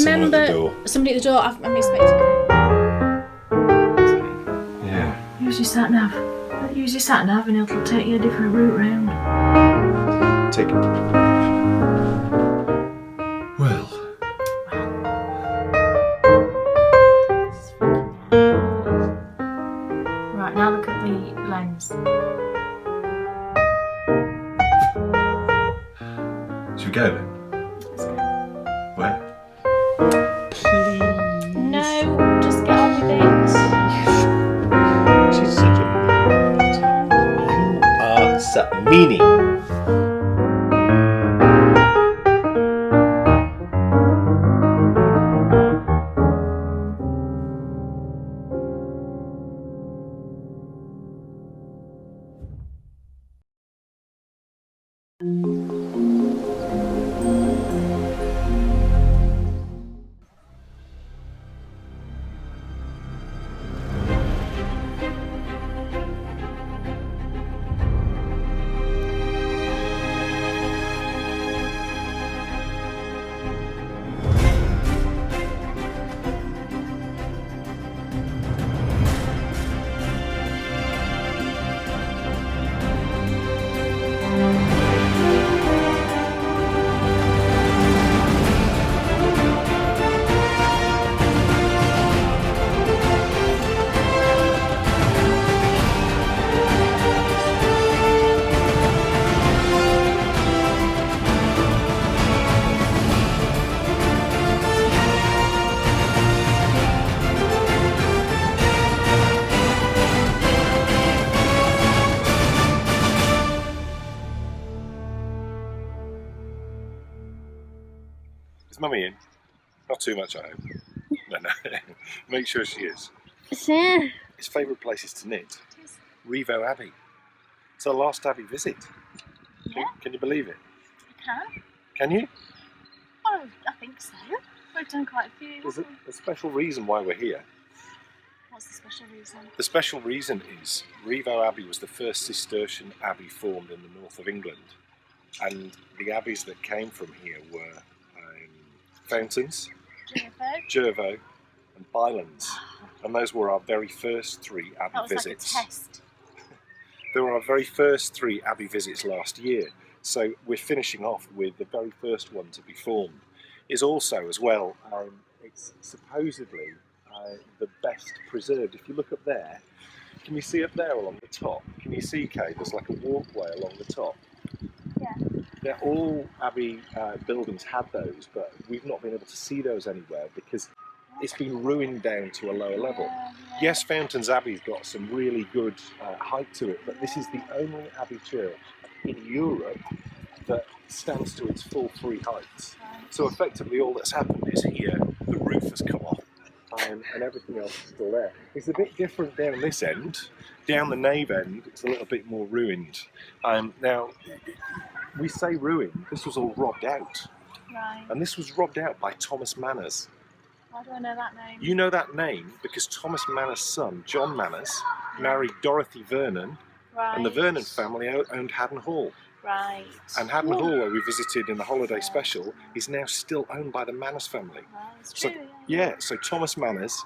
remember somebody at the door. I'm expecting. Yeah. Use your sat nav. Use your sat nav and it'll take you a different route round. Take it. Well. Right, now look at the lens. Should we go then? Let's go. Where? Please. No, just get on with it. She's such a... You are such a meanie. Is Mummy in? Not too much, I hope. No. Make sure she is. Yeah. His favourite place is to knit. Rievaulx Abbey. It's our last Abbey visit. Yeah. Can you believe it? I can. Can you? Oh, I think so. We've done quite a few. There's a special reason why we're here. What's the special reason? The special reason is Rievaulx Abbey was the first Cistercian abbey formed in the north of England, and the abbeys that came from here were Fountains, Rievaulx and Bylands, and those were our very first three abbey visits. Like a test. They were our very first three abbey visits last year, so we're finishing off with the very first one to be formed. It's also, as well, it's supposedly the best preserved. If you look up there, can you see up there along the top? Can you see, Kay, there's like a walkway along the top? Yeah. Yeah, all abbey buildings had those, but we've not been able to see those anywhere because it's been ruined down to a lower level. Yes, Fountains Abbey's got some really good height to it, but this is the only abbey church in Europe that stands to its full free height. So effectively all that's happened is here, the roof has come off and everything else is still there. It's a bit different down this end. Down the nave end, it's a little bit more ruined. Now, we say ruined, this was all robbed out. Right. And this was robbed out by Thomas Manners. Why do I know that name? You know that name because Thomas Manners' son, John Manners, married Dorothy Vernon, and the Vernon family owned Haddon Hall. Right. And Haddon Hall, where we visited in the holiday special, is now still owned by the Manners family. It's So, true, yeah, so Thomas Manners,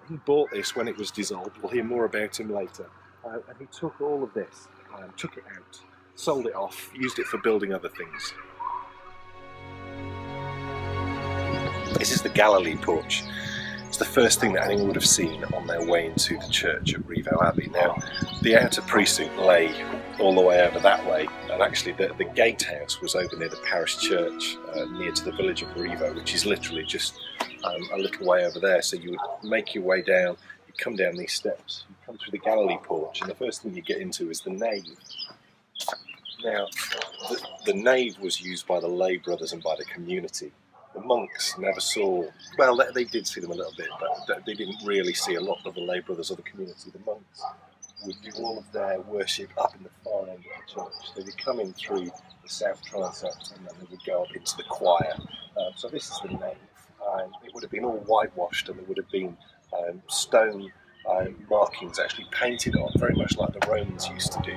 he bought this when it was dissolved. We'll hear more about him later. And he took all of this, took it out, sold it off, used it for building other things. This is the Galilee porch. It's the first thing that anyone would have seen on their way into the church at Rievaulx Abbey. Now, the outer precinct lay all the way over that way, and actually the gatehouse was over near the parish church, near to the village of Rievaulx, which is literally just a little way over there. So you would make your way down, you come down these steps, you come through the Galilee porch, and the first thing you get into is the nave. Now, the nave was used by the lay brothers and by the community. The monks never saw, well, they did see them a little bit, but they didn't really see a lot of the lay brothers or the community. The monks would do all of their worship up in the far end of the church. They would come in through the south transept and then they would go up into the choir. So this is the nave. It would have been all whitewashed and there would have been stone markings actually painted on, very much like the Romans used to do.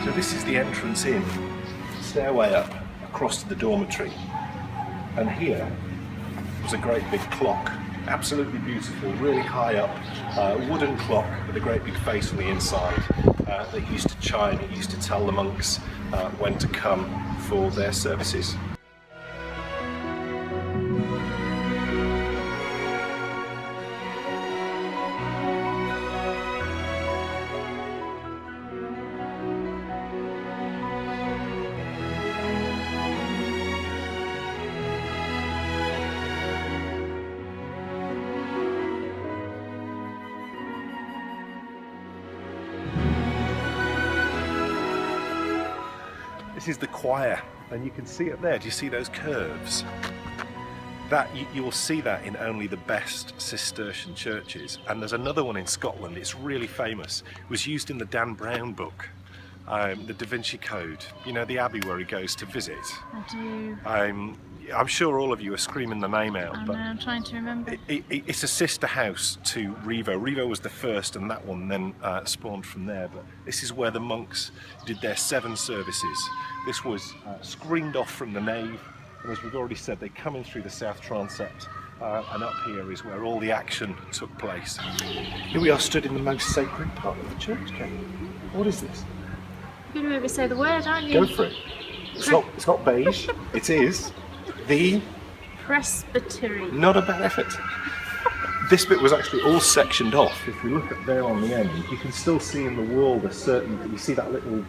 So this is the entrance in, stairway up across to the dormitory, and here was a great big clock, absolutely beautiful, really high up, wooden clock with a great big face on the inside that used to chime. It used to tell the monks when to come for their services. This is the choir, and you can see it there. Do you see those curves? That you will see that in only the best Cistercian churches. And there's another one in Scotland. It's really famous. It was used in the Dan Brown book, the Da Vinci Code. You know, the Abbey where he goes to visit. I do. I'm sure all of you are screaming the name out. But I'm trying to remember. It's a sister house to Rievaulx. Rievaulx was the first, and that one then spawned from there. But this is where the monks did their 7 services. This was screened off from the nave, and as we've already said, they come in through the south transept, and up here is where all the action took place. Here we are, stood in the most sacred part of the church, Ken. What is this? You're going to make me say the word, aren't you? Go for it. It's not beige. It is the presbytery. Not a bad effort. This bit was actually all sectioned off. If we look up there on the end, you can still see in the wall there's certain, you see that little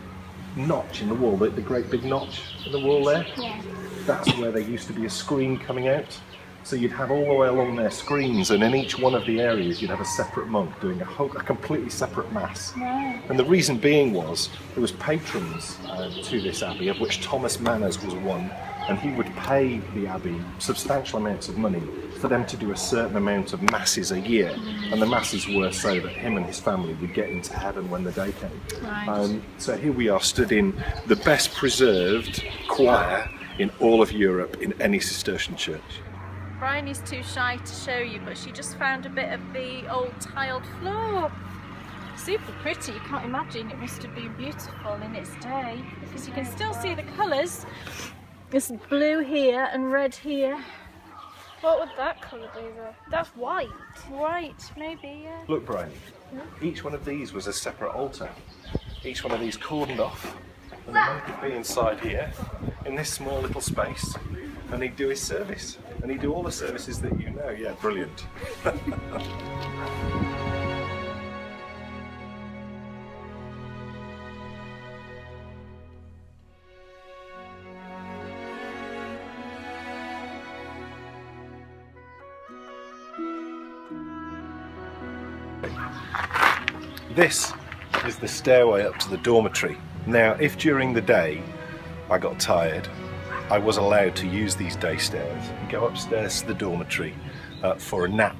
notch in the wall, the great big notch in the wall there? Yeah. That's where there used to be a screen coming out. So you'd have all the way along there screens, and in each one of the areas you'd have a separate monk doing a completely separate mass. Wow. And the reason being was there was patrons to this abbey, of which Thomas Manners was one, and he would pay the abbey substantial amounts of money for them to do a certain amount of masses a year. And the masses were so that him and his family would get into heaven when the day came. Right. So here we are, stood in the best preserved choir in all of Europe in any Cistercian church. Bryony's too shy to show you, but she just found a bit of the old tiled floor. Super pretty, you can't imagine, it must have been beautiful in its day, because you can still see the colours. There's blue here and red here. What would that colour be though? That's white. White, maybe, yeah. Look, Brian, each one of these was a separate altar. Each one of these cordoned off, and the monk would be inside here, in this small little space, and he'd do his service. And he'd do all the services that you know. Yeah, brilliant. This is the stairway up to the dormitory. Now, if during the day I got tired, I was allowed to use these day stairs and go upstairs to the dormitory for a nap.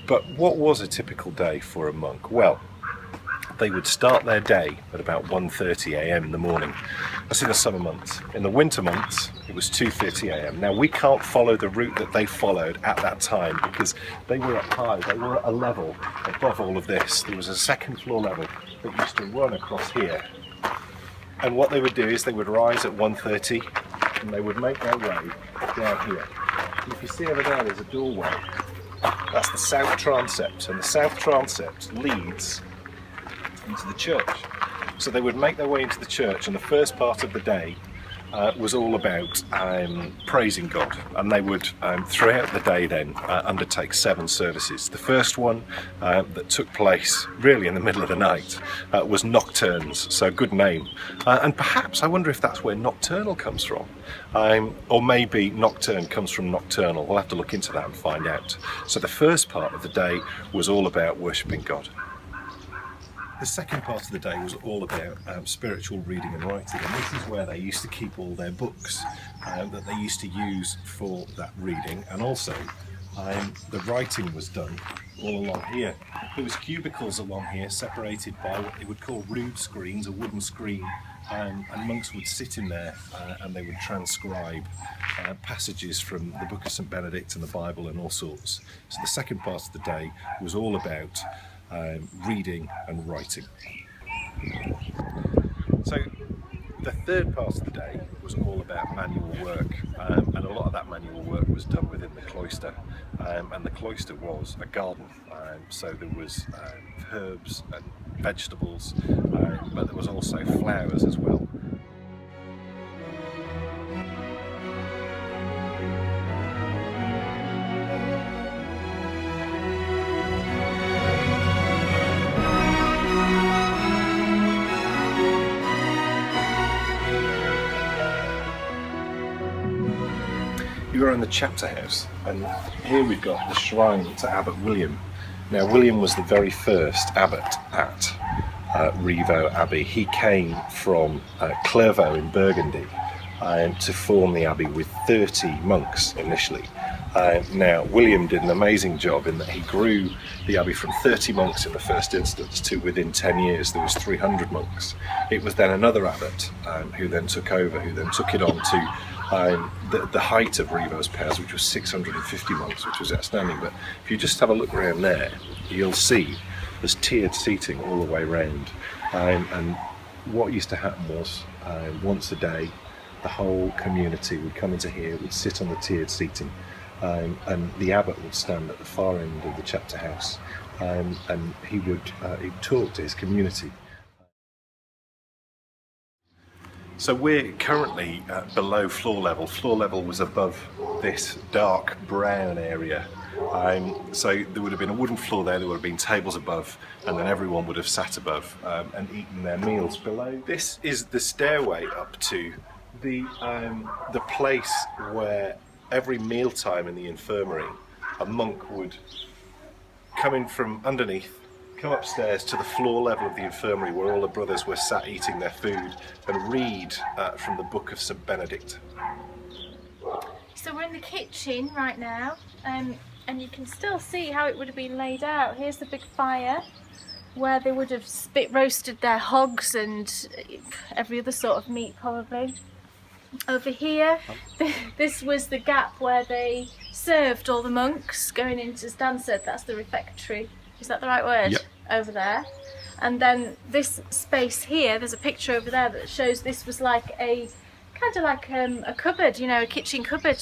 But what was a typical day for a monk? Well, they would start their day at about 1:30 a.m. in the morning. That's in the summer months. In the winter months, it was 2:30 a.m. Now, we can't follow the route that they followed at that time because they were up high, they were at a level above all of this. There was a second floor level that used to run across here. And what they would do is they would rise at 1:30 and they would make their way down here. And if you see over there, there's a doorway. That's the south transept, and the south transept leads into the church. So they would make their way into the church, and the first part of the day was all about praising God, and they would throughout the day then undertake 7 services. The first one that took place really in the middle of the night was nocturnes, so good name, and perhaps I wonder if that's where nocturnal comes from, or maybe nocturne comes from nocturnal. We'll have to look into that and find out. So the first part of the day was all about worshipping God. The second part of the day was all about spiritual reading and writing, and this is where they used to keep all their books that they used to use for that reading, and also the writing was done all along here. There was cubicles along here separated by what they would call rood screens, a wooden screen, and monks would sit in there and they would transcribe passages from the Book of St. Benedict and the Bible and all sorts. So the second part of the day was all about reading and writing. So The third part of the day was all about manual work, and a lot of that manual work was done within the cloister, and the cloister was a garden, so there was herbs and vegetables, but there was also flowers as well. You are in the chapter house, and here we've got the shrine to Abbot William. Now, William was the very first abbot at Rievaulx Abbey. He came from Clairvaux in Burgundy to form the abbey with 30 monks initially. Now, William did an amazing job in that he grew the abbey from 30 monks in the first instance to within 10 years there was 300 monks. It was then another abbot who then took over, who then took it on to the height of Rievaulx's powers, which was 650 monks, which was outstanding. But if you just have a look around there, you'll see there's tiered seating all the way around. And what used to happen was once a day, the whole community would come into here, would sit on the tiered seating, and the abbot would stand at the far end of the chapter house, and he would talk to his community. So we're currently below floor level. Floor level was above this dark brown area. So there would have been a wooden floor there, there would have been tables above, and then everyone would have sat above and eaten their meals below. This is the stairway up to the place where every mealtime in the infirmary, a monk would come in from underneath, come upstairs to the floor level of the infirmary where all the brothers were sat eating their food and read from the book of St Benedict. So we're in the kitchen right now, and you can still see how it would have been laid out. Here's the big fire where they would have spit roasted their hogs and every other sort of meat probably. Over here, this was the gap where they served all the monks going into Stansted. That's the refectory. Is that the right word? Yep. Over there. And then this space here, there's a picture over there that shows this was like a kind of like a cupboard, you know, a kitchen cupboard.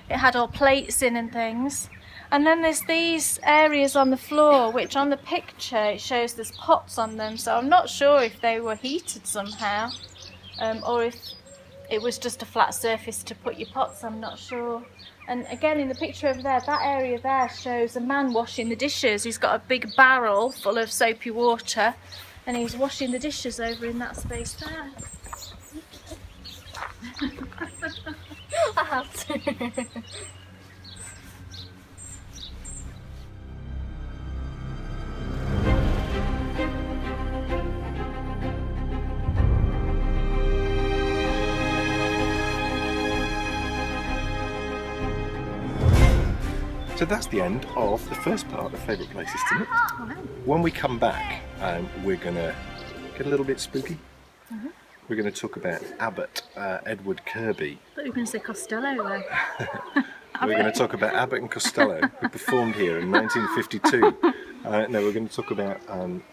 It had all plates in and things. And then there's these areas on the floor, which on the picture it shows there's pots on them. So I'm not sure if they were heated somehow, or if it was just a flat surface to put your pots, I'm not sure. And again, in the picture over there, that area there shows a man washing the dishes. He's got a big barrel full of soapy water and he's washing the dishes over in that space there. I have to. So that's the end of the first part of Favourite Places to Knit. When we come back, we're going to get a little bit spooky. We're going to talk about Abbot Edward Kirby. I thought you were going to say Costello though. We're going to talk about Abbot and Costello, who performed here in 1952. No, we're going to talk about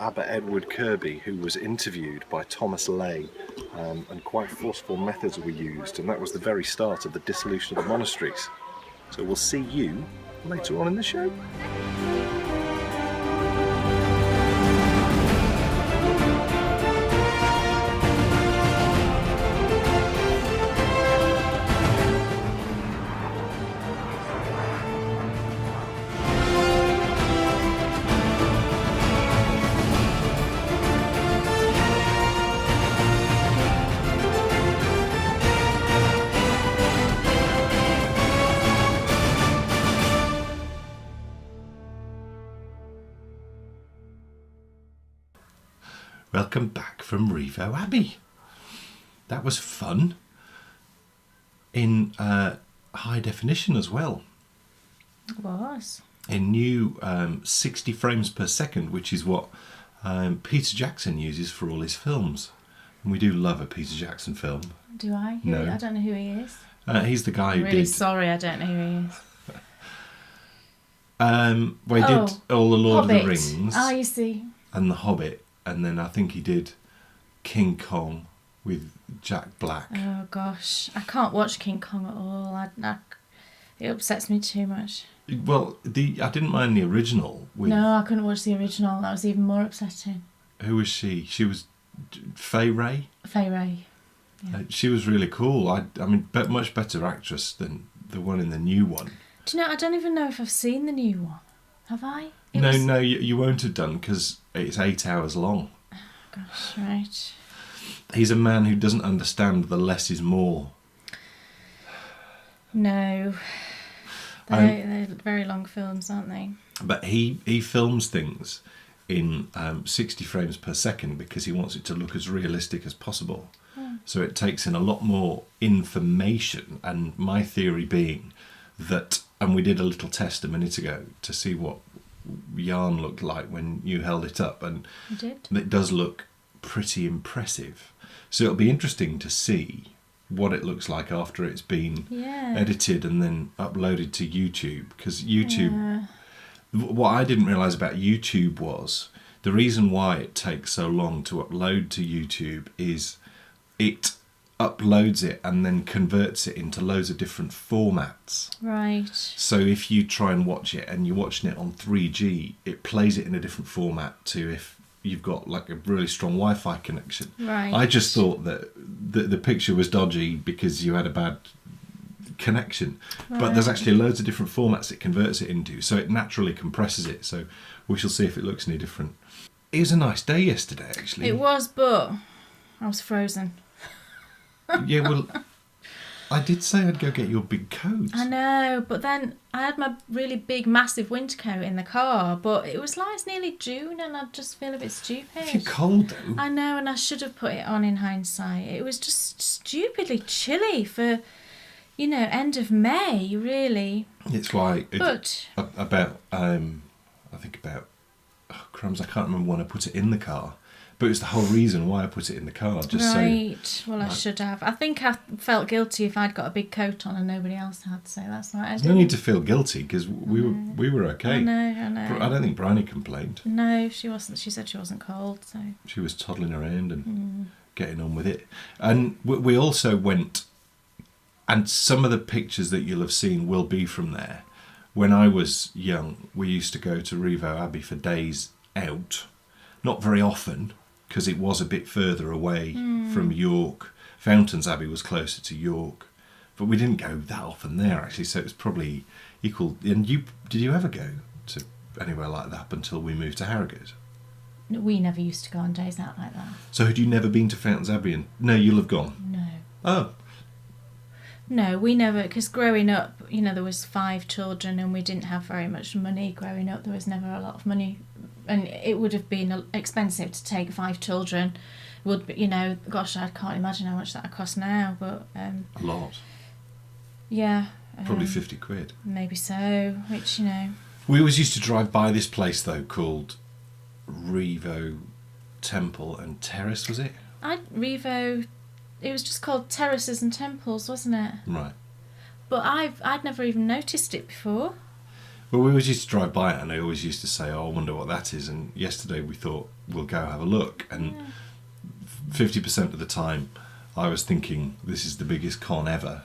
Abbot Edward Kirby, who was interviewed by Thomas Lay, and quite forceful methods were used, and that was the very start of the dissolution of the monasteries. So we'll see you later on in the show. Welcome back from Rievaulx Abbey. That was fun in high definition as well. It was. In new 60 frames per second, which is what Peter Jackson uses for all his films. And we do love a Peter Jackson film. Do I? No. I don't know who he is. He's the guy who I'm really did... sorry, I don't know who he is. Well, he did all the Lord Hobbit. of the Rings. Ah, you see. And The Hobbit. And then I think he did King Kong with Jack Black. Oh gosh, I can't watch King Kong at all. It upsets me too much. Well, I didn't mind the original. No, I couldn't watch the original. That was even more upsetting. Who was she? She was Fay Wray. Fay Wray. Yeah. She was really cool. I mean, much better actress than the one in the new one. Do you know? I don't even know if I've seen the new one. Have I? No, you won't have done because it's 8 hours long. Oh, gosh, right. He's a man who doesn't understand the less is more. No. They're very long films, aren't they? But he films things in 60 frames per second because he wants it to look as realistic as possible. So it takes in a lot more information, and my theory being that, and we did a little test a minute ago to see what yarn looked like when you held it up, and it does look pretty impressive. So it'll be interesting to see what it looks like after it's been edited and then uploaded to YouTube, because YouTube, what I didn't realise about YouTube was the reason why it takes so long to upload to YouTube is it uploads it and then converts it into loads of different formats. Right. So if you try and watch it and you're watching it on 3G, it plays it in a different format to if you've got like a really strong Wi-Fi connection. Right. I just thought that the picture was dodgy because you had a bad connection. Right. But there's actually loads of different formats it converts it into, so it naturally compresses it. So we shall see if it looks any different. It was a nice day yesterday, actually. It was, but I was frozen. Yeah, well, I did say I'd go get your big coat. I know, but then I had my really big, massive winter coat in the car, but it was like it's nearly June and I just feel a bit stupid. If you're cold, though. I know, and I should have put it on in hindsight. It was just stupidly chilly for, end of May, really. It's like... crumbs, I can't remember when I put it in the car. But it's the whole reason why I put it in the car. I should have. I think I felt guilty if I'd got a big coat on and nobody else had, so that's why I didn't. No need to feel guilty because we were okay. I know. I don't think Bryony complained. No, she wasn't. She said she wasn't cold, so... She was toddling around and getting on with it. And we also went, and some of the pictures that you'll have seen will be from there. When I was young, we used to go to Rievaulx Abbey for days out. Not very often, because it was a bit further away from York. Fountains Abbey was closer to York, but we didn't go that often there actually, so it was probably equal. And did you ever go to anywhere like that up until we moved to Harrogate? We never used to go on days out like that. So had you never been to Fountains Abbey? No, you'll have gone. No. Oh. No, we never, because growing up, there was 5 children and we didn't have very much money growing up. There was never a lot of money. And it would have been expensive to take 5 children. Would be, gosh, I can't imagine how much that would cost now. But a lot. Yeah. Probably 50 quid. Maybe so. Which We always used to drive by this place though called Rievaulx Temple and Terrace. Was it? Rievaulx. It was just called Terraces and Temples, wasn't it? Right. But I'd never even noticed it before. Well, we always used to drive by it and I always used to say, I wonder what that is. And yesterday we thought, we'll go have a look. And 50% of the time I was thinking, this is the biggest con ever.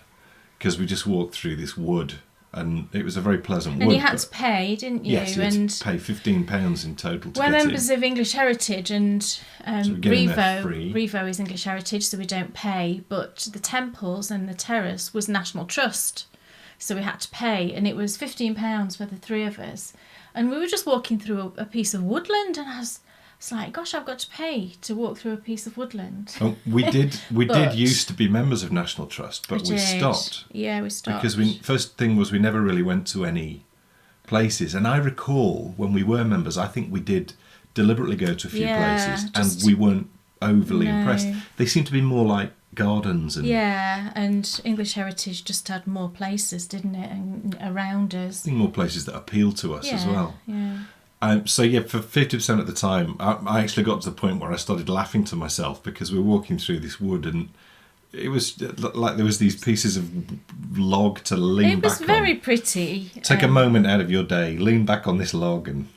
Because we just walked through this wood and it was a very pleasant wood. And you had to pay, didn't you? Yes, you had to pay £15 in total to we're get members of English Heritage and so Rievaulx. Rievaulx is English Heritage, so we don't pay. But the temples and the terrace was National Trust. So we had to pay, and it was £15 for the 3 of us. And we were just walking through a piece of woodland, and I was like, gosh, I've got to pay to walk through a piece of woodland. Oh, we did used to be members of National Trust, but we stopped. Yeah, we stopped. Because first thing was we never really went to any places. And I recall when we were members, I think we did deliberately go to a few places, and we weren't overly impressed. They seemed to be more like gardens and English Heritage just had more places, didn't it, and around us. I think more places that appealed to us as well. Yeah. So for 50% of the time, I actually got to the point where I started laughing to myself because we were walking through this wood and it was like there was these pieces of log to lean back on. It was very pretty. Take a moment out of your day, lean back on this log and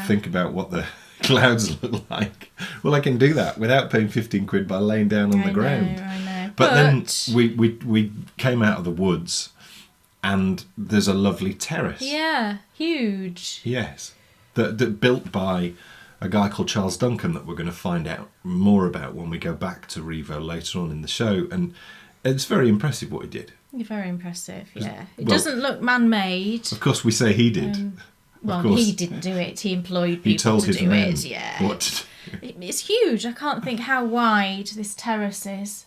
think about what the clouds look like. Well, I can do that without paying 15 quid by laying down on the ground. I know. But then we came out of the woods and there's a lovely terrace. Yeah, huge. Yes. That built by a guy called Charles Duncan that we're going to find out more about when we go back to Rievaulx later on in the show. And it's very impressive what he did. Very impressive, yeah. It doesn't look man-made. Of course, we say he did. Well, he didn't do it. He employed people he told to his do men it. Yeah. What to do. It's huge. I can't think how wide this terrace is.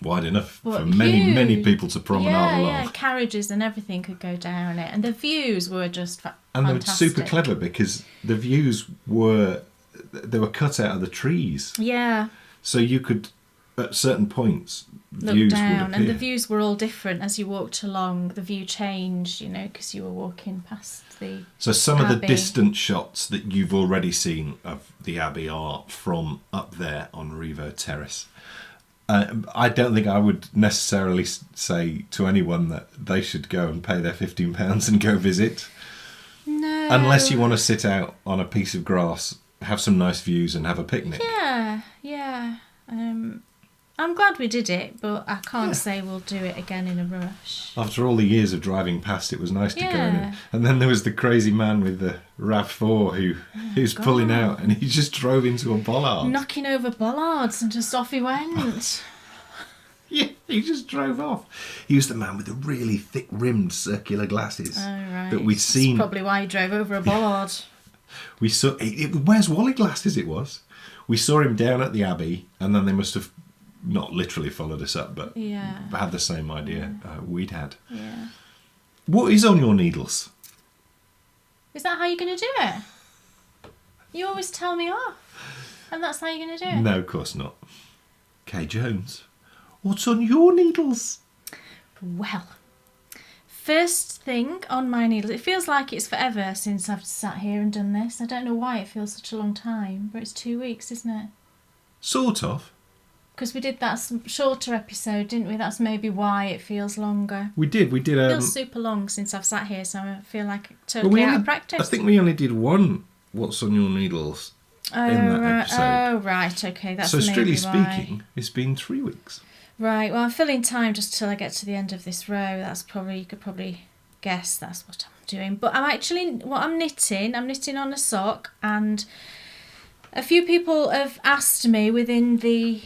Wide enough But for many people to promenade along. Yeah, carriages and everything could go down it. And the views were just fantastic. And they were super clever because the views were cut out of the trees. Yeah. So you could, at certain points, Look views down, would appear. and the views were all different as you walked along. The view changed, because you were walking past the So some of the Abbey. distant shots that you've already seen of the Abbey are from up there on Rievaulx Terrace. I don't think I would necessarily say to anyone that they should go and pay their £15 and go visit. No. Unless you want to sit out on a piece of grass, have some nice views and have a picnic. Yeah. I'm glad we did it, but I can't say we'll do it again in a rush. After all the years of driving past, it was nice to go Yeah. in. And then there was the crazy man with the RAV4 who's pulling out, and he just drove into a bollard. Knocking over bollards and just off he went. Yeah, he just drove off. He was the man with the really thick-rimmed circular glasses that we'd seen. That's probably why he drove over a bollard. We saw. Where's Wally glasses? It was. We saw him down at the Abbey, and then they must have not literally followed us up, but had the same idea we'd had. Yeah. What is on your needles? Is that how you're going to do it? You always tell me off, and that's how you're going to do it. No, of course not. Kay Jones, what's on your needles? Well, first thing on my needles, it feels like it's forever since I've sat here and done this. I don't know why it feels such a long time, but it's 2 weeks, isn't it? Sort of. Because we did that shorter episode, didn't we? That's maybe why it feels longer. We did. It feels super long since I've sat here, so I feel like totally out of practice. I think we only did one What's on Your Needles in that episode. Oh, right, okay. That's so strictly maybe why. speaking, it's been 3 weeks. Right, well, I'm filling time just till I get to the end of this row. You could probably guess that's what I'm doing. But I'm knitting on a sock, and a few people have asked me within the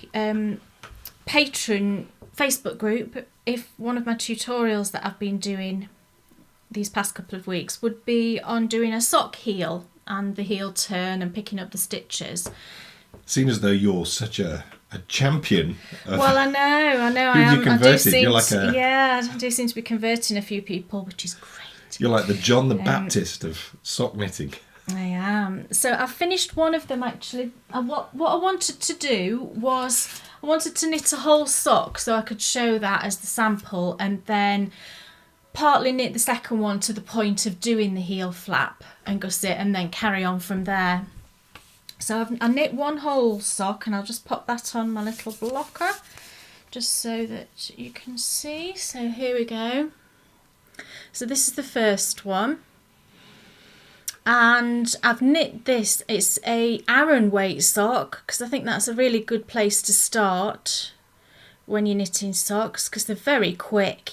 Patron Facebook group if one of my tutorials that I've been doing these past couple of weeks would be on doing a sock heel and the heel turn and picking up the stitches. Seems as though you're such a champion. Well, I know. I Who have am. you converted? You're like I do seem to be converting a few people, which is great. You're like the John the Baptist of sock knitting. I am. So I've finished one of them actually. What I wanted to do was I wanted to knit a whole sock so I could show that as the sample, and then partly knit the second one to the point of doing the heel flap and gusset, and then carry on from there. So I knit one whole sock, and I'll just pop that on my little blocker just so that you can see. So here we go. So this is the first one. And I've knit this. It's a Aran weight sock, because I think that's a really good place to start when you're knitting socks, because they're very quick,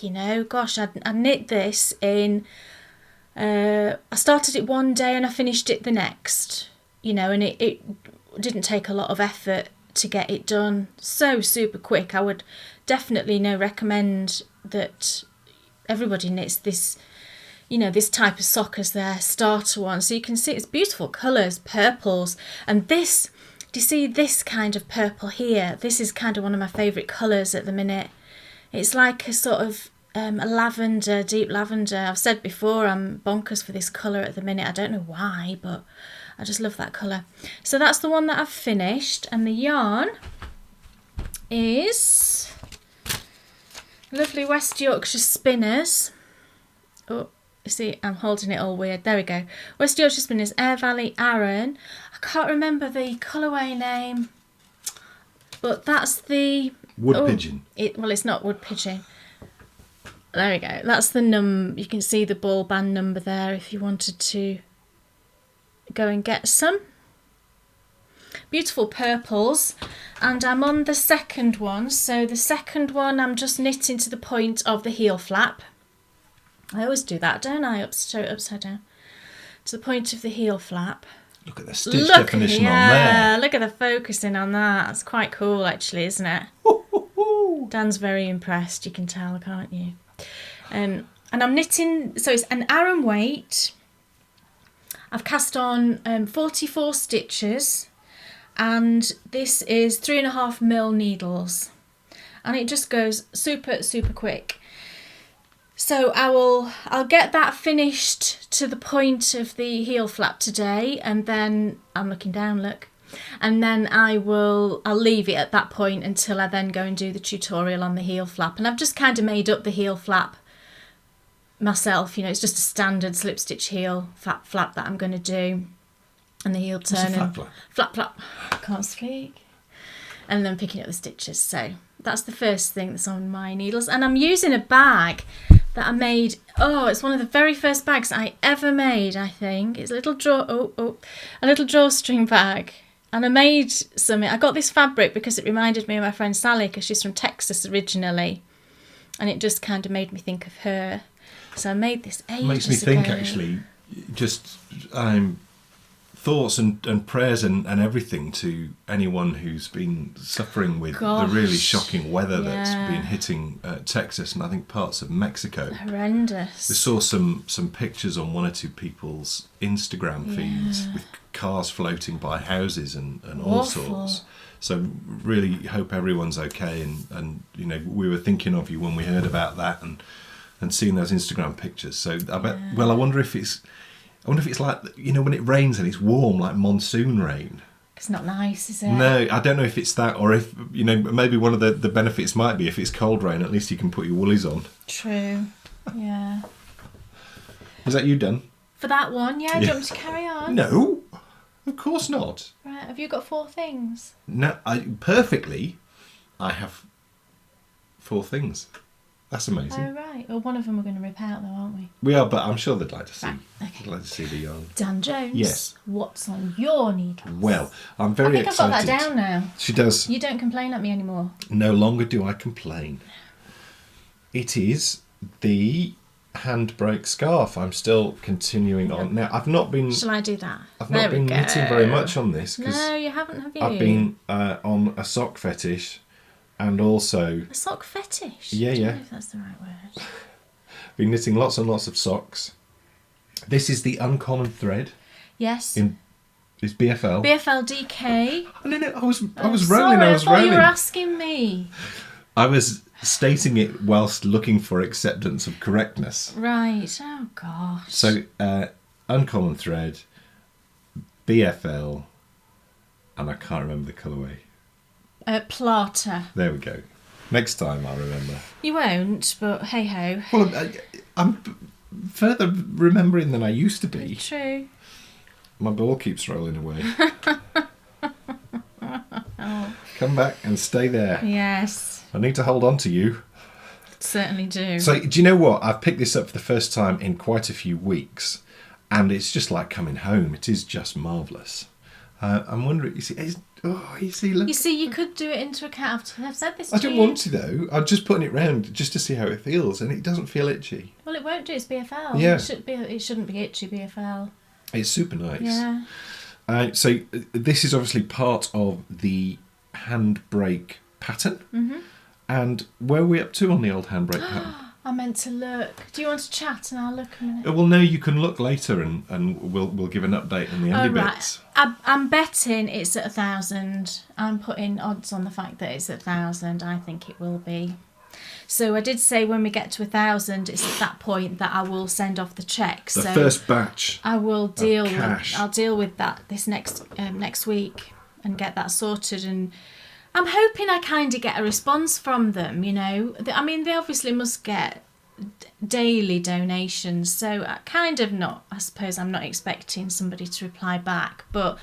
Gosh, I knit this in... I started it one day and I finished it the next, and it didn't take a lot of effort to get it done. So super quick. I would definitely recommend that everybody knits this, this type of sock as their starter one. So you can see it's beautiful colours, purples, and this, do you see this kind of purple here? This is kind of one of my favourite colours at the minute. It's like a sort of a lavender, deep lavender. I've said before I'm bonkers for this colour at the minute. I don't know why, but I just love that colour. So that's the one that I've finished, and the yarn is lovely West Yorkshire Spinners. Oh, you see, I'm holding it all weird. There we go. West Yorkshire Spinners, Air Valley Aran. I can't remember the colourway name, but that's the... Wood pigeon. It's not wood pigeon. There we go. That's the you can see the ball band number there if you wanted to go and get some. beautiful purples, and I'm on the second one. So the second one I'm just knitting to the point of the heel flap. I always do that, don't I? Upside down. To the point of the heel flap. Look at the stitch definition on there. Look at the focusing on that. It's quite cool actually, isn't it? Dan's very impressed, you can tell, can't you? And I'm knitting, so it's an Aran weight. I've cast on 44 stitches, and this is 3.5mm needles, and it just goes super quick. So I'll get that finished to the point of the heel flap today, and then I'm looking down, look, and then I'll leave it at that point until I then go and do the tutorial on the heel flap. And I've just kind of made up the heel flap myself, you know, it's just a standard slip stitch heel flap that I'm going to do, and the heel turn and flap, can't speak, and then picking up the stitches. So that's the first thing that's on my needles, and I'm using a bag that I made. Oh, it's one of the very first bags I ever made, I think. It's a little a little drawstring bag. And I made something. I got this fabric because it reminded me of my friend Sally, because she's from Texas originally, and it just kind of made me think of her. So I made this ages ago. Makes me think, actually, just thoughts and prayers and everything to anyone who's been suffering with the really shocking weather that's been hitting Texas and I think parts of Mexico. Horrendous. We saw some pictures on one or two people's Instagram feeds with cars floating by houses and all sorts. So really hope everyone's okay, and you know, we were thinking of you when we heard about that and seeing those Instagram pictures. So I bet, well, I wonder if it's like, you know, when it rains and it's warm, like monsoon rain. It's not nice, is it? No, I don't know if it's that, or if, you know, maybe one of the benefits might be if it's cold rain, at least you can put your woolies on. True, yeah. Is that you done? For that one, yeah. Do you want me to carry on? No, of course not. Right, have you got 4 things? No, I have 4 things. That's amazing. Oh, right. Well, one of them we're going to rip out, though, aren't we? We are, but I'm sure they'd like to see. Right, okay. They'd like to see the yarn. Dan Jones. Yes. What's on your needles? Well, I'm very excited. I think I've got that down now. She does. You don't complain at me anymore. No longer do I complain. It is the handbrake scarf. I'm still continuing on. Now, I've not been... Shall I do that? I've not been knitting very much on this. No, you haven't, have you? I've been on a sock fetish. And also... A sock fetish? Yeah, I don't know if that's the right word. Been knitting lots and lots of socks. This is the uncommon thread. Yes. It's BFL. BFL DK. No, I was rolling. Sorry, I was thought rolling. you were asking me. I was stating it whilst looking for acceptance of correctness. Right. Oh, gosh. So, uncommon thread, BFL, and I can't remember the colourway. Plata. There we go. Next time I'll remember. You won't, but hey ho. Well, I'm further remembering than I used to be. True. My ball keeps rolling away. Come back and stay there. Yes. I need to hold on to you. Certainly do. So, do you know what? I've picked this up for the first time in quite a few weeks, and it's just like coming home. It is just marvellous. I'm wondering, you see, look. You see, you could do it into a cat. I've said this to you. I don't want to, though. I'm just putting it round just to see how it feels, and it doesn't feel itchy. Well, it won't do. It's BFL. Yeah. It shouldn't be itchy, BFL. It's super nice. Yeah. So this is obviously part of the handbrake pattern. Mm-hmm. And where are we up to on the old handbrake pattern? I meant to look. Do you want to chat and I'll look a minute? Well, no, you can look later and we'll give an update on the Endy Bits. I'm betting it's at 1,000. I'm putting odds on the fact that it's at 1,000. I think it will be. So I did say when we get to 1,000, it's at that point that I will send off the check. The first batch. I will deal with. Cash. I'll deal with that this next week and get that sorted. And I'm hoping I kind of get a response from them. You know, I mean, they obviously must get daily donations, so I kind of not. I suppose I'm not expecting somebody to reply back. But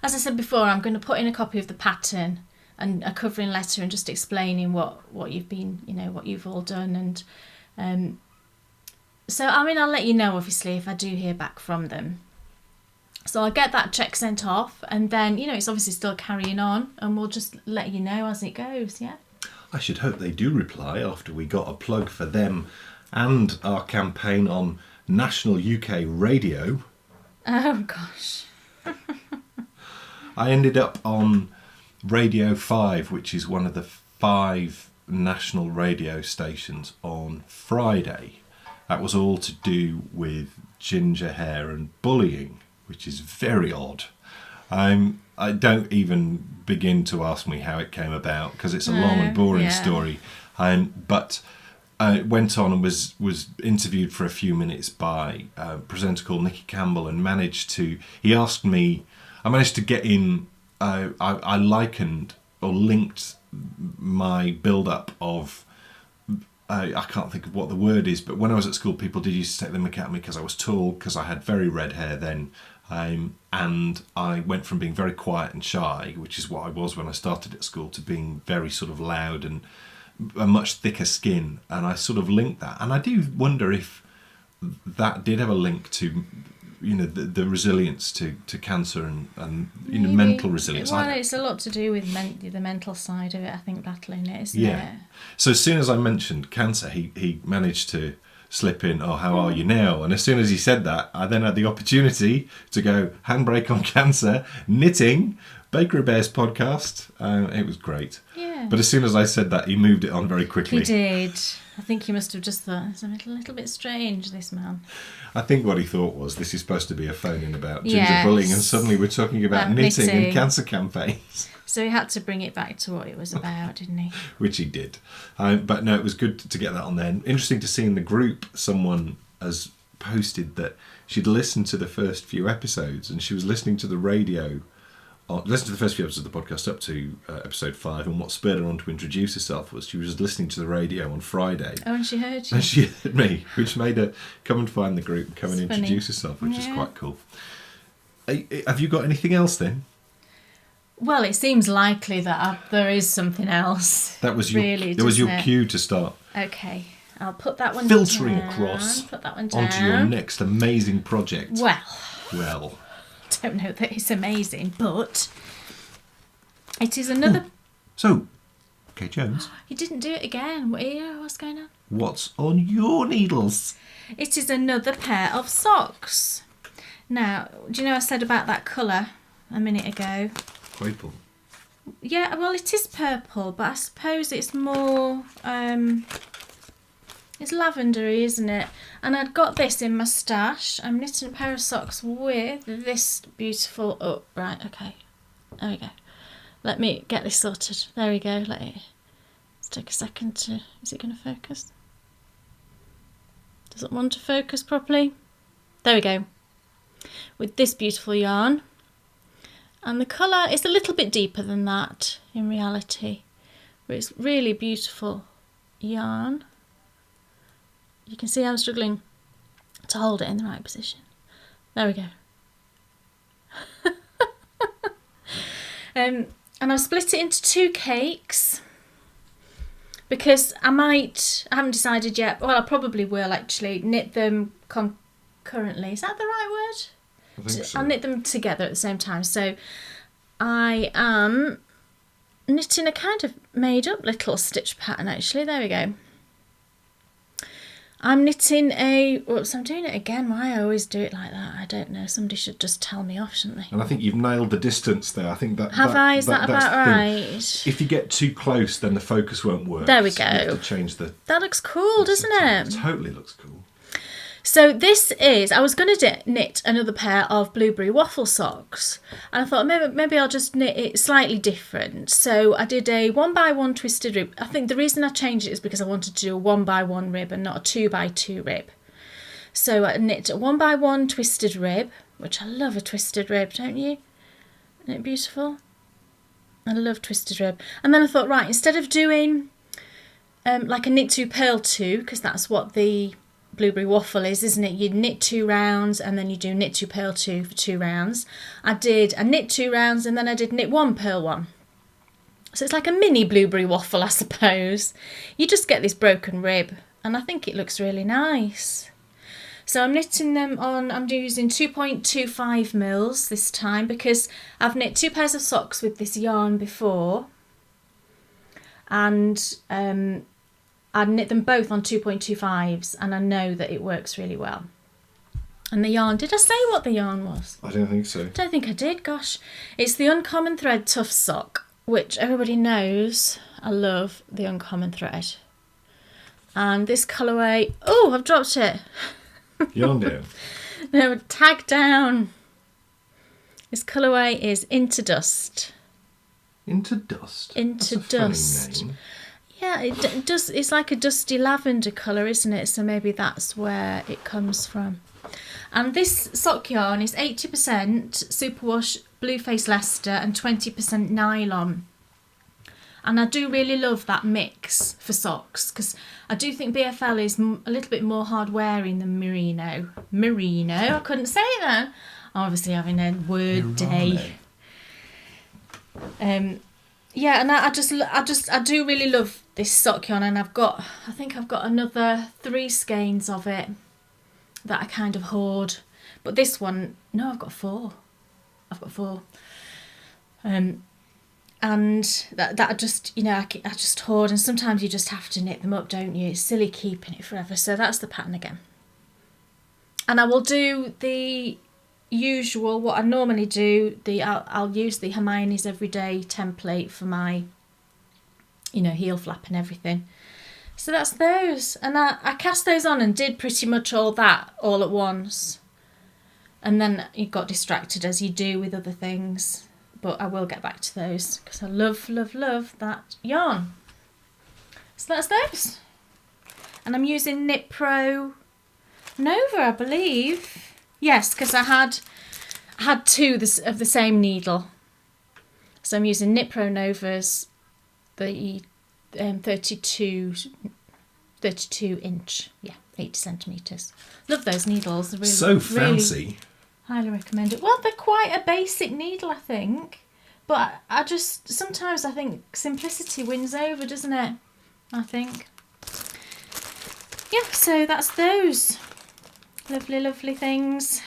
as I said before, I'm going to put in a copy of the pattern and a covering letter and just explaining what you've been, you know, what you've all done. And so I mean, I'll let you know obviously if I do hear back from them. So I'll get that check sent off, and then, it's obviously still carrying on, and we'll just let you know as it goes, yeah? I should hope they do reply after we got a plug for them and our campaign on national UK radio. Oh, gosh. I ended up on Radio 5, which is one of the 5 national radio stations, on Friday. That was all to do with ginger hair and bullying, which is very odd. I don't even begin to ask me how it came about, because it's a long and boring story. But I went on and was interviewed for a few minutes by a presenter called Nicky Campbell, and managed to get in. I likened or linked my build-up of, I can't think of what the word is, but when I was at school, people did used to take the mick at me because I was tall, because I had very red hair then. And I went from being very quiet and shy, which is what I was when I started at school, to being very sort of loud and a much thicker skin. And I sort of linked that. And I do wonder if that did have a link to, the resilience to cancer and Maybe. mental resilience. Well, it's a lot to do with the mental side of it, I think, battling it, isn't it? So as soon as I mentioned cancer, he managed to slip in, "Oh, how are you now?" And as soon as he said that, I then had the opportunity to go handbrake on cancer, knitting, Bakery Bears podcast. It was great. Yeah. But as soon as I said that, he moved it on very quickly. He did. I think he must have just thought, it's a little bit strange, this man. I think what he thought was, this is supposed to be a phone-in about ginger bullying, and suddenly we're talking about knitting and cancer campaigns. So he had to bring it back to what it was about, didn't he? Which he did. But no, it was good to get that on there. Interesting to see in the group, someone has posted that she'd listened to the first few episodes, and she was listening to the radio, listened to the first few episodes of the podcast up to episode 5, and what spurred her on to introduce herself was she was listening to the radio on Friday. Oh, and she heard you. And she heard me, which made her come and find the group, come and introduce herself, which is quite cool. Have you got anything else then? Well, it seems likely that there is something else. That was your cue to start. Okay, I'll put that one filtering down. across. Put that one down. Onto your next amazing project. Well. Don't know that it's amazing, but it is another. So, Kate Jones. You didn't do it again. What's going on? What's on your needles? It is another pair of socks. Now, do you know I said about that colour a minute ago? Purple. Yeah, well, it is purple, but I suppose it's more, it's lavendery, isn't it? And I'd got this in my stash. I'm knitting a pair of socks with this beautiful, right, okay. There we go. Let me get this sorted. There we go. Let's take a second to, is it going to focus? Does it want to focus properly? There we go. With this beautiful yarn. And the colour is a little bit deeper than that in reality, but it's really beautiful yarn. You can see I'm struggling to hold it in the right position. There we go. And I've split it into 2 cakes because I haven't decided yet, well I probably will actually knit them concurrently. Is that the right word? I think so. I'll knit them together at the same time. So I am knitting a kind of made up little stitch pattern actually. There we go. I'm knitting whoops, I'm doing it again. Why I always do it like that, I don't know. Somebody should just tell me off, shouldn't they? And I think you've nailed the distance there. I think that... Is that about right? If you get too close, then the focus won't work. There we so go. you have to change the... That looks cool, doesn't it? It totally looks cool. So this is, I was going to knit another pair of blueberry waffle socks, and I thought maybe I'll just knit it slightly different. So I did a 1x1 twisted rib. I think the reason I changed it is because I wanted to do a 1x1 rib and not a 2x2 rib. So I knit a 1x1 twisted rib, which I love a twisted rib, don't you? Isn't it beautiful? I love twisted rib. And then I thought, right, instead of doing like a knit 2 purl 2, because that's what the blueberry waffle is, isn't it? You knit 2 rounds and then you do knit 2 purl 2 for 2 rounds. I knit 2 rounds and then I did knit 1 purl 1. So it's like a mini blueberry waffle, I suppose. You just get this broken rib and I think it looks really nice. So I'm knitting them on, I'm using 2.25 mils this time because I've knit 2 pairs of socks with this yarn before, and I knit them both on 2.25s, and I know that it works really well. And the yarn, did I say what the yarn was? I don't think so. I don't think I did, gosh. It's the Uncommon Thread Tough Sock, which everybody knows I love the Uncommon Thread. And this colourway, oh, I've dropped it. Yarn down. No, tag down. This colourway is Into Dust. Into Dust? Into That's a Dust. funny name. Yeah, it does. It's like a dusty lavender colour, isn't it? So maybe that's where it comes from. And this sock yarn is 80% superwash Blueface Leicester and 20% nylon. And I do really love that mix for socks because I do think BFL is a little bit more hard wearing than merino. Merino, I couldn't say it then. I'm obviously having a word day. Yeah, and I do really love this sock yarn, and I think I've got another 3 skeins of it that I kind of hoard. But this one, no, I've got 4. And that I just, I just hoard, and sometimes you just have to knit them up, don't you? It's silly keeping it forever. So that's the pattern again. And I will do the usual, what I normally do, I'll use the Hermione's Everyday template for my, heel flap and everything. So that's those. And I cast those on and did pretty much all that all at once. And then you got distracted, as you do with other things. But I will get back to those because I love, love, love that yarn. So that's those. And I'm using Knit Pro Nova, I believe. Yes, because I had 2 of the same needle. So I'm using Knit Pro Nova's, the 32 inch, 80 centimetres. Love those needles. They're really, So fancy. Really highly recommend it. Well, they're quite a basic needle, I think. But I just, sometimes I think simplicity wins over, doesn't it? I think. Yeah, so that's those. Lovely, lovely things.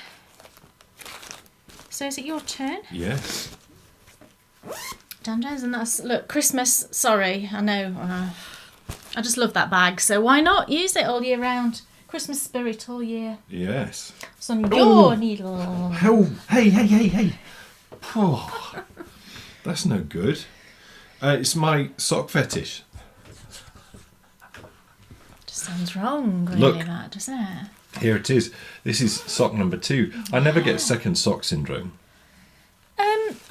So is it your turn? Yes. And that's, look, Christmas, sorry, I know. I just love that bag, so why not use it all year round? Christmas spirit all year. Yes. It's on your needle. Oh, hey. Oh, that's no good. It's my sock fetish. Just sounds wrong, really, Look. that, doesn't it? Here it is. This is sock number 2. I never get second sock syndrome.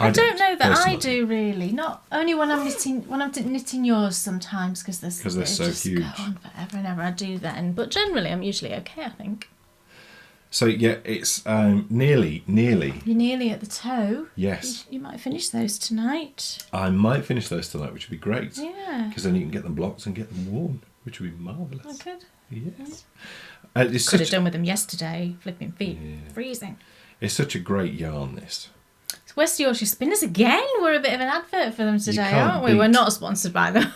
I don't know that personally. I do really. Not only when I'm knitting yours sometimes because they're so just huge. go on forever and ever. I do then, but generally I'm usually okay, I think. So yeah, it's nearly. You're nearly at the toe. Yes. You might finish those tonight. I might finish those tonight, which would be great. Yeah. Because then you can get them blocked and get them worn, which would be marvellous. I could. Yes. Could have done with them yesterday. Flipping feet, freezing. It's such a great yarn, this. It's West Yorkshire Spinners again. We're a bit of an advert for them today, can't aren't we? We're beat- not sponsored by them.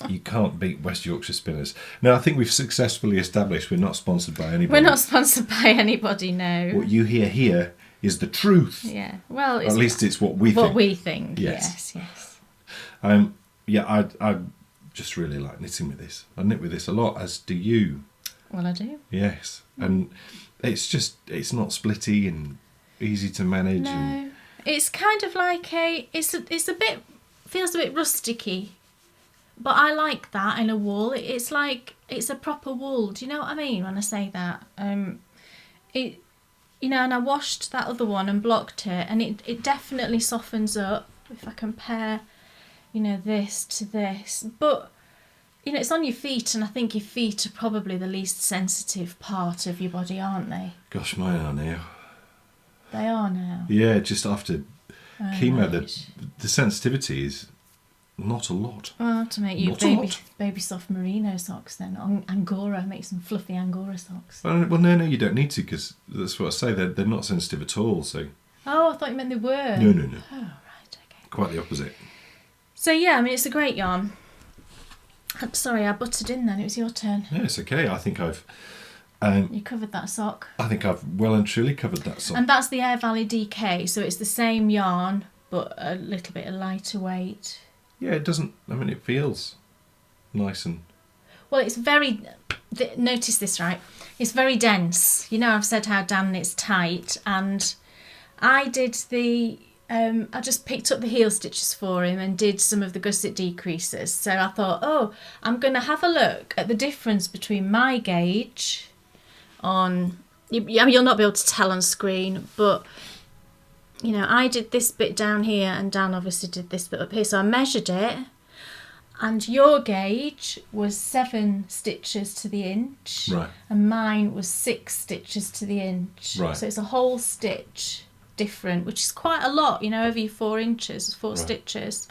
You can't beat West Yorkshire Spinners. Now, I think we've successfully established we're not sponsored by anybody. We're not sponsored by anybody, no. What you hear here is the truth. Yeah. Well, At least it's what we think. What we think. Yes. Yes. I just really like knitting with this. I knit with this a lot, as do you. Well, I do. Yes. And it's not splitty and easy to manage. No, And it's kind of like feels a bit rusticy, but I like that in a wool. It's like it's a proper wool. Do you know what I mean when I say that? And I washed that other one and blocked it, and it definitely softens up if I compare, this to this. But it's on your feet, and I think your feet are probably the least sensitive part of your body, aren't they? gosh, mine are now. They are now. Yeah, just after chemo, Right. the sensitivity is not a lot. Well, I'll have to make you Not a lot. baby soft merino socks then. Angora, make some fluffy Angora socks. Well, no, you don't need to, because that's what I say. They're not sensitive at all. So Oh, I thought you meant they were. no. Oh, right, okay. Quite the opposite. So yeah, I mean, it's a great yarn. I'm sorry, I butted in then. It was your turn. Yeah, it's okay. I think I've You covered that sock. I think I've well and truly covered that sock. And that's the Air Valley DK, so it's the same yarn, but a little bit lighter weight. Yeah, it doesn't, I mean, it feels nice and... Well, it's very, notice this, right? It's very dense. You know, I've said how damn it's tight, and I did I just picked up the heel stitches for him and did some of the gusset decreases. So I thought, oh, I'm going to have a look at the difference between my gauge on... You'll not be able to tell on screen, but, you know, I did this bit down here and Dan obviously did this bit up here. So I measured it, and your gauge was 7 stitches to the inch, Right. and mine was 6 stitches to the inch. Right. So it's a whole stitch different, which is quite a lot, you know, over your 4 inches, 4 Right. stitches.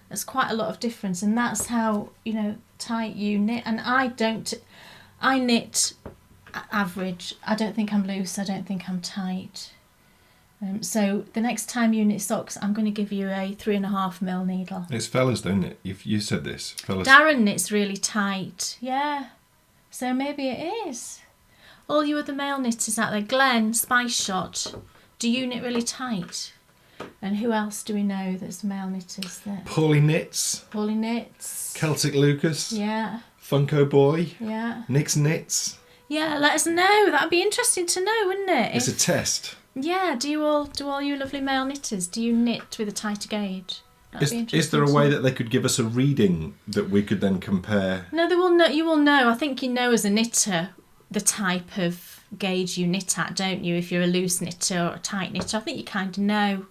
There's quite a lot of difference, and that's how, you know, tight you knit. And I knit average. I don't think I'm loose, I don't think I'm tight. So the next time you knit socks, I'm going to give you a 3.5mm needle. It's fellas, don't it? If you said this, fellas. Darren knits really tight, yeah. So maybe it is. All you other male knitters out there, Glenn, Spice Shot, do you knit really tight? And who else do we know that's male knitters that... Paulie Knits, Paulie knits. Celtic Lucas, Yeah, Funko Boy, yeah. Nick's Knits. Yeah, let us know. That'd be interesting to know, wouldn't it? It's a test. Yeah, do all you lovely male knitters, do you knit with a tighter gauge? That'd be Is interesting there a to way know. that they could give us a reading that we could then compare? No, they will know. You will know. I think you know as a knitter the type of gauge you knit at, don't you? If you're a loose knitter or a tight knitter, I think you kind of know.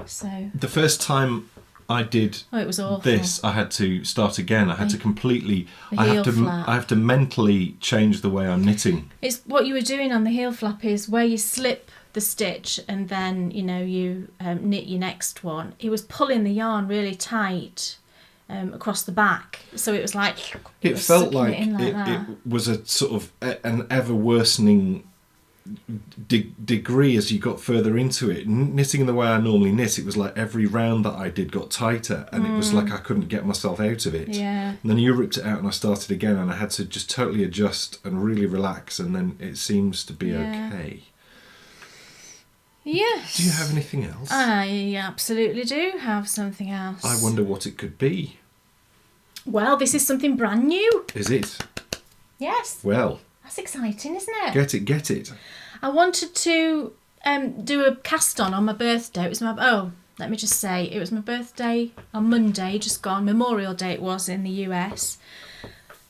So. The first time I did Oh, it was awful. this, I had to start again. I had to completely... The I heel have to. flap. I have to mentally change the way I'm knitting. It's what you were doing on the heel flap is where you slip the stitch and then, you know, you knit your next one. He was pulling the yarn really tight across the back, so it was like It was felt sucking like it in like it that. was a sort of an ever worsening degree as you got further into it. Knitting the way I normally knit, it was like every round that I did got tighter, and it was like I couldn't get myself out of it. Yeah. And then you ripped it out and I started again, and I had to just totally adjust and really relax, and then it seems to be Yeah. okay. Yes. Do you have anything else? I absolutely do have something else. I wonder what it could be. Well, this is something brand new. Is it? Yes. Well, That's exciting, isn't it? get it. I wanted to do a cast-on my birthday. It was let me just say, it was my birthday on Monday, just gone. Memorial Day it was in the US.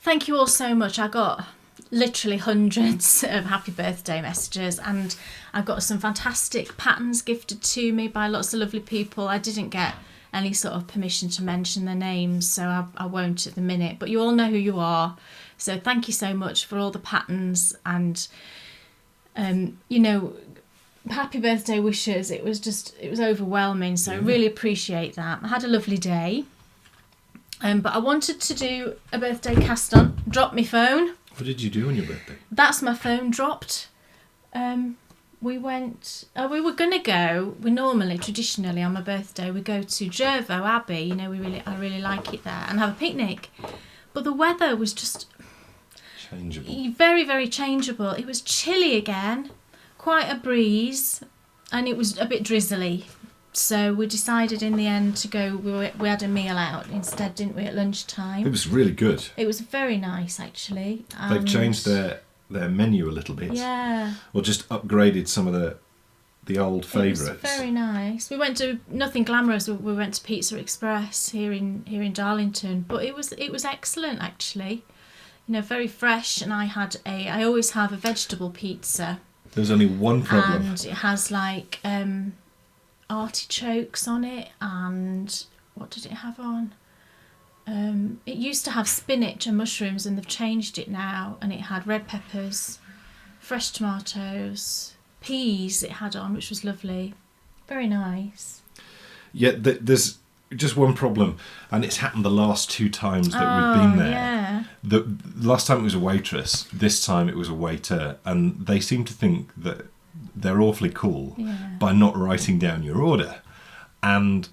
Thank you all so much. I got literally hundreds of happy birthday messages, and I got some fantastic patterns gifted to me by lots of lovely people. I didn't get any sort of permission to mention their names, so I won't at the minute, but you all know who you are. So thank you so much for all the patterns and you know, happy birthday wishes. It was overwhelming, so I really appreciate that. I had a lovely day, but I wanted to do a birthday cast on. Dropped my phone. What did you do on your birthday? That's my phone dropped. We were gonna go. We normally, traditionally, on my birthday, we go to Rievaulx Abbey. You know, I really like it there, and have a picnic. But the weather was just Changeable. very, very changeable. It was chilly again, quite a breeze, and it was a bit drizzly. So we decided in the end to go. We had a meal out instead, didn't we, at lunchtime? It was really good. It was very nice, actually. They've and- changed their menu a little bit. Yeah. Or just upgraded some of the old favourites. It was very nice. We went to nothing glamorous. We went to Pizza Express here in Darlington, but it was excellent actually. You know, very fresh. And I always have a vegetable pizza, There's only one problem. and it has like artichokes on it, and what did it have on? It used to have spinach and mushrooms, and they've changed it now, and it had red peppers, fresh tomatoes, peas it had on, which was lovely. Very nice. Yeah, there's just one problem, and it's happened the last 2 times that we've been there. Yeah. The last time it was a waitress, this time it was a waiter, and they seem to think that they're awfully cool by not writing down your order. And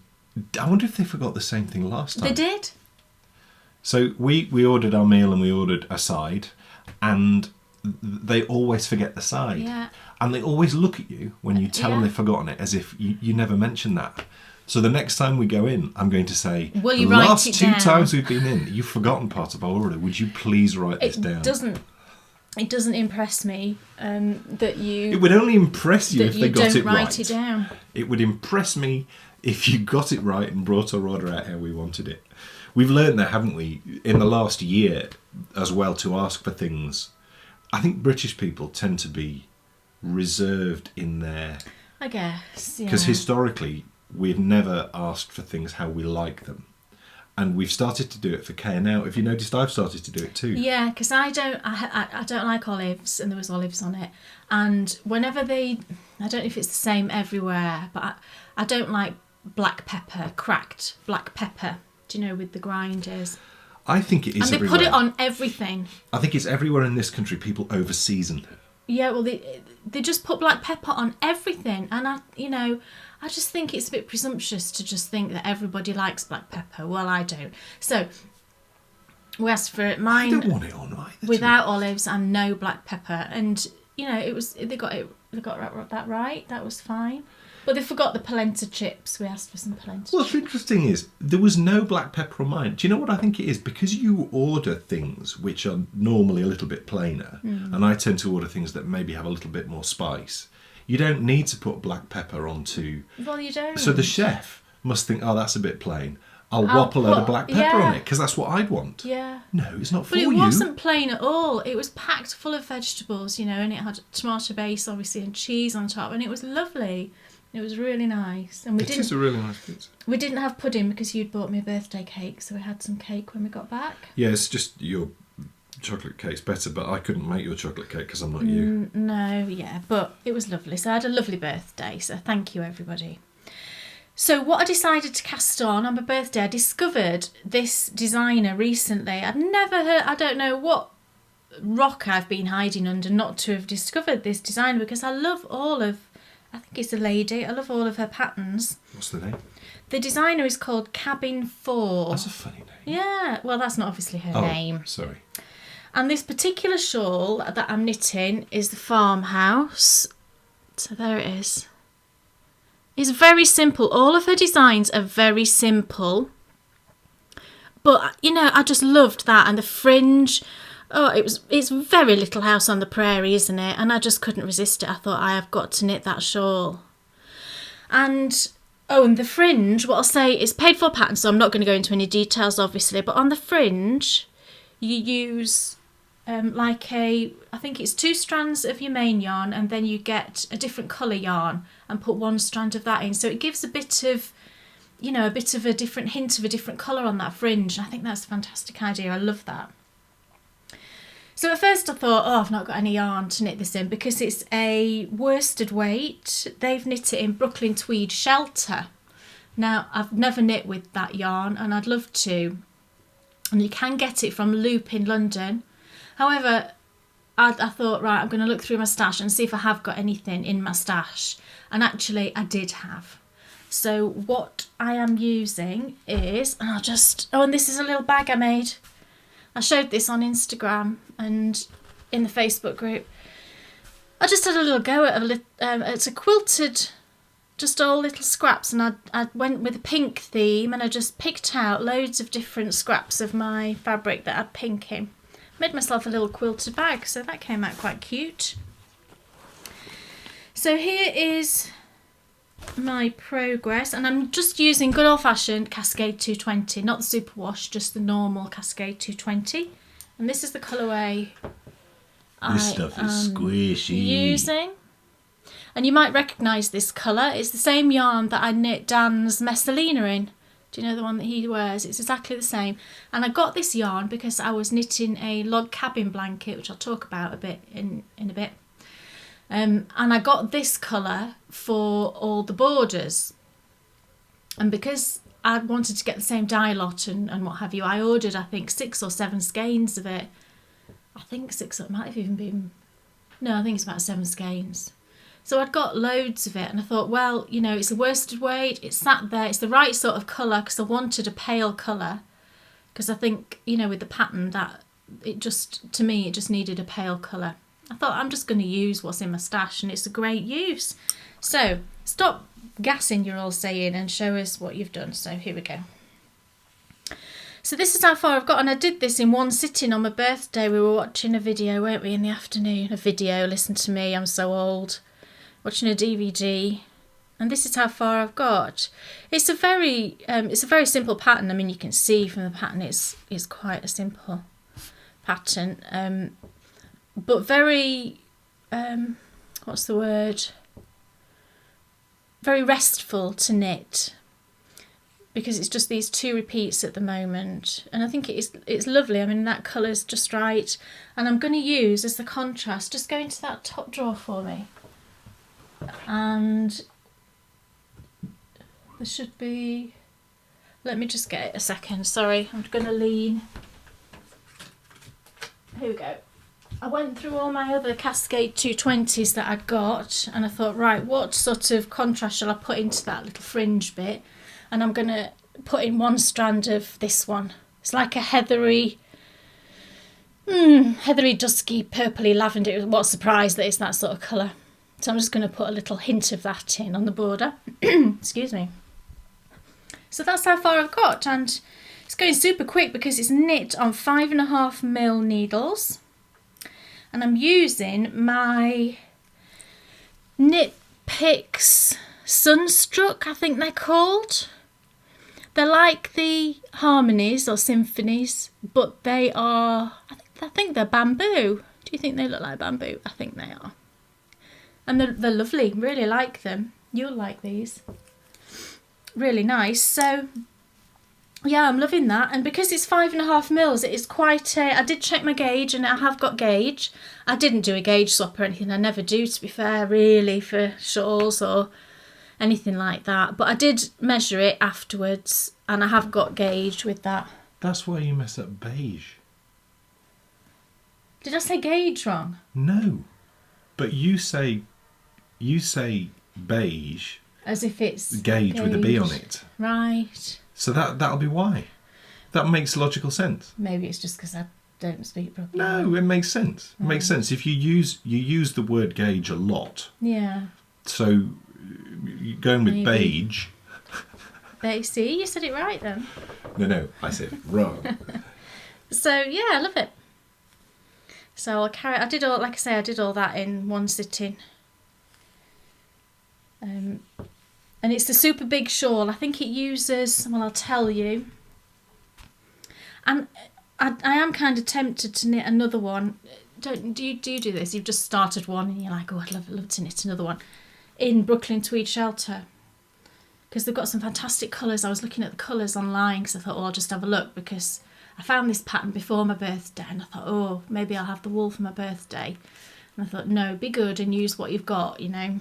I wonder if they forgot the same thing last time. They did. So we ordered our meal and we ordered a side, and they always forget the side. Yeah. And they always look at you when you tell them they've forgotten it, as if you never mentioned that. So the next time we go in, I'm going to say, Will you the write last it 2 down? times we've been in, you've forgotten part of our order. Would you please write this down? It doesn't impress me that you... It would only impress you if they got it right. Don't write it down. It would impress me if you got it right and brought our order out how we wanted it. We've learned that, haven't we, in the last year as well, to ask for things. I think British people tend to be reserved in their... I guess, yeah. Because historically, we've never asked for things how we like them. And we've started to do it for Kay. Now, if you noticed, I've started to do it too. Yeah, because I don't like olives, and there was olives on it. And whenever I don't know if it's the same everywhere, but I don't like black pepper, cracked black pepper. Do you know, with the grinders? I think it is everywhere. And they put it on everything. I think it's everywhere in this country. People over-season. Yeah, well, they just put black pepper on everything, and I just think it's a bit presumptuous to just think that everybody likes black pepper. Well, I don't. So we asked for mine. I don't want it on either. Without olives and no black pepper, and they got that right. That was fine. But they forgot the polenta chips. We asked for some polenta. What's interesting is there was no black pepper on mine. Do you know what I think it is? Because you order things which are normally a little bit plainer, and I tend to order things that maybe have a little bit more spice. You don't need to put black pepper onto... Well, you don't. So the chef must think, oh, that's a bit plain. I'll whop a load of black pepper on it, because that's what I'd want. Yeah. No, it's not for you. But it wasn't plain at all. It was packed full of vegetables, and it had tomato base, obviously, and cheese on top, and it was lovely. It was really nice. And it is a really nice pizza. We didn't have pudding because you'd bought me a birthday cake, so we had some cake when we got back. Yeah, it's just your chocolate cake's better, but I couldn't make your chocolate cake because I'm not you. No, yeah, but it was lovely. So I had a lovely birthday, so thank you, everybody. So what I decided to cast on my birthday, I discovered this designer recently. I'd never heard, I don't know what rock I've been hiding under not to have discovered this designer, because I love all of, I think it's a lady, I love all of her patterns. What's the name? The designer is called Cabin 4. That's a funny name. Yeah, well, that's not obviously her name. Sorry. And this particular shawl that I'm knitting is the Farmhouse. So there it is. It's very simple. All of her designs are very simple. But, I just loved that. And the fringe. Oh, it's very Little House on the Prairie, isn't it? And I just couldn't resist it. I thought, I have got to knit that shawl. And the fringe, what I'll say is paid for pattern, so I'm not going to go into any details, obviously. But on the fringe, you use I think it's 2 strands of your main yarn, and then you get a different colour yarn and put 1 strand of that in. So it gives a bit of a different hint of a different colour on that fringe. And I think that's a fantastic idea. I love that. So at first I thought, I've not got any yarn to knit this in, because it's a worsted weight. They've knit it in Brooklyn Tweed Shelter. Now, I've never knit with that yarn, and I'd love to. And you can get it from Loop in London. However, I thought, right, I'm going to look through my stash and see if I have got anything in my stash. And actually, I did have. So what I am using is, and this is a little bag I made. I showed this on Instagram and in the Facebook group. I just had a little go at it's a quilted, just all little scraps, and I went with a pink theme, and I just picked out loads of different scraps of my fabric that had pink in. Made myself a little quilted bag, so that came out quite cute. So here is my progress, and I'm just using good old-fashioned Cascade 220, not the superwash, just the normal Cascade 220. And this is the colourway This stuff is squishy. Using. And you might recognise this colour. It's the same yarn that I knit Dan's Messalina in. Do you know the one that he wears? It's exactly the same. And I got this yarn because I was knitting a log cabin blanket, which I'll talk about a bit in a bit. And I got this colour for all the borders. And because I wanted to get the same dye lot and what have you, I ordered, I think, 6 or 7 skeins of it. I think 6, it might have even been... No, I think it's about 7 skeins. So I'd got loads of it, and I thought, well, it's a worsted weight, it's sat there, it's the right sort of colour, because I wanted a pale colour. Because I think, with the pattern, that it just, to me, it just needed a pale colour. I thought I'm just going to use what's in my stash, and it's a great use. So stop gassing, you're all saying, and show us what you've done. So here we go. So this is how far I've got, and I did this in one sitting on my birthday. We were watching a video, weren't we, in the afternoon? A video, listen to me, I'm so old. Watching a DVD, and this is how far I've got. It's a very simple pattern. I mean, you can see from the pattern it's quite a simple pattern, but very what's the word? Very restful to knit, because it's just these 2 repeats at the moment, and I think it's lovely. I mean, that colour's just right, and I'm going to use as the contrast, just go into that top drawer for me, and there should be, let me just get it a second, sorry, I'm going to lean. Here we go. I went through all my other Cascade 220s that I'd got, and I thought, right, what sort of contrast shall I put into that little fringe bit? And I'm going to put in one strand of this one. It's like a heathery, dusky, purpley lavender. What a surprise that it's that sort of colour. So I'm just going to put a little hint of that in on the border. Excuse me. So that's how far I've got, and it's going super quick because it's knit on 5.5mm needles. And I'm using my Knit Picks Sunstruck, I think they're called. They're like the harmonies or symphonies, but they are, I think they're bamboo. Do you think they look like bamboo? I think they are. And they're lovely, really like them. You'll like these. Really nice. So yeah, I'm loving that, and because it's 5.5mm, it is quite a, I did check my gauge, and I have got gauge. I didn't do a gauge swap or anything, I never do, to be fair, really, for shawls or anything like that, but I did measure it afterwards, and I have got gauge with that. That's why you mess up beige. Did I say gauge wrong? No, but you say beige as if it's gauge with a B on it. Right. So that'll be why. That makes logical sense. Maybe it's just because I don't speak properly. No, it makes sense. It makes sense. If you use the word gauge a lot. Yeah. So going with beige. See, you said it right then. No, I said it wrong. So yeah, I love it. So I'll carry. I did all that in one sitting. And it's the super big shawl. I think it uses, well, I'll tell you. And I am kind of tempted to knit another one. Do you do this? You've just started one and you're like, oh, I'd love to knit another one. In Brooklyn Tweed Shelter. Because they've got some fantastic colours. I was looking at the colours online because I thought, oh, I'll just have a look, because I found this pattern before my birthday and I thought, oh, maybe I'll have the wool for my birthday. And I thought, no, be good and use what you've got, you know.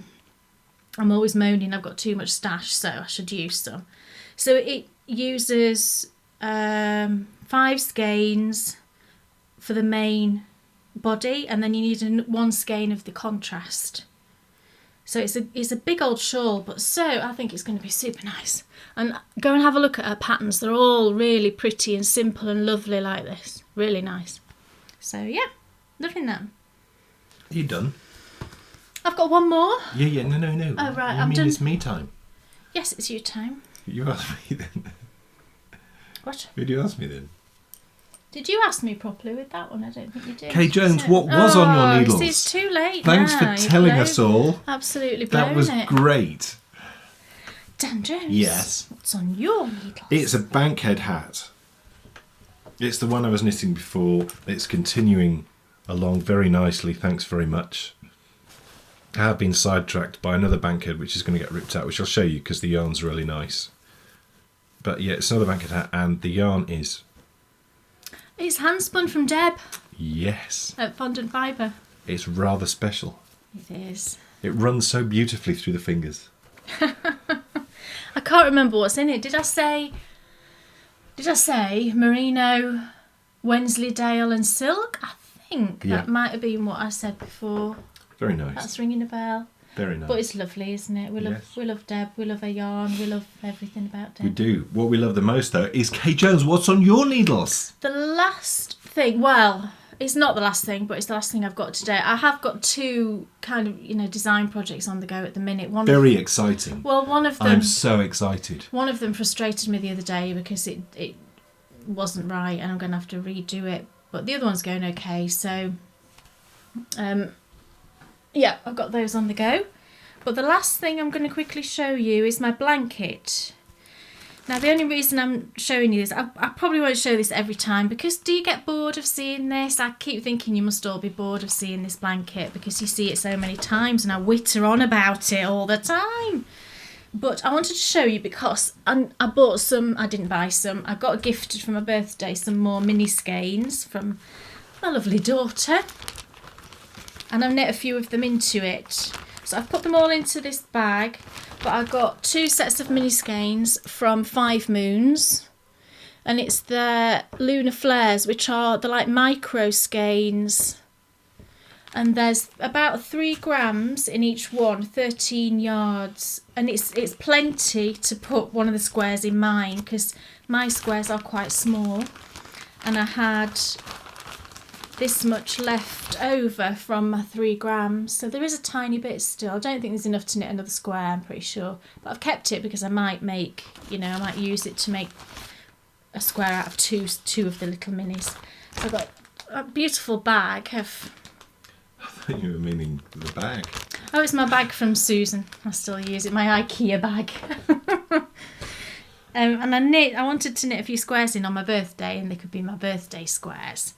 I'm always moaning I've got too much stash, so I should use some. So it uses 5 skeins for the main body, and then you need 1 skein of the contrast. So it's a big old shawl, but so I think it's going to be super nice. And go and have a look at her patterns. They're all really pretty and simple and lovely like this. Really nice. So yeah, loving them. Are you done? I've got one more. Yeah, no. Oh, right, I'm done. It's me time. Yes, it's you time. You asked me then. What? Who did you ask me then? Did you ask me properly with that one? I don't think you did. Kay Jones, what was on your needles? It's too late. Thanks now. for telling us all. Absolutely blown That was great. Dan Jones. Yes. What's on your needles? It's a bankhead hat. It's the one I was knitting before. It's continuing along very nicely. Thanks very much. I have been sidetracked by another bankhead which is going to get ripped out, which I'll show you because the yarn's really nice. But yeah, it's another bankhead hat, and the yarn is... It's hand spun from Deb. Yes. At Fondant Fibre. It's rather special. It is. It runs so beautifully through the fingers. I can't remember what's in it. Did I say merino, Wensleydale and silk? I think that might have been what I said before. Very nice. That's ringing a bell. Very nice. But it's lovely, isn't it? We love Deb, we love her yarn, we love everything about Deb. We do. What we love the most, though, is Kay Jones, what's on your needles? The last thing, well, It's not the last thing, but it's the last thing I've got today. I have got two kind of, design projects on the go at the minute. Very exciting. Well, one of them... I'm so excited. One of them frustrated me the other day because it wasn't right and I'm going to have to redo it. But the other one's going okay, so... yeah, I've got those on the go. But the last thing I'm going to quickly show you is my blanket. Now, the only reason I'm showing you this, I probably won't show this every time, because do you get bored of seeing this? I keep thinking you must all be bored of seeing this blanket because you see it so many times and I witter on about it all the time. But I wanted to show you because I bought some, I didn't buy some, I got gifted for my birthday some more mini skeins from my lovely daughter. And I've knit a few of them into it. So I've put them all into this bag. But I got 2 sets of mini skeins from 5 Moons, and it's the Lunar Flares, which are the like micro skeins, and there's about 3 grams in each one, 13 yards, and it's plenty to put one of the squares in mine because my squares are quite small, and I had this much left over from my 3 grams, so there is a tiny bit still. I don't think there's enough to knit another square, I'm pretty sure, but I've kept it because I might make, I might use it to make a square out of two of the little minis. So I've got a beautiful bag of... I thought you were meaning the bag. Oh, it's my bag from Susan. I still use it, my IKEA bag. And I wanted to knit a few squares in on my birthday, and they could be my birthday squares.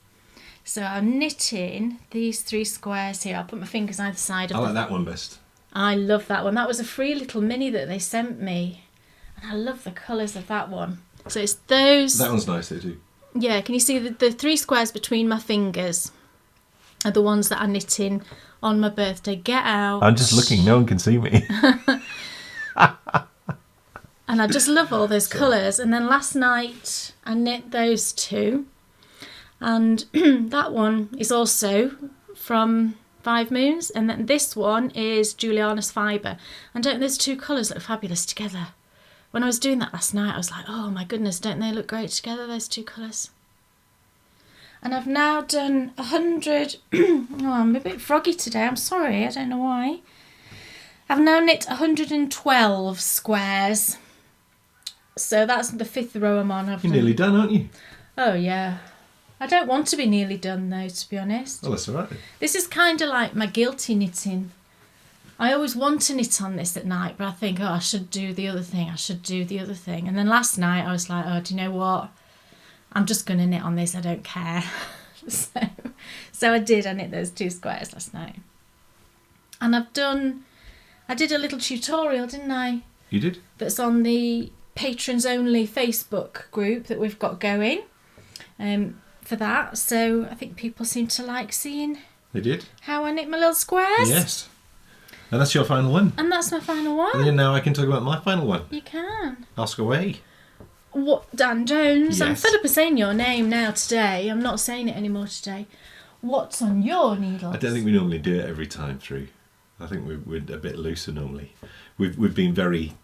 So I'm knitting these 3 squares here. I'll put my fingers either side of I like that one best. I love that one. That was a free little mini that they sent me. And I love the colours of that one. So it's those... That one's nice too. Yeah, can you see the 3 squares between my fingers are the ones that I'm knitting on my birthday. Get out. I'm just looking, no one can see me. And I just love all those colours. And then last night I knit those 2. And that one is also from 5 Moons, and then this one is Juliana's Fibre. And don't those 2 colours look fabulous together? When I was doing that last night, I was like, oh my goodness, don't they look great together, those 2 colours? And I've now done 100... oh, I'm a bit froggy today, I'm sorry, I don't know why. I've now knit 112 squares. So that's the 5th row I'm on. You're nearly done, aren't you? Oh yeah. I don't want to be nearly done though, to be honest. Well, that's all right then. This is kind of like my guilty knitting. I always want to knit on this at night, but I think, I should do the other thing, And then last night I was like, oh, do you know what? I'm just going to knit on this, I don't care. so I did, I knit those 2 squares last night. And I did a little tutorial, didn't I? You did? That's on the patrons only Facebook group that we've got going. For that, so I think people seem to like seeing They did? How I knit my little squares. Yes. And that's your final one. And that's my final one. And then now I can talk about my final one. You can. Ask away. What, Dan Jones? Yes. I'm fed up of saying your name now today. I'm not saying it anymore today. What's on your needles? I don't think we normally do it every time through. I think we're a bit looser normally. We've been very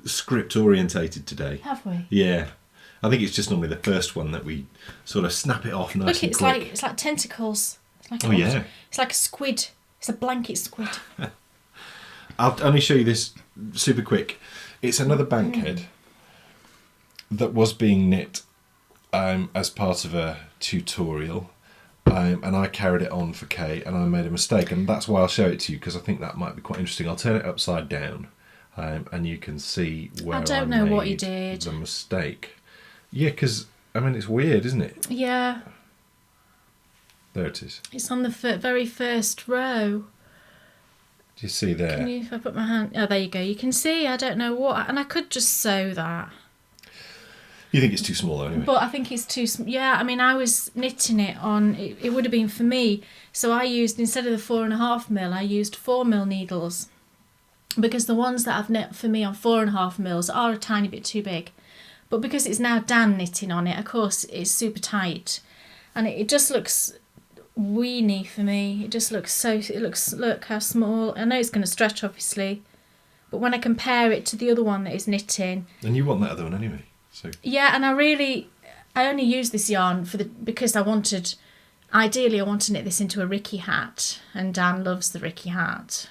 script orientated today. Have we? Yeah. I think it's just normally the first one that we sort of snap it off nice Look, and it's quick. it's like tentacles. It's like yeah. It's like a squid. It's a blanket squid. I'll only show you this super quick. It's another bankhead that was being knit as part of a tutorial, and I carried it on for Kay, and I made a mistake, and that's why I'll show it to you, because I think that might be quite interesting. I'll turn it upside down, and you can see where I don't know what you made did. the mistake. Yeah, because, I mean, it's weird, isn't it? Yeah. There it is. It's on the very first row. Do you see there? Can you, if I put my hand... Oh, there you go. You can see, I don't know what... And I could just sew that. You think it's too small, though, anyway? But I think it's too... Yeah, I mean, I was knitting it on... It would have been for me. So I used, instead of the 4.5mm, I used 4mm needles. Because the ones that I've knit for me on 4.5mm are a tiny bit too big. But because it's now Dan knitting on it, of course, it's super tight. And it just looks weeny for me. It just looks so... Look how small. I know it's going to stretch, obviously. But when I compare it to the other one that is knitting... And you want that other one anyway. So. Yeah, and I only use this yarn because I Ideally, I want to knit this into a Ricky hat, and Dan loves the Ricky hat.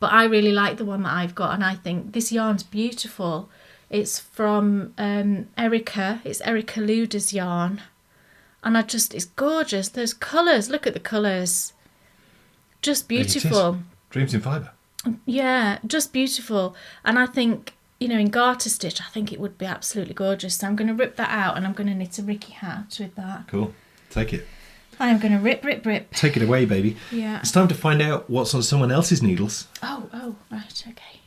But I really like the one that I've got, and I think this yarn's beautiful. It's from Erica. It's Erica Luda's yarn. And it's gorgeous. Those colours, look at the colours. Just beautiful. Dreams in fibre. Yeah, just beautiful. And I think, in garter stitch, I think it would be absolutely gorgeous. So I'm going to rip that out, and I'm going to knit a Ricky hat with that. Cool. Take it. I am going to rip. Take it away, baby. Yeah. It's time to find out what's on someone else's needles. Oh, right, okay.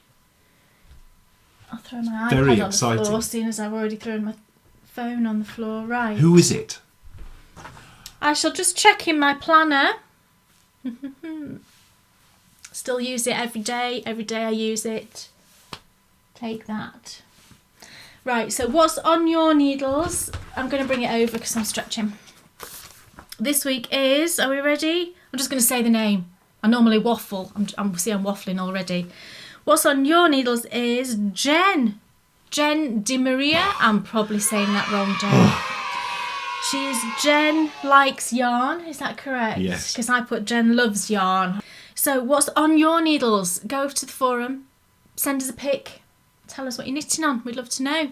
I'll throw my Very iPad exciting. on the floor, seeing as I've already thrown my phone on the floor. Right. Who is it? I shall just check in my planner. Still use it every day. Every day I use it. Take that. Right, so what's on your needles? I'm going to bring it over because I'm stretching. This week is, are we ready? I'm just going to say the name. I normally waffle. I'm waffling already. What's on your needles is Jen. Jen Di Maria. I'm probably saying that wrong, Jen. She's Jen Likes Yarn. Is that correct? Yes. Because I put Jen Loves Yarn. So what's on your needles? Go over to the forum. Send us a pic. Tell us what you're knitting on. We'd love to know.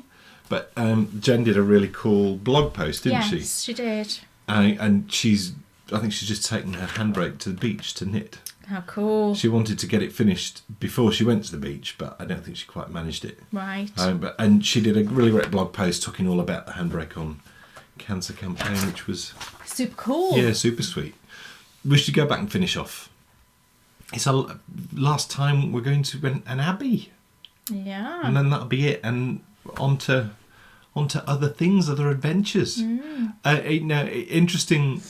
But Jen did a really cool blog post, didn't she? Yes, she did. And I think she's just taken her handbrake to the beach to knit. How cool. She wanted to get it finished before she went to the beach, but I don't think she quite managed it. Right. And she did a really great blog post talking all about the handbrake on Cancer campaign, which was super cool. Yeah, super sweet. We should go back and finish off. It's our last time we're going to an Abbey. Yeah. And then that'll be it, and onto other things, other adventures. Interesting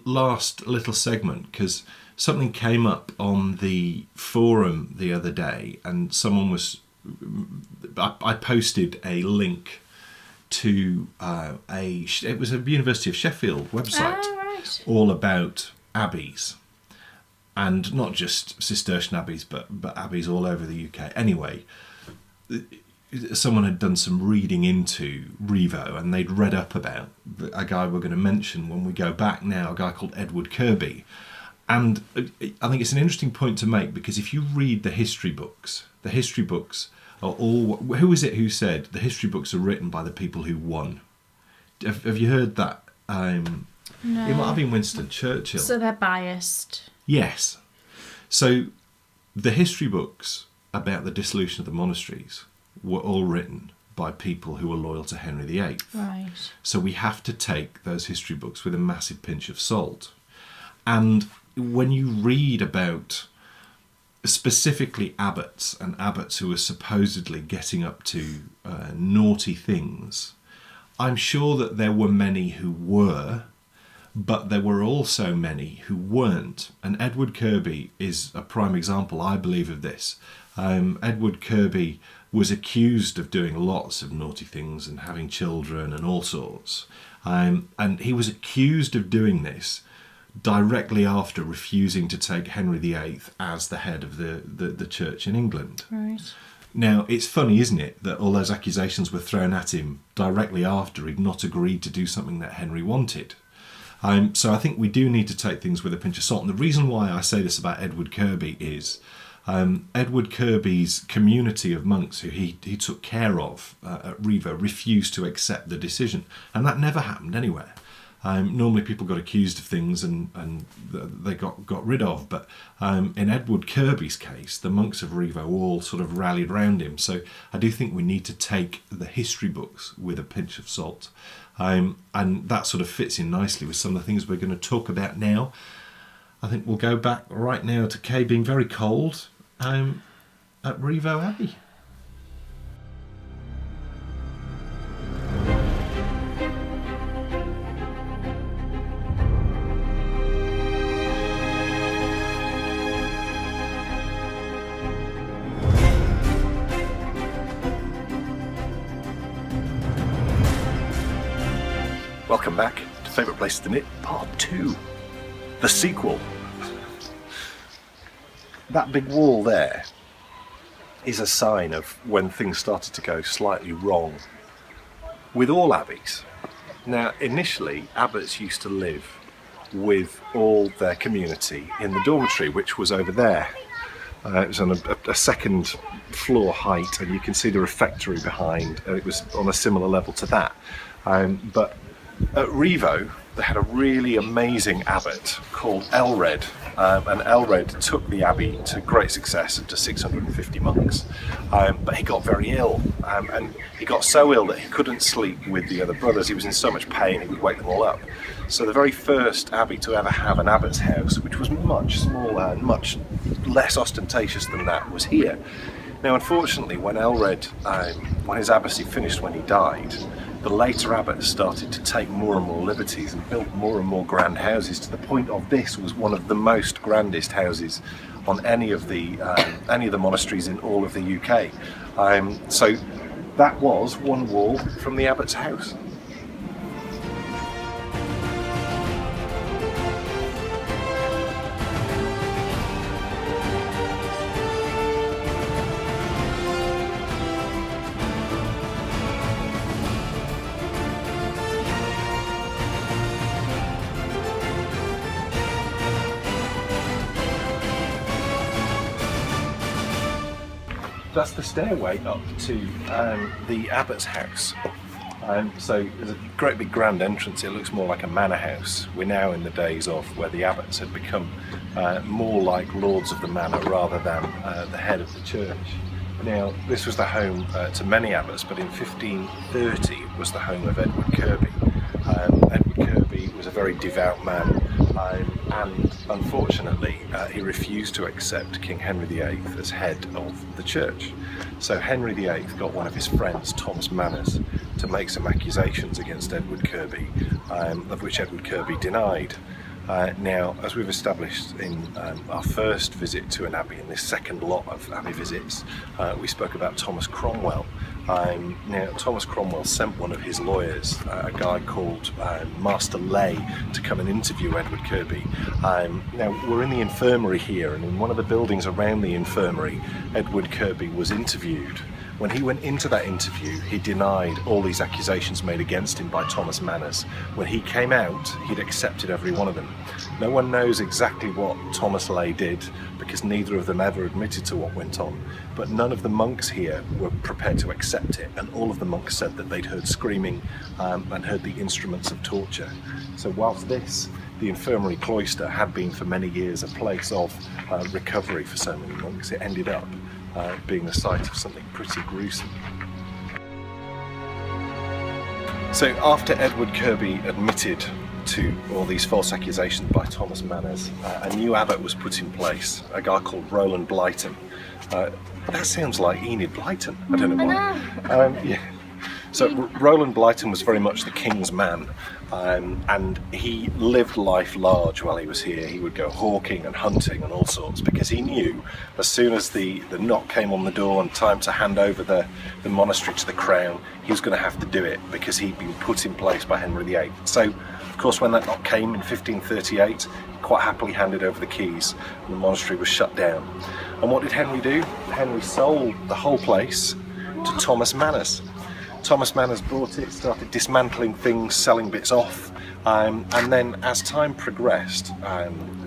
last little segment, because something came up on the forum the other day, and I posted a link to it was a University of Sheffield website, all about abbeys, and not just Cistercian abbeys, but abbeys all over the UK. Anyway, someone had done some reading into Rievaulx, and they'd read up about a guy we're going to mention when we go back now, a guy called Edward Kirby. And I think it's an interesting point to make, because if you read the history books are all... Who is it who said the history books are written by the people who won? Have you heard that? No. It might have been Winston Churchill. So they're biased. Yes. So the history books about the dissolution of the monasteries were all written by people who were loyal to Henry VIII. Right. So we have to take those history books with a massive pinch of salt. And when you read about specifically abbots and abbots who are supposedly getting up to naughty things, I'm sure that there were many who were, but there were also many who weren't. And Edward Kirby is a prime example, I believe, of this. Edward Kirby was accused of doing lots of naughty things and having children and all sorts. And he was accused of doing this directly after refusing to take Henry VIII as the head of the church in England. Right. Now, it's funny, isn't it, that all those accusations were thrown at him directly after he'd not agreed to do something that Henry wanted. So I think we do need to take things with a pinch of salt. And the reason why I say this about Edward Kirby is Edward Kirby's community of monks who he took care of at Rievaulx refused to accept the decision. And that never happened anywhere. Normally people got accused of things and they got rid of, but in Edward Kirby's case, the monks of Rievaulx all sort of rallied round him. So I do think we need to take the history books with a pinch of salt. And that sort of fits in nicely with some of the things we're going to talk about now. I think we'll go back right now to Kay being very cold at Rievaulx Abbey. Welcome back to Favourite Places to Knit, Part 2. The sequel. That big wall there is a sign of when things started to go slightly wrong with all abbeys. Now, initially, abbots used to live with all their community in the dormitory, which was over there. It was on a second floor height, and you can see the refectory behind, and it was on a similar level to that. But at Rievaulx, they had a really amazing abbot called Elred, and Elred took the abbey to great success, up to 650 monks. But he got very ill, and he got so ill that he couldn't sleep with the other brothers. He was in so much pain he would wake them all up. So the very first abbey to ever have an abbot's house, which was much smaller and much less ostentatious than that, was here. Now, unfortunately, when Elred, when his abbacy finished when he died, the later abbots started to take more and more liberties and built more and more grand houses, to the point of this was one of the most grandest houses on any of the monasteries in all of the UK. So that was one wall from the abbot's house. That's the stairway up to the abbot's house. So there's a great big grand entrance. It looks more like a manor house. We're now in the days of where the abbots had become more like lords of the manor rather than the head of the church. Now, this was the home to many abbots, but in 1530 it was the home of Edward Kirby. Edward Kirby was a very devout man, and unfortunately he refused to accept King Henry VIII as head of the church. So Henry VIII got one of his friends, Thomas Manners, to make some accusations against Edward Kirby, of which Edward Kirby denied. Now, as we've established in our first visit to an abbey, in this second lot of abbey visits, we spoke about Thomas Cromwell. Now, Thomas Cromwell sent one of his lawyers, a guy called Master Lay, to come and interview Edward Kirby. Now, we're in the infirmary here, and in one of the buildings around the infirmary, Edward Kirby was interviewed. When he went into that interview, he denied all these accusations made against him by Thomas Manners. When he came out, he'd accepted every one of them. No one knows exactly what Thomas Lay did, because neither of them ever admitted to what went on. But none of the monks here were prepared to accept it, and all of the monks said that they'd heard screaming and heard the instruments of torture. So whilst this, the infirmary cloister, had been for many years a place of recovery for so many monks, it ended up being the site of something pretty gruesome. So after Edward Kirby admitted to all these false accusations by Thomas Manners, a new abbot was put in place, a guy called Rowland Blyton. That sounds like Enid Blyton, I don't know why. Yeah. So Rowland Blyton was very much the king's man, and he lived life large while he was here. He would go hawking and hunting and all sorts, because he knew as soon as the knock came on the door and time to hand over the monastery to the crown, he was going to have to do it, because he'd been put in place by Henry VIII. So, of course, when that knock came in 1538, he quite happily handed over the keys, and the monastery was shut down. And what did Henry do? Henry sold the whole place to Thomas Manners. Thomas Manners bought it, started dismantling things, selling bits off, and then as time progressed,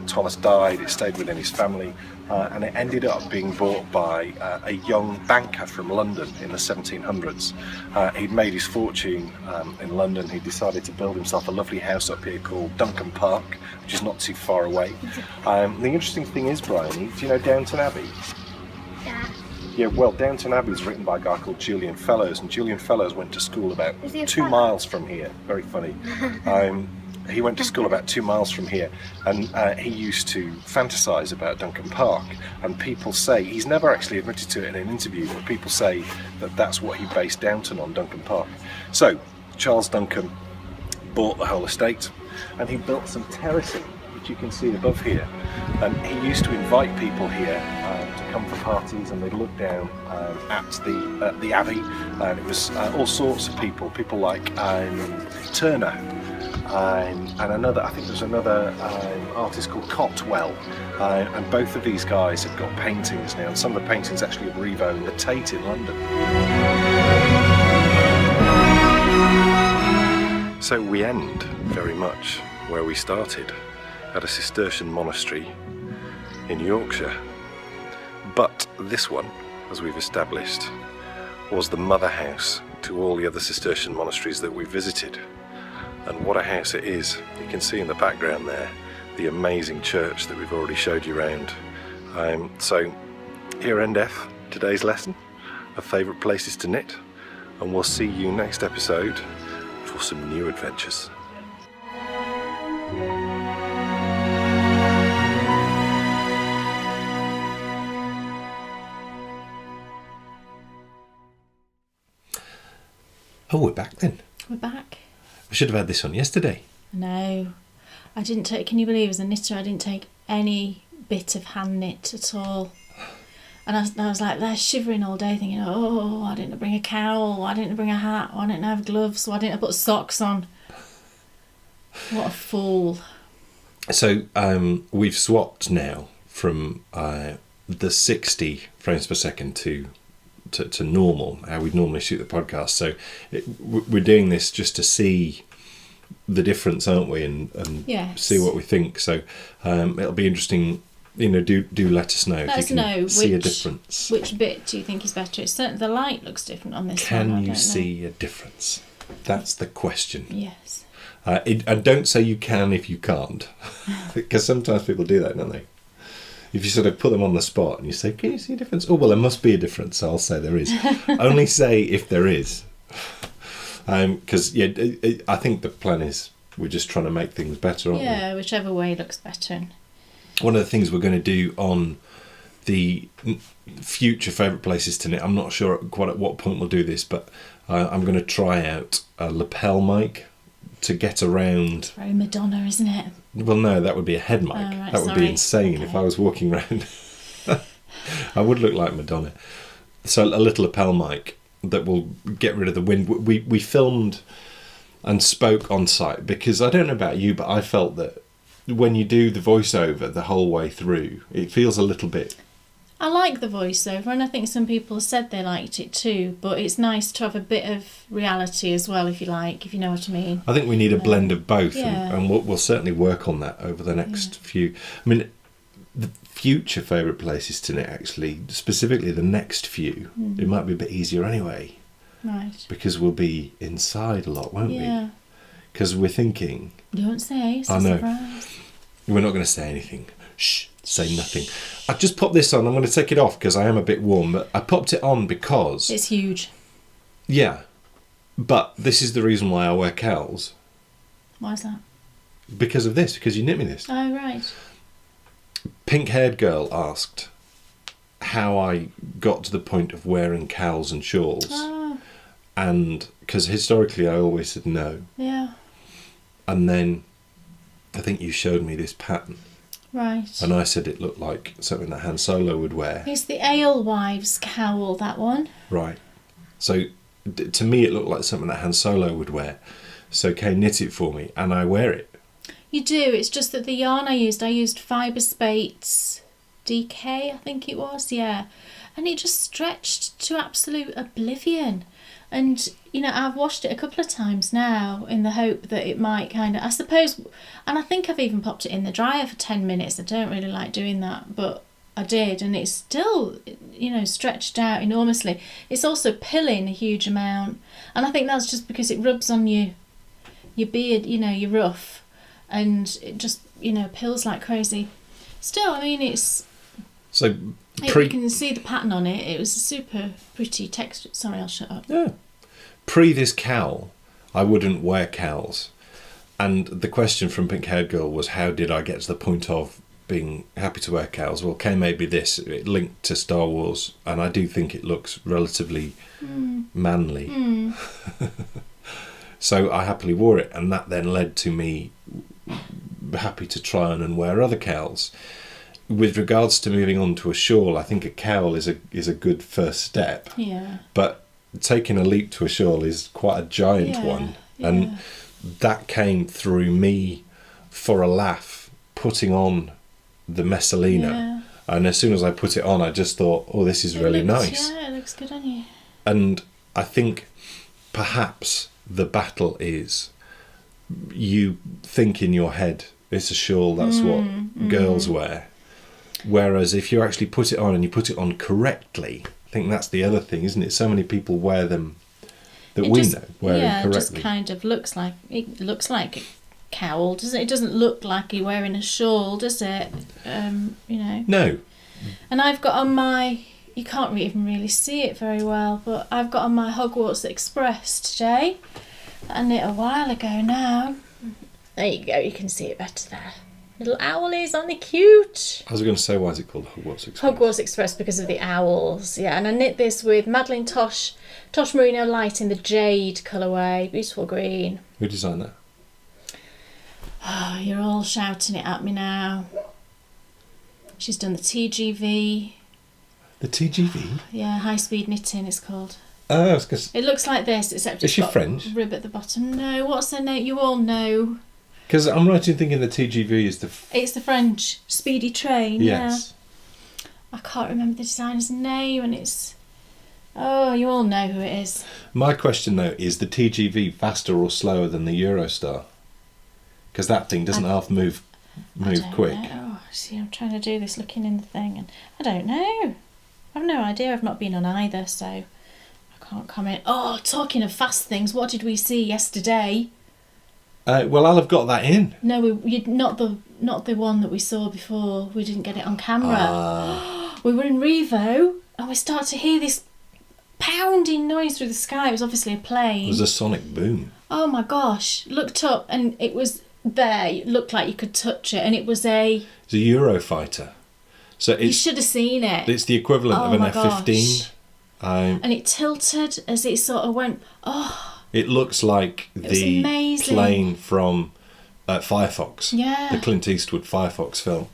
Thomas died, it stayed within his family, and it ended up being bought by a young banker from London in the 1700s. He'd made his fortune in London. He decided to build himself a lovely house up here called Duncan Park, which is not too far away. The interesting thing is, Bryony, do you know Downton Abbey? Yeah, well, Downton Abbey is written by a guy called Julian Fellows, and Julian Fellows went to school about 2 miles from here. Very funny. He went to school about 2 miles from here, and he used to fantasise about Duncan Park, and people say, he's never actually admitted to it in an interview, but people say that that's what he based Downton on, Duncan Park. So, Charles Duncan bought the whole estate, and he built some terracing, which you can see above here, and he used to invite people here to come for parties, and they'd look down at the Abbey, and it was all sorts of people like Turner, and another, I think there's another artist called Cotwell, and both of these guys have got paintings now, and some of the paintings actually of Rievaulx and the Tate in London. So we end very much where we started. at a Cistercian monastery in Yorkshire. But this one, as we've established, was the mother house to all the other Cistercian monasteries that we visited. And what a house it is. You can see in the background there the amazing church that we've already showed you around. So here endeth today's lesson of favourite places to knit, and we'll see you next episode for some new adventures. Oh, we're back then. We're back. We should have had this on yesterday. No, I didn't take. Can you believe, as a knitter, I didn't take any bit of hand knit at all. And I was like there shivering all day, thinking, oh, why didn't I bring a cowl? Why didn't I bring a hat? Why didn't I have gloves? Why didn't I put socks on? What a fool. So we've swapped now from the 60 frames per second to normal, how we'd normally shoot the podcast. So we're doing this just to see the difference, aren't we? And yes. See what we think. So it'll be interesting. Do let us know if you can see a difference. Which bit do you think is better? It's certainly the light looks different on this one. Can you see a difference? That's the question. Yes. And don't say you can if you can't, because sometimes people do that, don't they? If you sort of put them on the spot and you say, can you see a difference? Oh, well, there must be a difference. So I'll say there is. Only say if there is. Because, I think the plan is we're just trying to make things better, aren't we? Yeah, whichever way looks better. One of the things we're going to do on the future favourite places to knit, I'm not sure quite at what point we'll do this, but I'm going to try out a lapel mic to get around. It's very Madonna, isn't it? Well, no, that would be a head mic. Oh, right, that would be insane if I was walking around. I would look like Madonna. So a little lapel mic that will get rid of the wind. We filmed and spoke on site because I don't know about you, but I felt that when you do the voiceover the whole way through, it feels a little bit... I like the voiceover, and I think some people said they liked it too, but it's nice to have a bit of reality as well, if you know what I mean. I think we need a blend of both, yeah. and we'll certainly work on that over the next few... I mean, the future favourite places to knit, actually, specifically the next few, it might be a bit easier anyway. Right. Because we'll be inside a lot, won't we? Yeah. Because we're thinking... Don't say, it's a I know. surprise. We're not going to say anything. Shh, say nothing. I just popped this on. I'm going to take it off because I am a bit warm. But I popped it on because... It's huge. Yeah. But this is the reason why I wear cowls. Why is that? Because of this. Because you knit me this. Oh, right. Pink-haired girl asked how I got to the point of wearing cowls and shawls. Oh. And because historically I always said no. Yeah. And then I think you showed me this pattern. Right. And I said it looked like something that Han Solo would wear. It's the alewives cowl, that one. Right. So to me it looked like something that Han Solo would wear. So Kay knit it for me and I wear it. You do, it's just that the yarn I used Fibre Spates DK, I think it was, yeah. And it just stretched to absolute oblivion. And, I've washed it a couple of times now in the hope that it might kind of, I suppose, and I think I've even popped it in the dryer for 10 minutes. I don't really like doing that, but I did. And it's still, stretched out enormously. It's also pilling a huge amount. And I think that's just because it rubs on your beard, your ruff. And it just, pills like crazy. Still, I mean, it's... So, you can see the pattern on it. It was a super pretty texture. Sorry, I'll shut up. Yeah. Pre this cowl, I wouldn't wear cowls. And the question from Pink Haired Girl was, how did I get to the point of being happy to wear cowls? Well, Kay made me this. It linked to Star Wars, and I do think it looks relatively manly. So I happily wore it, and that then led to me happy to try and wear other cowls. With regards to moving on to a shawl, I think a cowl is a good first step. Yeah. But taking a leap to a shawl is quite a giant one. Yeah. And that came through me for a laugh, putting on the Messalina. Yeah. And as soon as I put it on, I just thought, oh, this is really nice. Yeah, it looks good on you. And I think perhaps the battle is you think in your head, it's a shawl, that's what girls wear. Whereas if you actually put it on and you put it on correctly, I think that's the other thing, isn't it? So many people wear them that we know wear them correctly. It just kind of looks like a cowl, doesn't it? It doesn't look like you're wearing a shawl, does it? You know. No. And I've got on my, you can't even really see it very well, but I've got on my Hogwarts Express today. I knit a while ago now. There you go, you can see it better there. Little owlies, aren't they cute? I was going to say, why is it called Hogwarts Express? Hogwarts Express because of the owls, yeah. And I knit this with Madeline Tosh Merino Light in the jade colourway, beautiful green. Who designed that? Oh, you're all shouting it at me now. She's done the TGV. The TGV? Yeah, high speed knitting it's called. Oh, I was going to... It looks like this, except Is it's she got French? rib at the bottom. No, what's her name? You all know. Because I'm right in thinking the TGV is the... It's the French speedy train. Yes. Yeah. I can't remember the designer's name, and it's... Oh, you all know who it is. My question, though, is the TGV faster or slower than the Eurostar? Because that thing doesn't half move quick. Oh, see, I'm trying to do this looking in the thing, and I don't know. I've no idea. I've not been on either, so I can't comment. Oh, talking of fast things, what did we see yesterday? Well, I'll have got that in. No, not the one that we saw before. We didn't get it on camera. We were in Rievaulx, and we started to hear this pounding noise through the sky. It was obviously a plane. It was a sonic boom. Oh my gosh! Looked up, and it was there. It looked like you could touch it, and it was a... It's a Eurofighter. So You should have seen it. It's the equivalent of an my F-15. And it tilted as it sort of went... Oh, it looks like the plane from Firefox. Yeah. The Clint Eastwood Firefox film.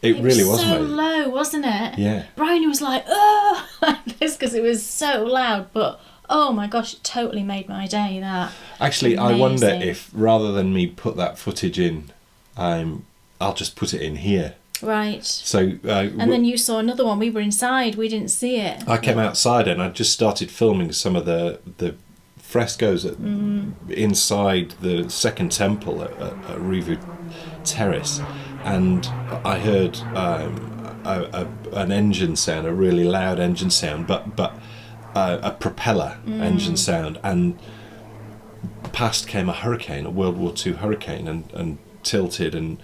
It really was so amazing. low, wasn't it? Yeah. Bryony was like, oh, like this, because it was so loud. But, oh my gosh, it totally made my day, that. Actually, Amazing. I wonder if, rather than me put that footage in, I'll just put it in here. Right. So, and then you saw another one. We were inside. We didn't see it. I came outside and I just started filming some of the frescoes inside the second temple at Rievaulx Terrace, and I heard an engine sound, a really loud engine sound, but a propeller engine sound, and past came a hurricane, a World War II hurricane, and tilted, and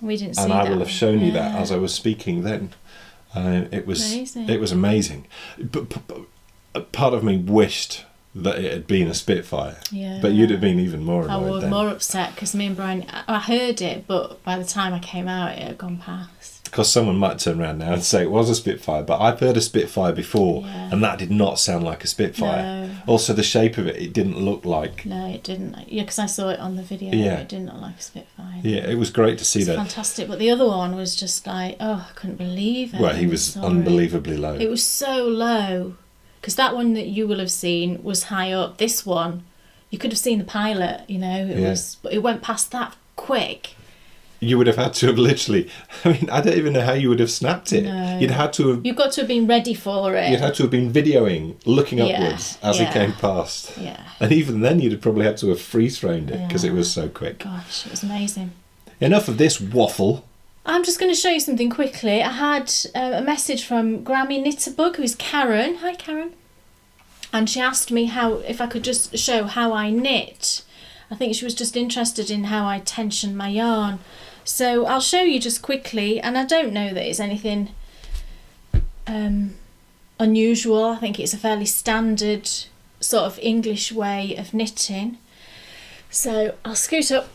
we didn't see and I that. will have shown you that as I was speaking then. It was amazing. But part of me wished that it had been a Spitfire. Yeah. But you'd have been even more I annoyed was then. more upset because me and Brian, I heard it, but by the time I came out, it had gone past. Because someone might turn around now and say it was a Spitfire, but I've heard a Spitfire before, and that did not sound like a Spitfire. No. Also, the shape of it didn't look like... No, it didn't. Yeah, because I saw it on the video. Yeah. It didn't look like a Spitfire. Yeah, it was great to see It's that. fantastic. But the other one was just like, oh, I couldn't believe it. Well, he was unbelievably low. It was so low. Because that one that you will have seen was high up. This one, you could have seen the pilot, you know. But it went past that quick. You would have had to have literally... I mean, I don't even know how you would have snapped it. No. You'd had to have... You've got to have been ready for it. You'd had to have been videoing, looking Yeah, upwards as it came past. Yeah. And even then you'd have probably had to have freeze-framed it because it was so quick. Gosh, it was amazing. Enough of this waffle. I'm just going to show you something quickly. I had a message from Grammy Knitterbug, who's Karen. Hi, Karen. And she asked me if I could just show how I knit. I think she was just interested in how I tension my yarn. So I'll show you just quickly, and I don't know that it's anything unusual. I think it's a fairly standard sort of English way of knitting. So I'll scoot up.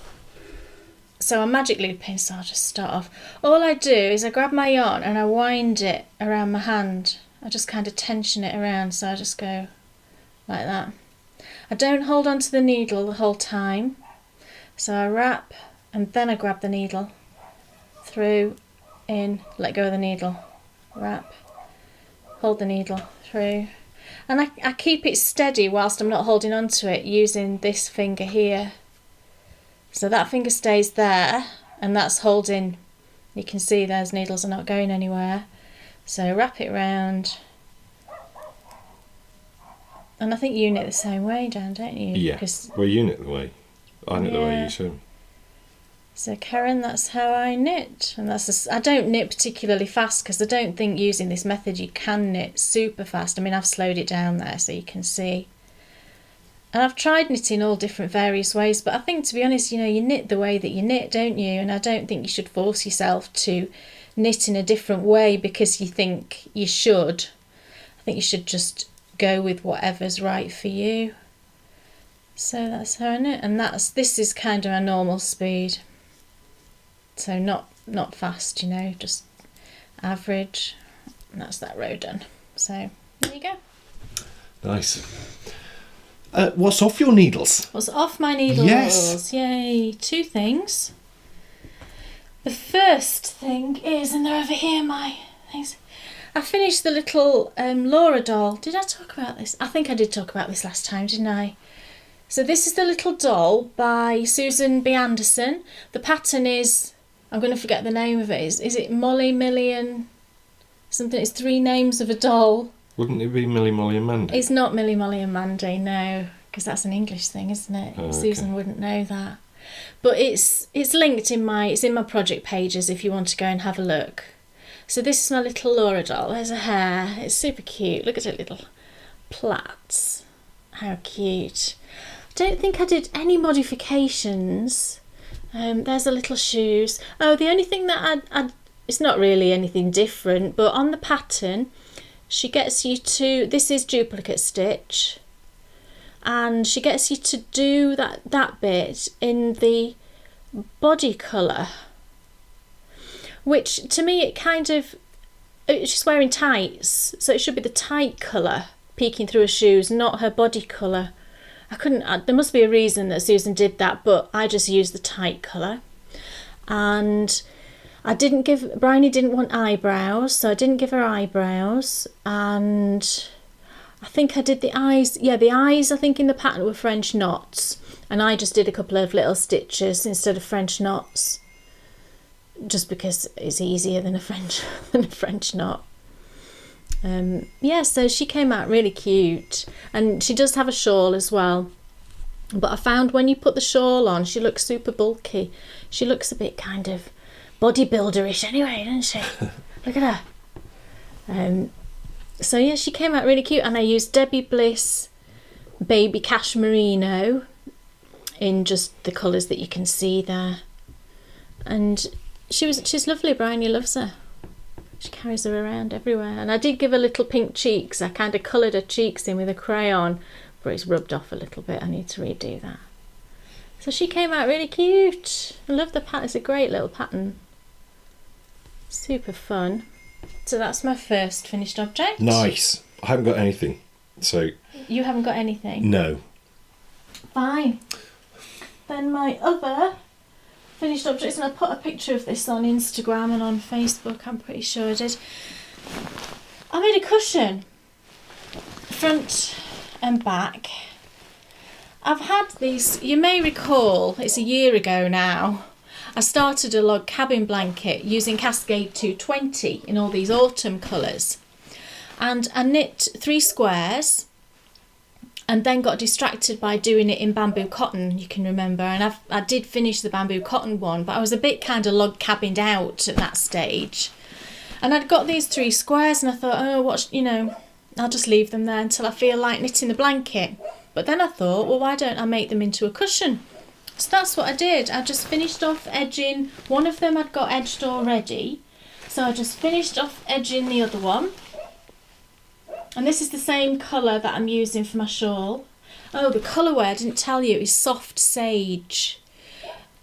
So I'm magic loop pin, so I'll just start off. All I do is I grab my yarn and I wind it around my hand. I just kind of tension it around, so I just go like that. I don't hold onto the needle the whole time. So I wrap and then I grab the needle, through, in, let go of the needle, wrap, hold the needle, through. And I keep it steady whilst I'm not holding onto it using this finger here. So that finger stays there, and that's holding, you can see those needles are not going anywhere. So wrap it round. And I think you knit the same way, Dan, don't you? Yeah, well, you knit the way. I knit the way you show. So Karen, that's how I knit, and I don't knit particularly fast because I don't think using this method you can knit super fast. I mean, I've slowed it down there so you can see. And I've tried knitting all different various ways, but I think, to be honest, you know, you knit the way that you knit, don't you? And I don't think you should force yourself to knit in a different way because you think you should. I think you should just go with whatever's right for you. So that's how I knit, and this is kind of a normal speed. So not fast, you know, just average. And that's that row done. So there you go. Nice. What's off your needles? What's off my needles? Yes. Yay. 2 things. The first thing is, and they're over here, my things. I finished the little Laura doll. Did I talk about this? I think I did talk about this last time, didn't I? So this is the little doll by Susan B. Anderson. The pattern is, I'm going to forget the name of it. Is it Molly, Millie and something? It's 3 names of a doll. Wouldn't it be Millie, Molly and Mandy? It's not Millie, Molly and Mandy, no, because that's an English thing, isn't it? Oh, okay. Susan wouldn't know that. But it's linked in my project pages if you want to go and have a look. So this is my little Laura doll. There's her hair. It's super cute. Look at her little plaits. How cute. I don't think I did any modifications. There's the little shoes. Oh, the only thing that it's not really anything different, but on the pattern, she gets you to, this is duplicate stitch, and she gets you to do that bit in the body colour, which to me it kind of, she's wearing tights, so it should be the tight colour peeking through her shoes, not her body colour. There must be a reason that Susan did that, but I just used the tight colour. And Bryony didn't want eyebrows, so I didn't give her eyebrows. And I think I did the eyes. Yeah, the eyes, I think, in the pattern were French knots. And I just did a couple of little stitches instead of French knots, just because it's easier than a French knot. Yeah, so she came out really cute, and she does have a shawl as well, but I found when you put the shawl on, she looks super bulky. She looks a bit kind of bodybuilderish anyway, doesn't she? Look at her. So yeah, she came out really cute, and I used Debbie Bliss Baby Cashmerino in just the colours that you can see there, and she's lovely. Bryony loves her. She carries her around everywhere. And I did give her little pink cheeks. I kind of coloured her cheeks in with a crayon, but it's rubbed off a little bit. I need to redo that. So she came out really cute. I love the pattern. It's a great little pattern. Super fun. So that's my first finished object. Nice. I haven't got anything. So You haven't got anything? no. Fine. Then my other finished objects, and I put a picture of this on Instagram and on Facebook, I'm pretty sure I did. I made a cushion, front and back. I've had these, you may recall, it's a year ago now, I started a log cabin blanket using Cascade 220 in all these autumn colours. And I knit 3 squares and then got distracted by doing it in bamboo cotton, you can remember, and I did finish the bamboo cotton one, but I was a bit kind of log cabined out at that stage. And I'd got these 3 squares and I thought, I'll just leave them there until I feel like knitting the blanket. But then I thought, well, why don't I make them into a cushion? So that's what I did. I just finished off edging, one of them I'd got edged already, so I just finished off edging the other one. And this is the same colour that I'm using for my shawl. Oh, the colourway I didn't tell you is soft sage.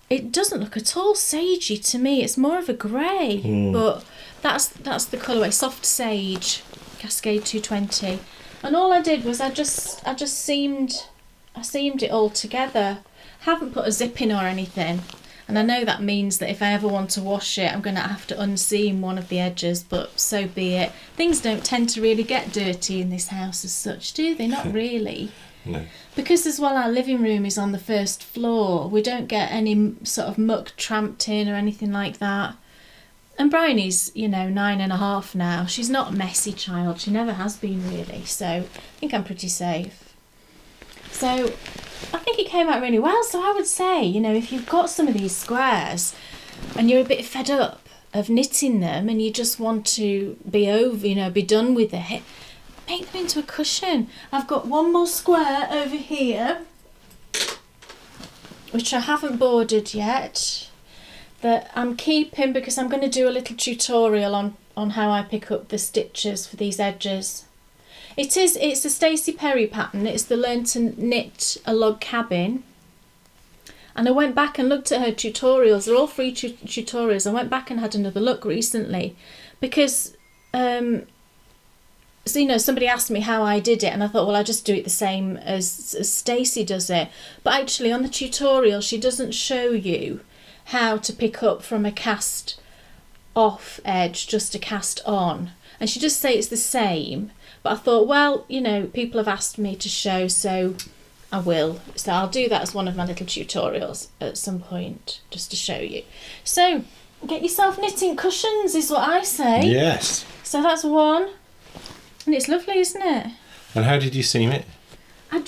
It doesn't look at all sagey to me. It's more of a grey, but that's the colourway, soft sage, Cascade 220. And all I did was I just seamed it all together. Haven't put a zip in or anything. And I know that means that if I ever want to wash it, I'm going to have to unseam one of the edges, but so be it. Things don't tend to really get dirty in this house as such, do they? Not really. No. Because as well, our living room is on the 1st floor. We don't get any sort of muck tramped in or anything like that. And Bryony's, 9.5 now. She's not a messy child. She never has been really. So I think I'm pretty safe. So I think it came out really well. So I would say, you know, if you've got some of these squares and you're a bit fed up of knitting them and you just want to be over, you know, be done with it, make them into a cushion. I've got one more square over here, which I haven't bordered yet, that I'm keeping because I'm going to do a little tutorial on how I pick up the stitches for these edges. It's a Stacey Perry pattern. It's the Learn to Knit a Log Cabin. And I went back and looked at her tutorials. They're all free tutorials. I went back and had another look recently because, so, you know, somebody asked me how I did it and I thought, well, I just do it the same as Stacey does it. But actually on the tutorial, she doesn't show you how to pick up from a cast off edge, just a cast on. And she just say it's the same. But I thought, well, you know, people have asked me to show, so I will. So I'll do that as one of my little tutorials at some point, just to show you. So get yourself knitting cushions is what I say. Yes. So that's one. And it's lovely, isn't it? And how did you seam it? I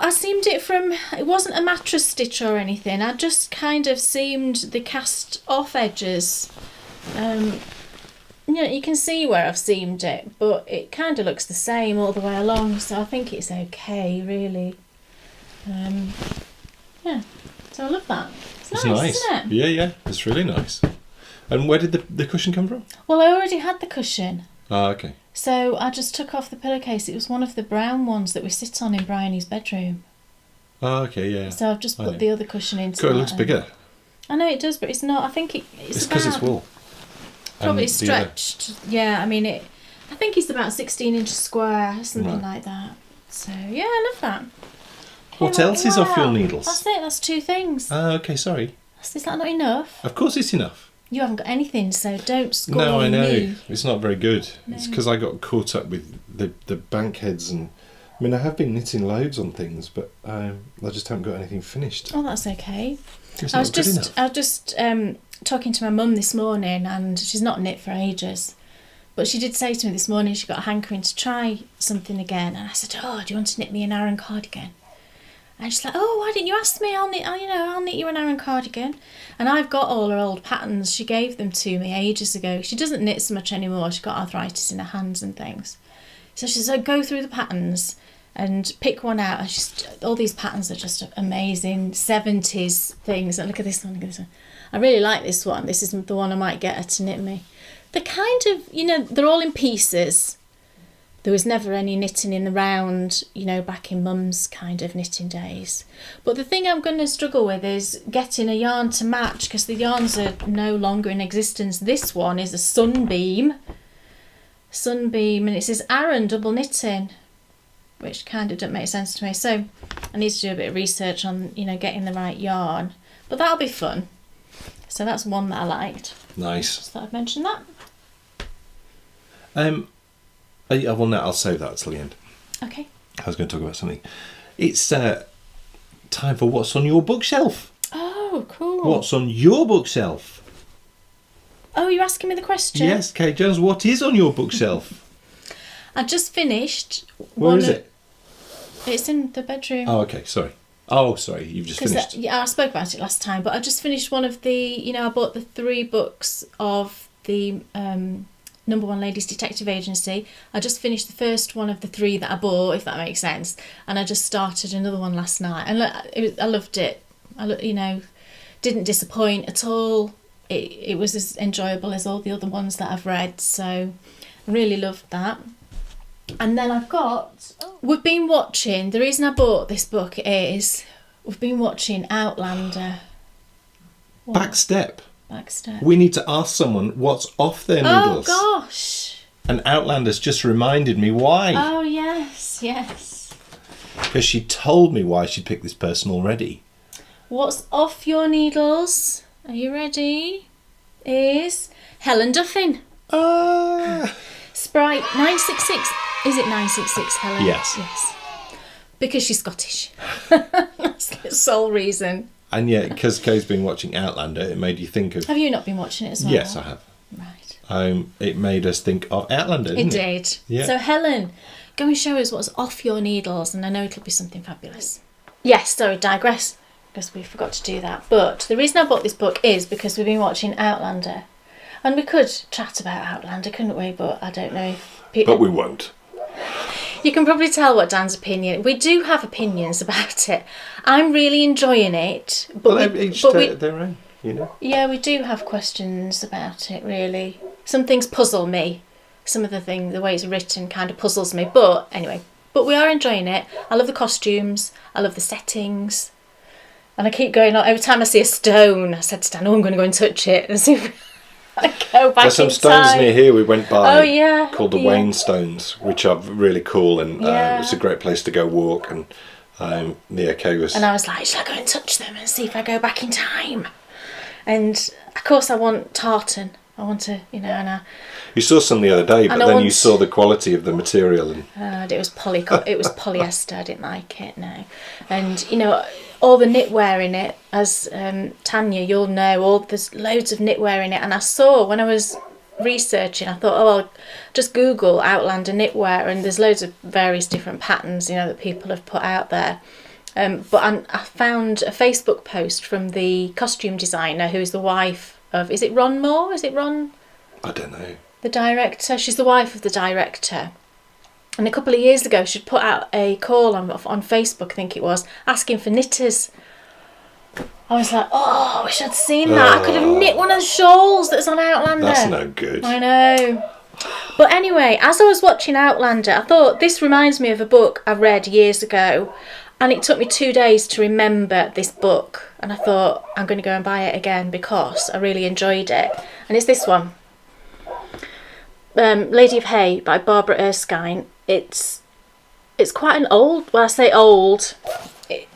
seamed it from, it wasn't a mattress stitch or anything. I just kind of seamed the cast off edges. You know, you can see where I've seamed it, but it kind of looks the same all the way along, so I think it's okay, really. Yeah, so I love that. It's nice, isn't it? Yeah, it's really nice. And where did the cushion come from? Well, I already had the cushion. Oh, okay. So I just took off the pillowcase. It was one of the brown ones that we sit on in Bryony's bedroom. Oh, okay, yeah. So I've just put the other cushion into it looks bigger. I know it does, but it's not. I think it's because it's wool. Probably stretched. Yeah, I mean it. I think it's about 16 inches square, something like that. So yeah, I love that. What else is off your needles? That's it. That's two things. Okay, sorry. Is that not enough? Of course, it's enough. You haven't got anything, so don't score No, I know. me. It's not very good. No. It's because I got caught up with the bank heads and. I mean, I have been knitting loads on things, but I just haven't got anything finished. Oh, that's okay. It's I not good enough. was just talking to my mum this morning, and she's not knit for ages, but she did say to me this morning she got a hankering to try something again, and I said, "Oh, do you want to knit me an Aran cardigan?" And she's like, "Oh, why didn't you ask me? I'll knit you an Aran cardigan." And I've got all her old patterns. She gave them to me ages ago. She doesn't knit so much anymore. She's got arthritis in her hands and things. So she said, "Go through the patterns and pick one out." And all these patterns are just amazing 70s things. And look at this one, look at this one. I really like this one. This is the one I might get her to knit me. They're kind of, you know, they're all in pieces. There was never any knitting in the round, you know, back in Mum's kind of knitting days. But the thing I'm going to struggle with is getting a yarn to match, because the yarns are no longer in existence. This one is a Sunbeam, and it says Aran double knitting, which kind of doesn't make sense to me. So I need to do a bit of research on, you know, getting the right yarn. But that'll be fun. So that's one that I liked. Nice. Just thought I'd mention that. Well, no, I'll save that till the end. Okay. I was going to talk about something. It's time for what's on your bookshelf. Oh, cool. What's on your bookshelf? Oh, you're asking me the question? Yes, Kate Jones, what is on your bookshelf? I just finished. Where is it? It's in the bedroom. Oh, okay, sorry. Oh, sorry, you've just finished. Yeah, I spoke about it last time, but I just finished one of the, you know, I bought the 3 books of the Number One Ladies Detective Agency. I just finished the first one of the 3 that I bought, if that makes sense. And I just started another one last night. And I loved it. You know, didn't disappoint at all. It was as enjoyable as all the other ones that I've read. So I really loved that. And then we've been watching, the reason I bought this book is we've been watching Outlander. Backstep. Backstep. We need to ask someone what's off their needles. Oh, gosh. And Outlander's just reminded me why. Oh, yes. Because she told me why she'd picked this person already. What's off your needles? Are you ready? Is Helen Duffin. Sprite 966. Is it 966, Helen? Yes. Because she's Scottish. That's the sole reason. And yet, because Kay's been watching Outlander, it made you think of... Have you not been watching it as well? Yes, I have. Right. It made us think of Outlander, didn't it? It did. Yeah. So Helen go and show us what's off your needles, and I know it'll be something fabulous. Yes, sorry, digress, because we forgot to do that. But the reason I bought this book is because we've been watching Outlander. And we could chat about Outlander, couldn't we? But I don't know if... But we won't. You can probably tell what Dan's opinion... We do have opinions about it. I'm really enjoying it. But each their own, you know? Yeah, we do have questions about it, really. Some things puzzle me. Some of the way it's written kind of puzzles me. But anyway, we are enjoying it. I love the costumes. I love the settings. And I keep going on. Every time I see a stone, I said to Dan, I'm going to go and touch it and see if I go back. There's some stones near here we went by. Oh, yeah. Called the Wayne Stones, which are really cool, and it's a great place to go walk. And near Cagus. And I was like, should I go and touch them and see if I go back in time? And of course, I want tartan. I want to, You saw some the other day, but then you saw the quality of the material, and it was polyester. I didn't like it. No, and all the knitwear in it. As Tanya, you'll know, there's loads of knitwear in it. And I saw when I was researching, I thought, I'll just Google Outlander knitwear, and there's loads of various different patterns, that people have put out there. But I found a Facebook post from the costume designer, who is the wife of, is it Ron Moore? Is it Ron? I don't know. The director. She's the wife of the director. And a couple of years ago, she'd put out a call on Facebook, I think it was, asking for knitters. I was like, I wish I'd seen that. I could have knit one of the shawls that's on Outlander. That's no good. I know. But anyway, as I was watching Outlander, I thought, this reminds me of a book I read years ago. And it took me 2 days to remember this book. And I thought, I'm going to go and buy it again because I really enjoyed it. And it's this one. Lady of Hay by Barbara Erskine. It's quite an old, well, I say old,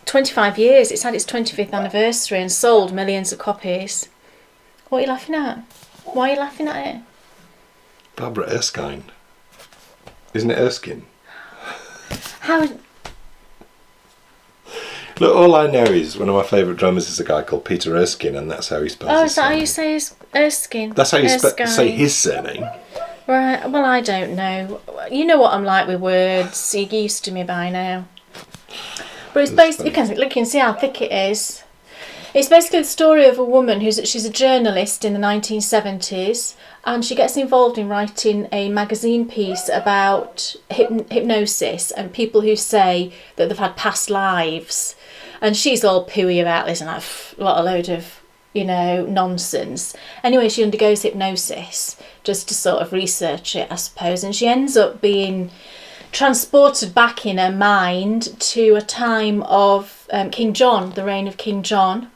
25 years. It's had its 25th anniversary and sold millions of copies. What are you laughing at? Why are you laughing at it? Barbara Erskine. Isn't it Erskine? How... Look, all I know is one of my favourite drummers is a guy called Peter Erskine, and that's how he spells his is that surname. how you say his Erskine? That's how you say his surname. Right, well, I don't know. You know what I'm like with words. You're used to me by now. But it's basically, you can see how thick it is. It's basically the story of a woman she's a journalist in the 1970s, and she gets involved in writing a magazine piece about hypnosis and people who say that they've had past lives. And she's all pooey about this and like, what a load of, nonsense. Anyway, she undergoes hypnosis just to sort of research it, I suppose. And she ends up being transported back in her mind to a time of King John, the reign of King John.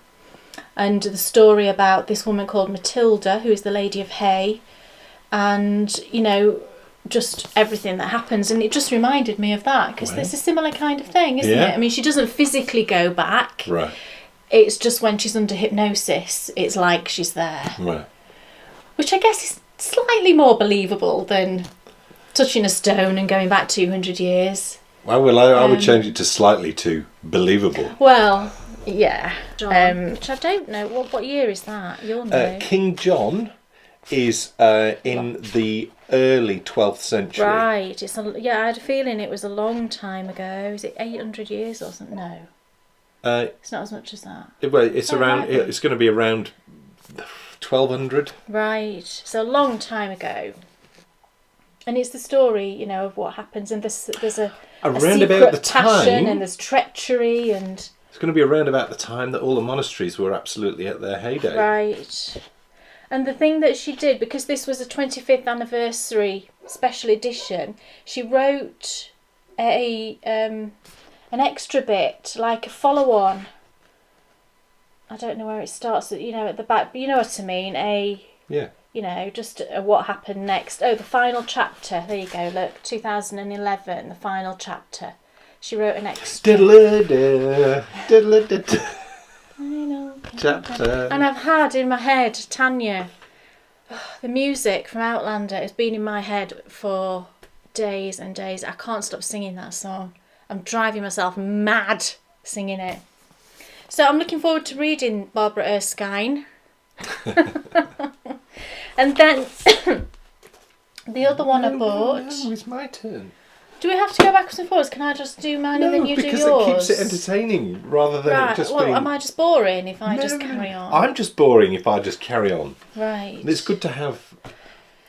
And the story about this woman called Matilda, who is the Lady of Hay. And, just everything that happens. And it just reminded me of that, because it's a similar kind of thing, isn't it? I mean, she doesn't physically go back. Right. It's just when she's under hypnosis, it's like she's there. Right. Which I guess is slightly more believable than touching a stone and going back 200 years. Well, I would change it to slightly too believable. Well, yeah. Which I don't know. What year is that? You'll know. King John is in the early 12th century. Right. I had a feeling it was a long time ago. Is it 800 years or something? No. It's not as much as that. Well, it's around. It's going to be around 1200. Right. So a long time ago. And it's the story, of what happens, and there's a secret passion, and there's treachery, and it's going to be around about the time that all the monasteries were absolutely at their heyday. Right. And the thing that she did, because this was a 25th anniversary special edition, she wrote an extra bit, like a follow-on. I don't know where it starts, at the back, but you know what I mean. Just what happened next. Oh, the final chapter. There you go, look, 2011, the final chapter. She wrote an extra. I know. Chapter. And I've had in my head, Tanya, the music from Outlander has been in my head for days and days. I can't stop singing that song. I'm driving myself mad singing it. So I'm looking forward to reading Barbara Erskine. And then the other one I bought. No, it's my turn. Do Do we have to go backwards and forwards? Can I just do mine and then you do yours? No, because it keeps it entertaining rather than it just being... Am I just boring if I just carry on? I'm just boring if I just carry on. Right. It's good to have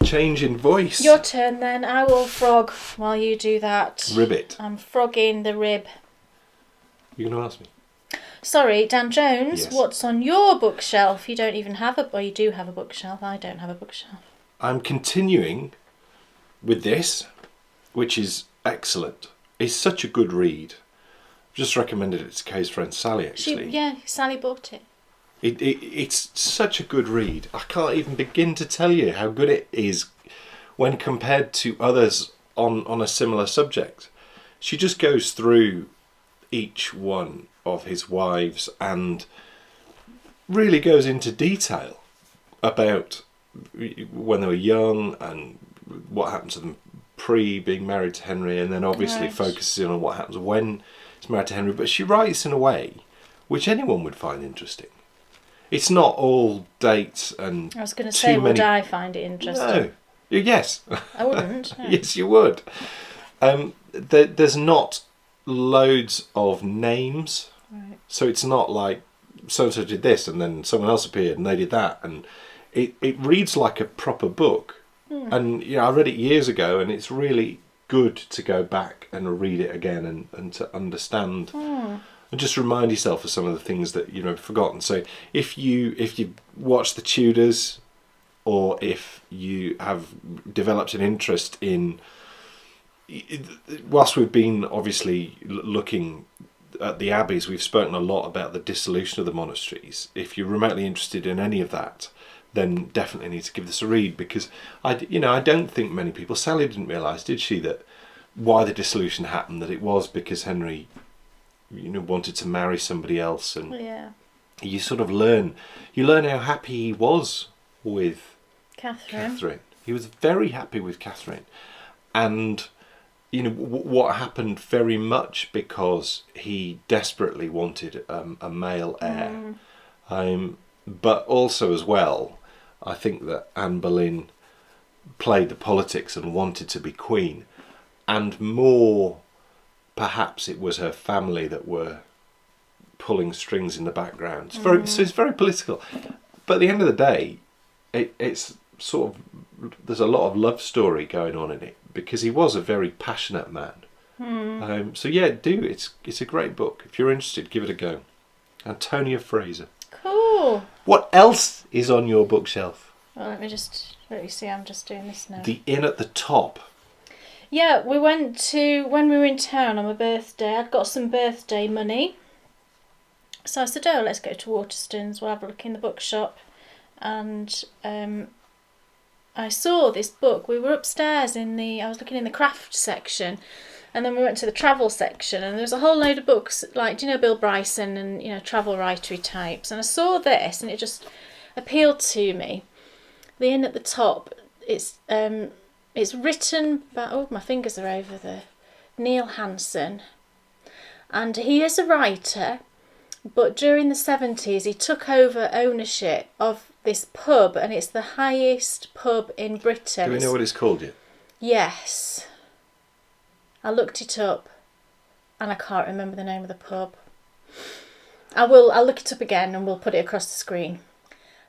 change in voice. Your turn then. I will frog while you do that. Ribbit. I'm frogging the rib. You're going to ask me? Sorry, Dan Jones, Yes. What's on your bookshelf? You don't even have a... Well, you do have a bookshelf. I don't have a bookshelf. I'm continuing with this, which is excellent. It's such a good read. I've just recommended it to Kay's friend Sally, actually. Sally bought it. It's such a good read. I can't even begin to tell you how good it is when compared to others on a similar subject. She just goes through each one of his wives and really goes into detail about when they were young and what happened to them pre being married to Henry, and then obviously focuses on what happens when he's married to Henry. But she writes in a way which anyone would find interesting. It's not all dates and... I was going to say, would I find it interesting? No. Yes. I wouldn't. No. Yes, you would. There's not loads of names. Right. So it's not like so-and-so did this and then someone else appeared and they did that. And it reads like a proper book. And I read it years ago and it's really good to go back and read it again and to understand and just remind yourself of some of the things that you've forgotten. So if you watch the Tudors, or if you have developed an interest in, whilst we've been obviously looking at the abbeys, we've spoken a lot about the dissolution of the monasteries. If you're remotely interested in any of that, then definitely need to give this a read, because I don't think many people, Sally didn't realise, did she, that why the dissolution happened, that it was because Henry wanted to marry somebody else, and you sort of learn how happy he was with Catherine. He was very happy with Catherine, and what happened very much because he desperately wanted a male heir, but also as well, I think that Anne Boleyn played the politics and wanted to be queen, and more perhaps it was her family that were pulling strings in the background. So it's very political, but at the end of the day, it's sort of, there's a lot of love story going on in it because he was a very passionate man. So yeah, it's a great book. If you're interested, give it a go. Antonia Fraser. Cool. What else is on your bookshelf? Well, let me see. I'm just doing this now. The inn at the top. Yeah, we went to, when we were in town on my birthday, I'd got some birthday money. So I said, let's go to Waterstones, we'll have a look in the bookshop. And I saw this book. We were upstairs I was looking in the craft section, and then we went to the travel section, and there was a whole load of books, like, Bill Bryson and, travel writery types. And I saw this, and it just appealed to me. The inn at the top, it's written by, my fingers are over there, Neil Hansen. And he is a writer, but during the 70s he took over ownership of this pub, and it's the highest pub in Britain. Do we know what it's called yet? Yes. I looked it up and I can't remember the name of the pub. I'll look it up again and we'll put it across the screen.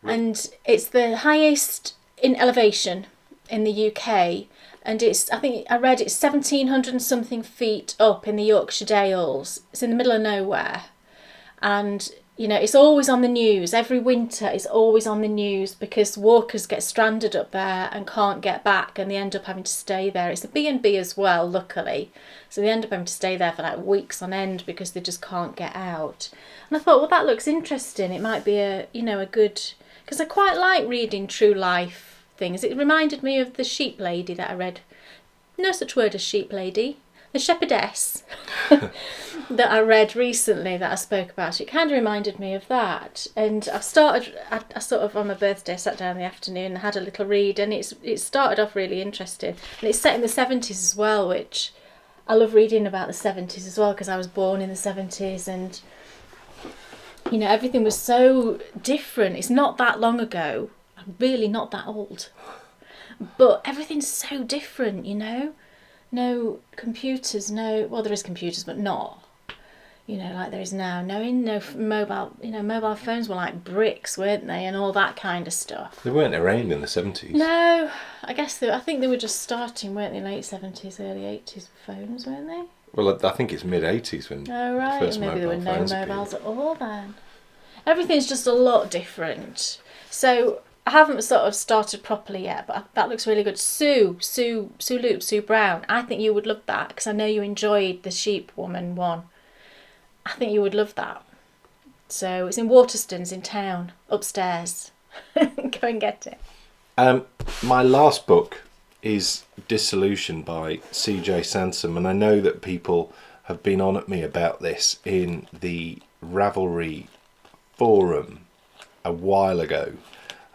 Right. And it's the highest in elevation in the UK, and I think I read it's 1,700 and something feet up in the Yorkshire Dales. It's in the middle of nowhere, and it's always on the news. Every winter it's always on the news because walkers get stranded up there and can't get back, and they end up having to stay there. It's a B&B as well, luckily, so they end up having to stay there for like weeks on end because they just can't get out. And I thought, well, that looks interesting. It might be a good, because I quite like reading true life things. It reminded me of The Sheep Lady that I read. No such word as sheep lady. The Shepherdess that I read recently that I spoke about. It kind of reminded me of that. And I sort of on my birthday sat down in the afternoon and had a little read, and it started off really interesting. And it's set in the 70s as well, which I love reading about the 70s as well because I was born in the 70s, and everything was so different. It's not that long ago. I'm really not that old. But everything's so different, no computers, well, there is computers, but not, like there is now. No mobile phones were like bricks, weren't they, and all that kind of stuff. They weren't around in the 70s. No, I think they were just starting, weren't they, late 70s, early 80s phones, weren't they? Well, I think it's mid-80s when Oh, right, the first maybe there were no phones mobiles appeared. at all then. Everything's just a lot different. So I haven't sort of started properly yet, but that looks really good. Sue Brown. I think you would love that because I know you enjoyed the Sheep Woman one. I think you would love that. So it's in Waterstones in town, upstairs. Go and get it. My last book is Dissolution by C.J. Sansom, and I know that people have been on at me about this in the Rievaulx Forum a while ago,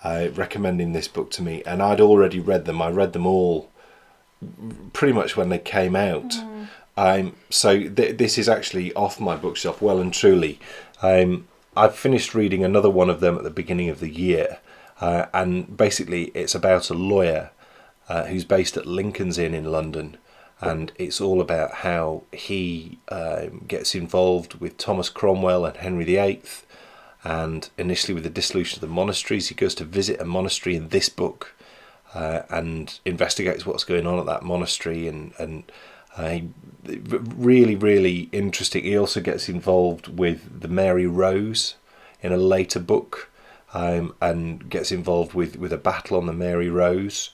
recommending this book to me, and I'd already read them. I read them all pretty much when they came out. So this is actually off my bookshelf well and truly. I've finished reading another one of them at the beginning of the year, and basically it's about a lawyer who's based at Lincoln's Inn in London, and it's all about how he gets involved with Thomas Cromwell and Henry VIII, and initially with the dissolution of the monasteries. He goes to visit a monastery in this book and investigates what's going on at that monastery, and really, really interesting. He also gets involved with the Mary Rose in a later book, and gets involved with a battle on the Mary Rose,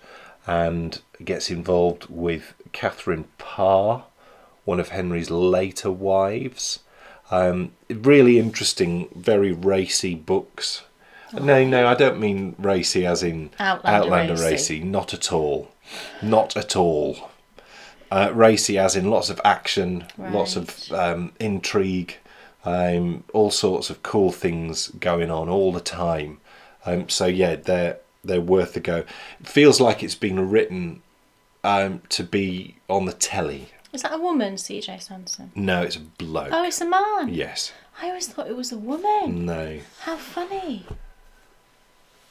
and gets involved with Catherine Parr, one of Henry's later wives. Really interesting, very racy books. No, I don't mean racy as in Outlander racy. Not at all. Not at all. Racy as in lots of action, lots of intrigue, all sorts of cool things going on all the time. So yeah, they're worth a go. It feels like it's been written to be on the telly. Is that a woman, C.J. Sansom? No, it's a bloke. Oh, it's a man? Yes. I always thought it was a woman. No. How funny.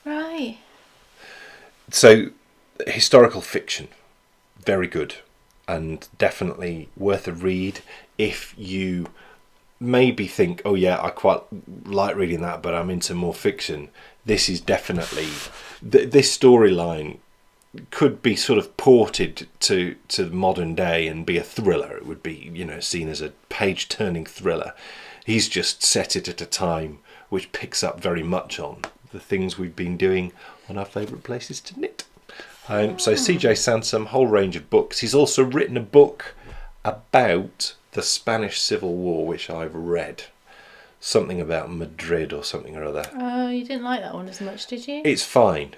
Right. So, historical fiction, very good, and definitely worth a read if you maybe think, oh yeah, I quite like reading that, but I'm into more fiction. This is definitely... this storyline could be sort of ported to modern day and be a thriller. It would be, seen as a page-turning thriller. He's just set it at a time which picks up very much on the things we've been doing on our favourite places to knit. So C.J. Sansom, whole range of books. He's also written a book about the Spanish Civil War, which I've read. Something about Madrid or something or other. Oh, you didn't like that one as much, did you? It's fine.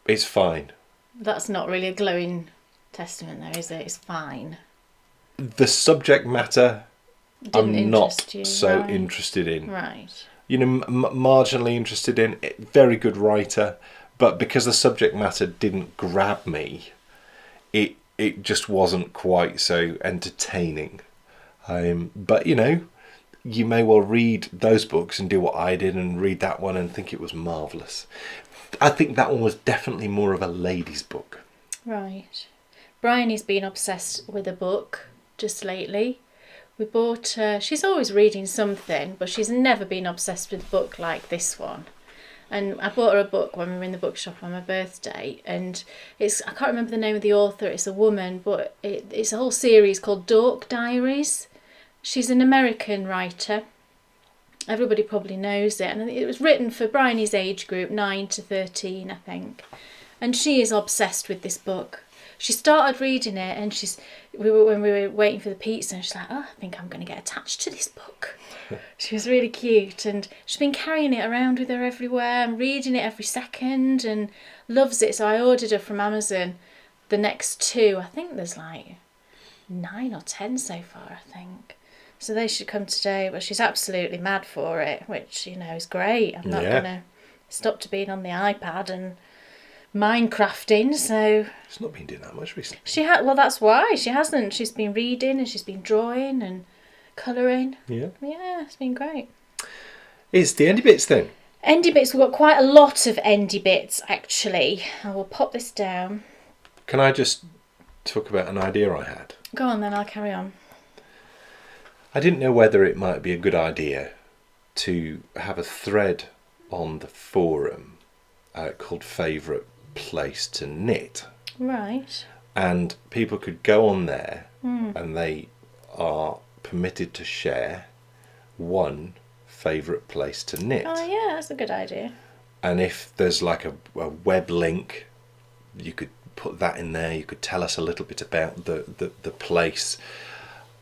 It's fine. That's not really a glowing testament though, is it? It's fine. The subject matter I'm not so right. interested in. Right. Marginally interested in. Very good writer, but because the subject matter didn't grab me, it just wasn't quite so entertaining. But you may well read those books and do what I did and read that one and think it was marvellous. I think that one was definitely more of a lady's book. Right. Bryony's been obsessed with a book just lately. We bought she's always reading something, but she's never been obsessed with a book like this one. And I bought her a book when we were in the bookshop on my birthday, and I can't remember the name of the author, it's a woman, but it's a whole series called Dork Diaries. She's an American writer. Everybody probably knows it, and it was written for Bryony's age group, 9 to 13, I think. And she is obsessed with this book. She started reading it, and when we were waiting for the pizza, and she's like, "Oh, I think I'm going to get attached to this book." She was really cute, and she's been carrying it around with her everywhere and reading it every second, and loves it. So I ordered her from Amazon the next 2. I think there's like 9 or 10 so far, I think. So they should come today, but she's absolutely mad for it, which, is great. I'm not going to stop being on the iPad and Minecrafting, so... She's not been doing that much recently. Well, that's why. She hasn't. She's been reading and she's been drawing and colouring. Yeah. Yeah, it's been great. It's the Endy Bits then. Endy Bits, we've got quite a lot of Endy Bits, actually. I will pop this down. Can I just talk about an idea I had. Go on then, I'll carry on. I didn't know whether it might be a good idea to have a thread on the forum called Favourite Place to Knit. Right. And people could go on there and they are permitted to share one favourite place to knit. Oh yeah, that's a good idea. And if there's like a web link, you could put that in there. You could tell us a little bit about the place.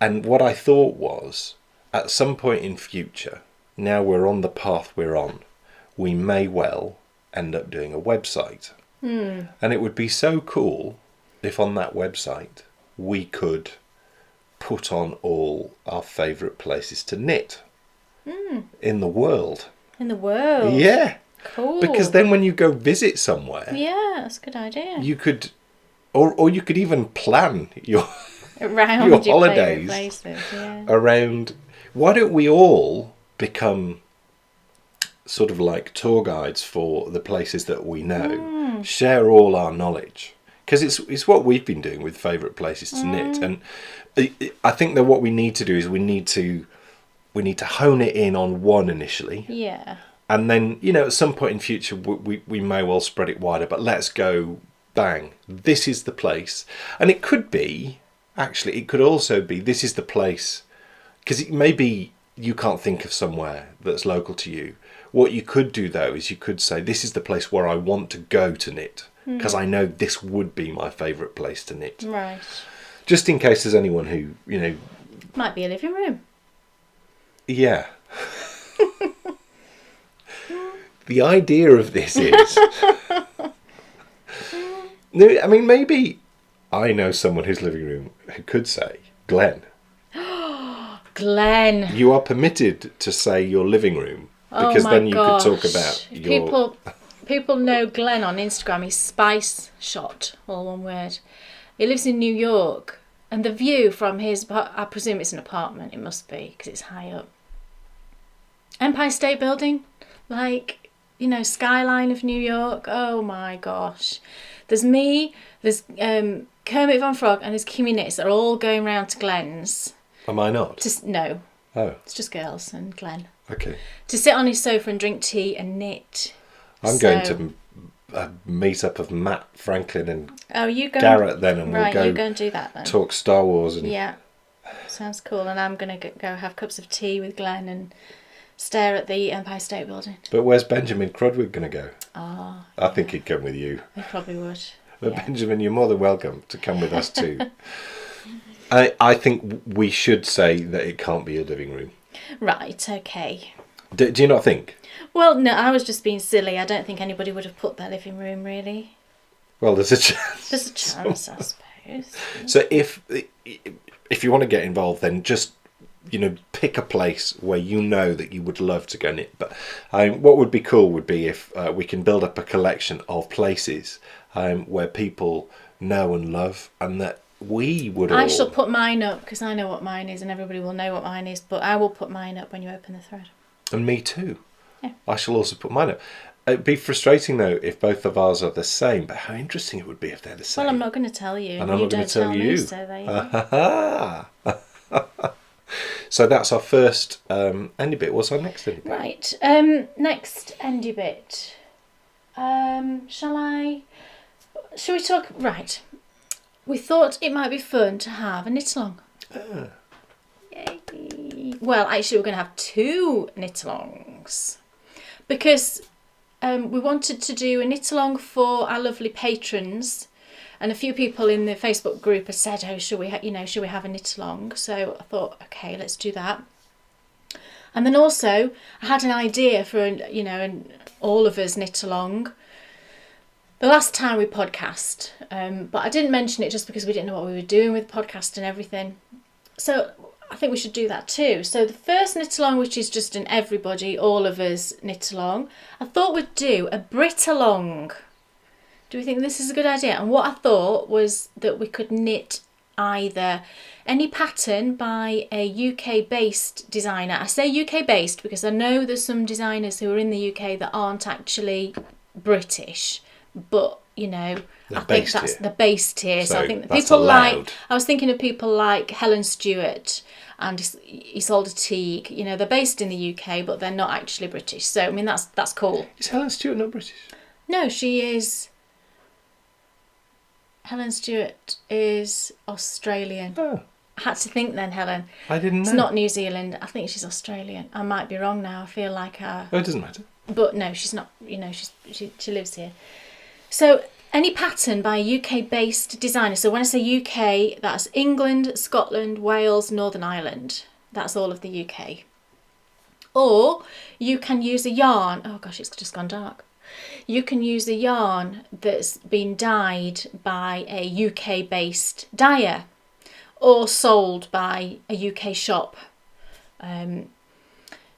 And what I thought was, at some point in future, now we're on the path we're on, we may well end up doing a website. And it would be so cool if on that website we could put on all our favourite places to knit in the world. In the world? Yeah. Cool. Because then when you go visit somewhere, yeah, that's a good idea. you could, or you could even plan your Around your your holidays places, yeah. around. Why don't we all become sort of like tour guides for the places that we know, share all our knowledge, because it's what we've been doing with favourite places to knit. And I think that what we need to do is we need to hone it in on one initially. Yeah. And then, at some point in future, we may well spread it wider. But let's go, bang, this is the place. And it could be, actually, it could also be, this is the place. Because maybe you can't think of somewhere that's local to you. What you could do, though, is you could say, this is the place where I want to go to knit. Because I know this would be my favourite place to knit. Right. Just in case there's anyone who, Might be a living room. Yeah. The idea of this is... No, I mean, maybe I know someone whose living room who could say, Glenn. Glenn. You are permitted to say your living room, because then you could talk about your... People know Glenn on Instagram. He's Spice Shot, all one word. He lives in New York, and the view from his... I presume it's an apartment, it must be, because it's high up. Empire State Building, skyline of New York. Oh my gosh. There's me, there's Kermit Von Frog, and there's Kimmy Knits that are all going round to Glenn's. Am I not? No. Oh. It's just girls and Glenn. Okay. To sit on his sofa and drink tea and knit. I'm going to a meet-up of Matt Franklin and Garrett then, and right, we'll you go and do that then. Talk Star Wars. And... Yeah. Sounds cool. And I'm going to go have cups of tea with Glenn and... stare at the Empire State Building. But where's Benjamin Crudwig going to go? Oh. I think he'd come with you. He probably would. But yeah. Benjamin, you're more than welcome to come with us too. I think we should say that it can't be a living room. Right, okay. Do you not think? Well, no, I was just being silly. I don't think anybody would have put their living room, really. Well, there's a chance. There's a chance, I suppose. So if you want to get involved, then just... pick a place where you know that you would love to go knit. But what would be cool would be if we can build up a collection of places where people know and love, and that we would all... I shall put mine up, because I know what mine is, and everybody will know what mine is, but I will put mine up when you open the thread. And me too. Yeah. I shall also put mine up. It'd be frustrating, though, if both of ours are the same, but how interesting it would be if they're the same. Well, I'm not going to tell you. And I'm not going to tell you. Me, so there you go. So that's our first Endy Bit. What's our next Endy Bit? Right. Next Endy Bit. Shall we talk... Right. We thought it might be fun to have a knit-along. Yay. Well, actually, we're going to have 2 knit-alongs. Because we wanted to do a knit-along for our lovely patrons. And a few people in the Facebook group have said, "Oh, should we have a knit along?" So I thought, okay, let's do that. And then also, I had an idea for an all of us knit along. The last time we podcast, but I didn't mention it just because we didn't know what we were doing with podcast and everything. So I think we should do that too. So the first knit along, which is just an everybody, all of us knit along, I thought we'd do a Brit along. Do we think this is a good idea? And what I thought was that we could knit either any pattern by a UK-based designer. I say UK-based because I know there's some designers who are in the UK that aren't actually British, but you know, They're I think based that's here. the base tier. So I So think that that's people like. allowed. I was thinking of people like Helen Stewart and Isolde Teague. You know, they're based in the UK, but they're not actually British. So I mean, that's cool. Is Helen Stewart not British? No, she is. Helen Stewart is Australian. Oh, I had to think then, Helen. I didn't know. It's not New Zealand. I think she's Australian. I might be wrong now. I feel like Oh, it doesn't matter. but no, she's not. You know, she lives here. So any pattern by a UK-based designer. So when I say UK, that's England, Scotland, Wales, Northern Ireland. That's all of the UK. Or you can use a yarn. Oh gosh, it's just gone dark. You can use a yarn that's been dyed by a UK-based dyer or sold by a UK shop.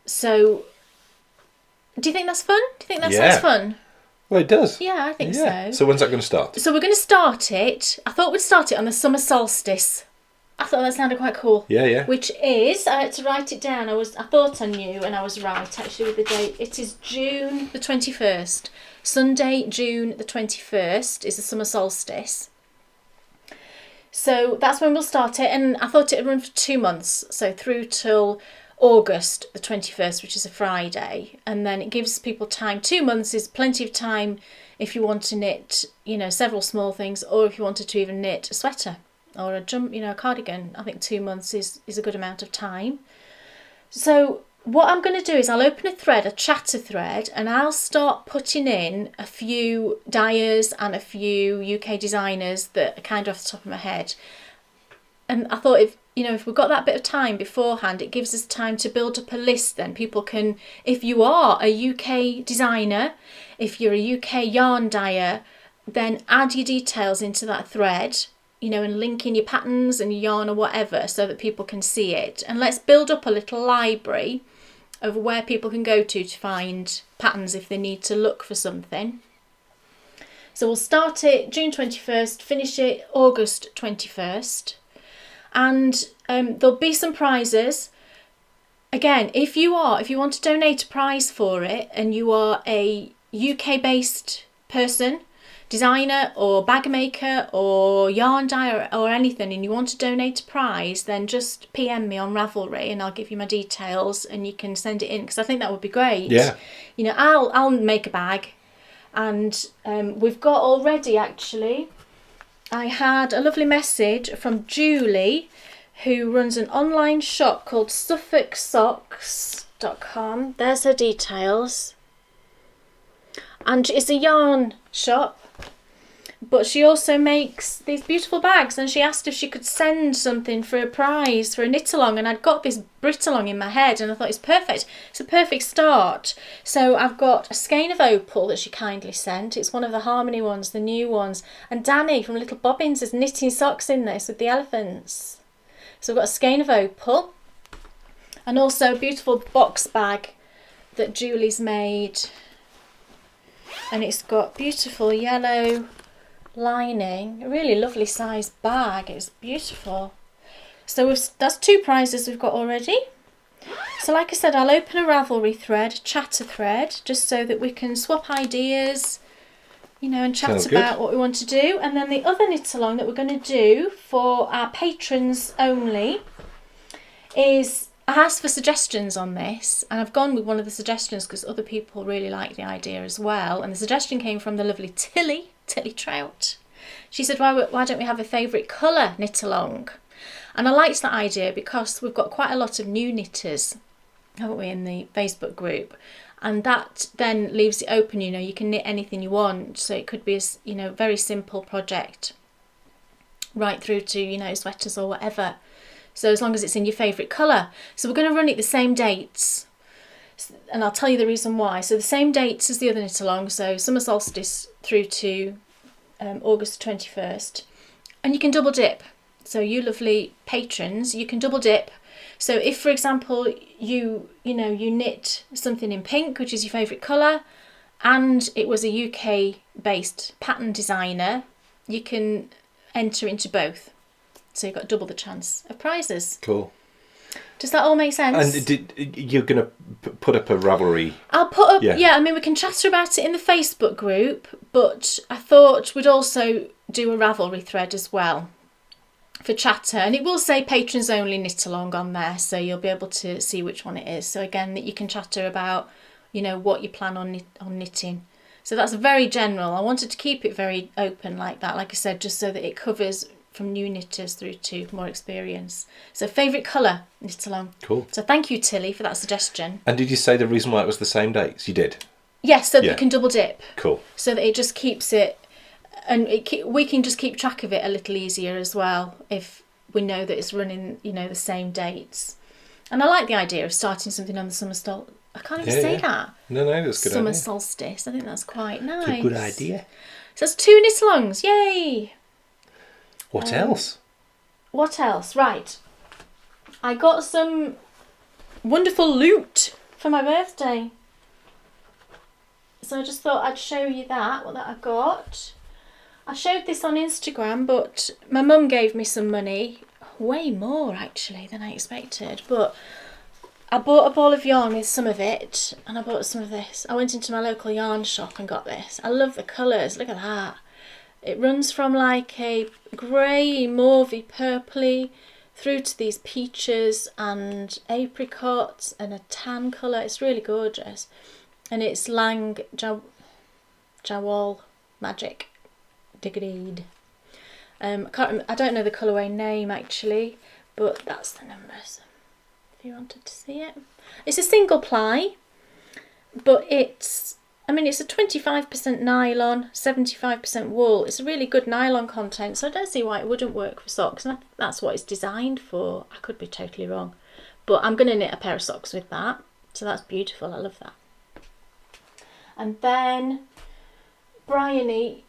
So, do you think that's fun? Do you think that Yeah. sounds fun? Well, it does. Yeah, I think Yeah. so. So when's that going to start? So we're going to start it. I thought we'd start it on the summer solstice. I thought that sounded quite cool. Yeah, yeah. Which is, I had to write it down. I thought I knew, and I was right actually with the date. It is June the 21st. Sunday, June the 21st is the summer solstice. So that's when we'll start it, and I thought it would run for 2 months, so through till August the 21st, which is a Friday, and then it gives people time. 2 months is plenty of time if you want to knit, you know, several small things, or if you wanted to even knit a sweater or a cardigan. I think 2 months is a good amount of time. So what I'm going to do is I'll open a thread, a chatter thread, and I'll start putting in a few dyers and a few UK designers that are kind of off the top of my head. And I thought if we've got that bit of time beforehand, it gives us time to build up a list. Then people can, if you are a UK designer, if you're a UK yarn dyer, then add your details into that thread, and link in your patterns and your yarn or whatever so that people can see it. And let's build up a little library of where people can go to find patterns if they need to look for something. So we'll start it June 21st, finish it August 21st. And there'll be some prizes. Again, if you want to donate a prize for it and you are a UK-based person, designer or bag maker or yarn dyer or anything, and you want to donate a prize, then just PM me on Rievaulx and I'll give you my details and you can send it in, because I think that would be great. Yeah. I'll make a bag, and we've got already actually. I had a lovely message from Julie, who runs an online shop called SuffolkSocks.com. There's her details. And it's a yarn shop, but she also makes these beautiful bags, and she asked if she could send something for a prize for a knit along, and I'd got this Brit along in my head and I thought it's perfect. It's a perfect start. So I've got a skein of opal that she kindly sent. It's one of the Harmony ones, the new ones, and Danny from Little Bobbins is knitting socks in this with the elephants. So I've got a skein of opal, and also a beautiful box bag that Julie's made, and it's got beautiful yellow lining, a really lovely sized bag. It's beautiful. So that's 2 prizes we've got already. So like I said, I'll open a Rievaulx thread, chatter thread, just so that we can swap ideas, and chat Sounds about good. what we want to do. And then the other knit along that we're going to do for our patrons only is, I asked for suggestions on this, and I've gone with one of the suggestions because other people really like the idea as well. And the suggestion came from the lovely Tilly Trout. She said, why don't we have a favourite colour knit along? And I liked that idea because we've got quite a lot of new knitters, haven't we, in the Facebook group? And that then leaves it open, you can knit anything you want. So it could be a very simple project right through to, sweaters or whatever. So as long as it's in your favourite colour. So we're going to run it the same dates, and I'll tell you the reason why. So the same dates as the other knit along, so summer solstice through to August 21st. And you can double dip. So you lovely patrons, you can double dip. So if, for example, you knit something in pink, which is your favourite colour, and it was a UK-based pattern designer, you can enter into both. So you've got double the chance of prizes. Cool. Does that all make sense? And you're going to put up a Ravelry? I'll put up, Yeah. yeah, I mean, we can chatter about it in the Facebook group, but I thought we'd also do a Ravelry thread as well for chatter. And it will say patrons only knit along on there, so you'll be able to see which one it is. So again, that you can chatter about, you know, what you plan on knitting. So that's very general. I wanted to keep it very open like that, like I said, just so that it covers from new knitters through to more experience. So favourite colour, knit along. Cool. So thank you, Tilly, for that suggestion. And did you say the reason why it was the same dates? You did? Yes, so that Yeah. you can double dip. Cool. So that it just keeps it, and we can just keep track of it a little easier as well if we know that it's running, you know, the same dates. And I like the idea of starting something on the summer solstice. I can't even say that. No, that's a good Summer idea. solstice. I think that's quite nice. It's a good idea. So that's 2 knit-alongs. Yay! What else? What else? Right. I got some wonderful loot for my birthday. So I just thought I'd show you what that I got. I showed this on Instagram, but my mum gave me some money. Way more, actually, than I expected. But I bought a ball of yarn with some of it, and I bought some of this. I went into my local yarn shop and got this. I love the colours. Look at that. It runs from like a grey, mauvey, purpley through to these peaches and apricots and a tan colour. It's really gorgeous. And it's Lang Jawal Magic Digreed. I don't know the colourway name actually, but that's the numbers if you wanted to see it. It's a single ply, but it's a 25% nylon, 75% wool. It's a really good nylon content, so I don't see why it wouldn't work for socks. And that's what it's designed for. I could be totally wrong, but I'm going to knit a pair of socks with that. So that's beautiful. I love that. And then Bryony,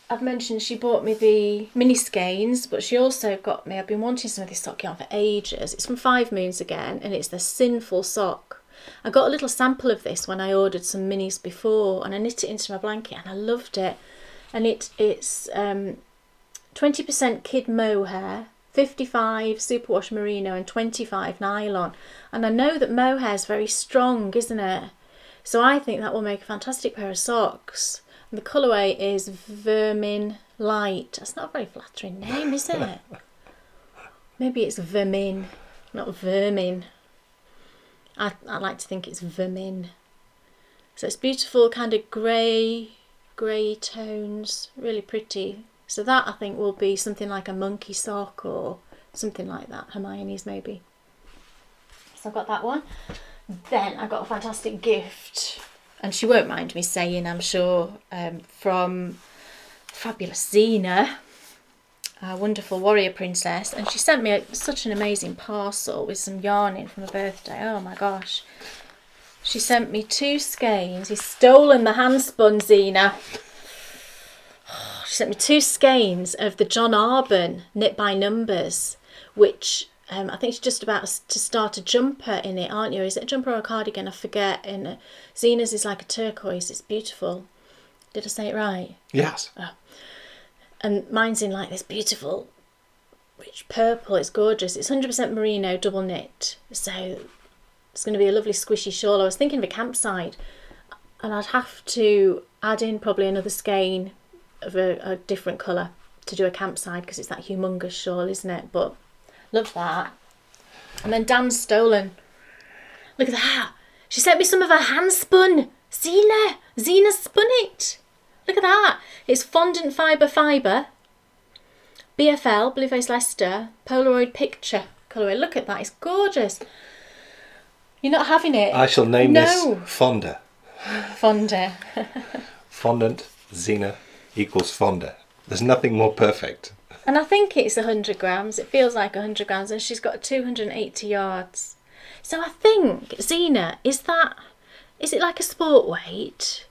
I've mentioned she bought me the mini skeins, but she also got me, I've been wanting some of this sock yarn for ages. It's from 5 Moons again, and it's the Sinful sock. I got a little sample of this when I ordered some minis before, and I knit it into my blanket and I loved it. And it's 20% kid mohair, 55 superwash merino and 25 nylon. And I know that mohair is very strong, isn't it? So I think that will make a fantastic pair of socks. And the colourway is Vermin Light. That's not a very flattering name, is it? Maybe it's Vermin, not Vermin. I like to think it's Vermin. So it's beautiful, kind of grey tones, really pretty. So that I think will be something like a monkey sock or something like that. Hermione's maybe. So I've got that one. Then I got a fantastic gift, and she won't mind me saying, I'm sure, from fabulous Zena, our wonderful warrior princess, and she sent me such an amazing parcel with some yarn in for my birthday. Oh my gosh. She sent me 2 skeins. He's stolen the hand spun, Zena. She sent me 2 skeins of the John Arbon Knit by Numbers, which I think she's just about to start a jumper in it, aren't you? Is it a jumper or a cardigan? I forget. And Zena's is like a turquoise. It's beautiful. Did I say it right? Yes. Oh. And mine's in like this beautiful rich purple. It's gorgeous. It's 100% merino double knit. So it's going to be a lovely squishy shawl. I was thinking of a campside, and I'd have to add in probably another skein of a different colour to do a campside because it's that humongous shawl, isn't it? But love that. And then Dan's stolen. Look at that. She sent me some of her hand spun. Zena spun it. Look at that. It's fondant fibre. BFL, Blue Face Leicester, Polaroid picture colourway. Look at that. It's gorgeous. You're not having it? I shall name this Fonda. Fonda. Fondant Zena equals Fonda. There's nothing more perfect. And I think it's 100 grams. It feels like 100 grams, and she's got 280 yards. So I think, Zena, is it like a sport weight?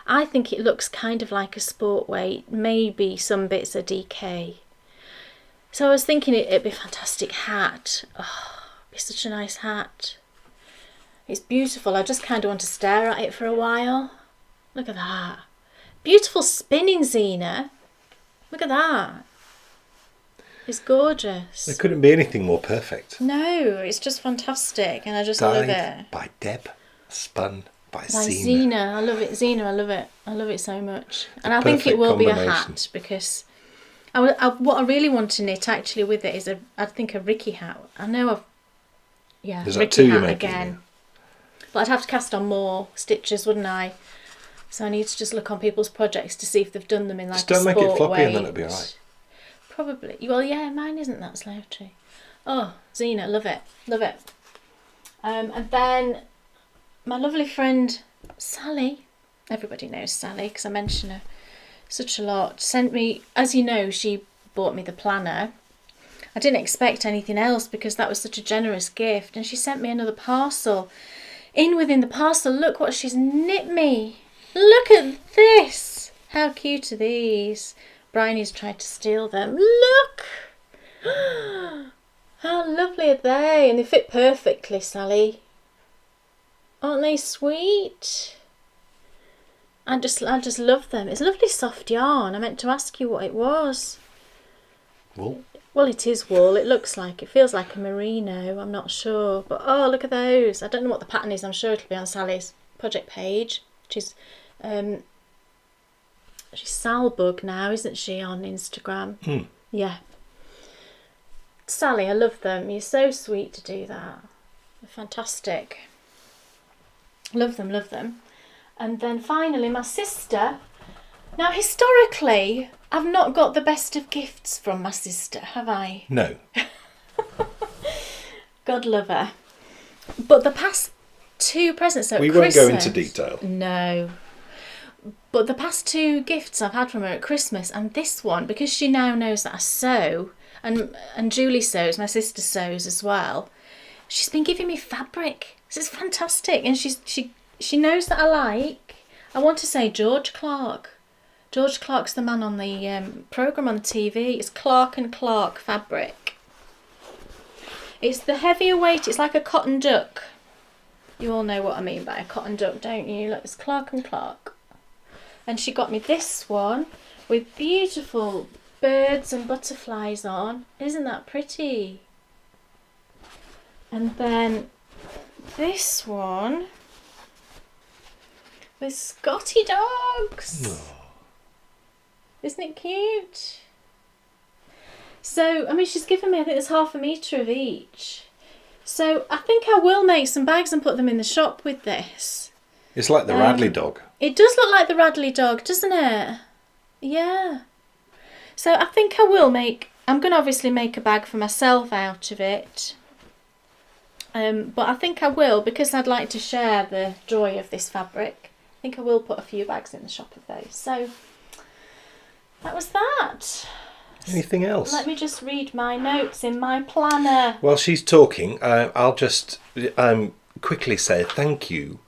I think it looks kind of like a sport weight. Maybe some bits are DK. So I was thinking it'd be a fantastic hat. Oh, it'd be such a nice hat. It's beautiful. I just kind of want to stare at it for a while. Look at that. Beautiful spinning, Zena. Look at that. It's gorgeous. There couldn't be anything more perfect. No, it's just fantastic, and I just love it. Dyed by Deb, spun by By Zena. Zena, I love it. Zena, I love it. I love it so much, and I think it perfect will be a combination. hat because what I really want to knit actually with it is I think a Ricky hat. I know There's that Ricky two you're hat making, again, yeah. but I'd have to cast on more stitches, wouldn't I? So I need to just look on people's projects to see if they've done them in like Just don't a make sport it floppy weight. and then it'll be alright. Probably. Well, yeah, mine isn't that slouchy. Oh, Zena, love it, love it. And then my lovely friend Sally, everybody knows Sally because I mention her such a lot, sent me, as you know, she bought me the planner. I didn't expect anything else because that was such a generous gift, and she sent me another parcel. Within the parcel, look what she's knit me. Look at this. How cute are these? Bryony's tried to steal them. Look! How lovely are they? And they fit perfectly, Sally. Aren't they sweet? I just love them. It's lovely soft yarn. I meant to ask you what it was. Wool? Well, it is wool. It feels like a merino. I'm not sure. But oh, look at those. I don't know what the pattern is. I'm sure it'll be on Sally's project page. She's Salbug now, isn't she, on Instagram? Yeah. Sally, I love them. You're so sweet to do that. They're fantastic. Love them, love them. And then finally, my sister. Now, historically, I've not got the best of gifts from my sister, have I? No. God love her. But the past two presents, so We at won't go into Christmas- detail. No. But the past two gifts I've had from her at Christmas, and this one, because she now knows that I sew, and Julie sews, my sister sews as well, she's been giving me fabric. This is fantastic. And she knows that I want to say George Clark. George Clark's the man on the programme on the TV. It's Clark & Clark fabric. It's the heavier weight. It's like a cotton duck. You all know what I mean by a cotton duck, don't you? Look, it's Clark & Clark. And she got me this one with beautiful birds and butterflies on. Isn't that pretty? And then this one with Scotty dogs. Oh. Isn't it cute? So, I mean, she's given me, I think there's 1/2 metre of each. So I think I will make some bags and put them in the shop with this. It's like the Radley dog. It does look like the Radley dog, doesn't it? Yeah. So I think I will I'm going to obviously make a bag for myself out of it. But I think I will, because I'd like to share the joy of this fabric. I think I will put a few bags in the shop of those. So that was that. Anything else? Let me just read my notes in my planner. While she's talking, I'll just quickly say thank you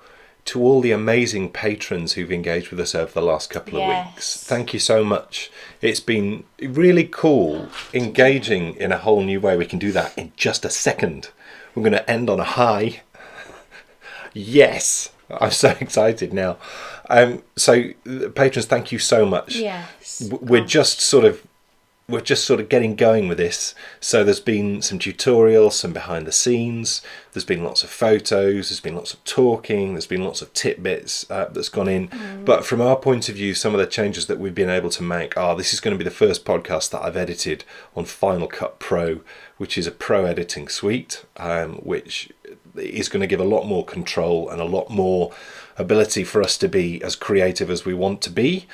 to all the amazing patrons who've engaged with us over the last couple of weeks. Thank you so much. It's been really cool engaging in a whole new way. We can do that in just a second. We're going to end on a high. Yes, I'm so excited now. So patrons, thank you so much. Yes. We're just sort of getting going with this. So there's been some tutorials, some behind the scenes, there's been lots of photos, there's been lots of talking, there's been lots of tidbits that's gone in. But from our point of view, some of the changes that we've been able to make are, this is going to be the first podcast that I've edited on Final Cut Pro, which is a pro editing suite, which is going to give a lot more control and a lot more ability for us to be as creative as we want to be.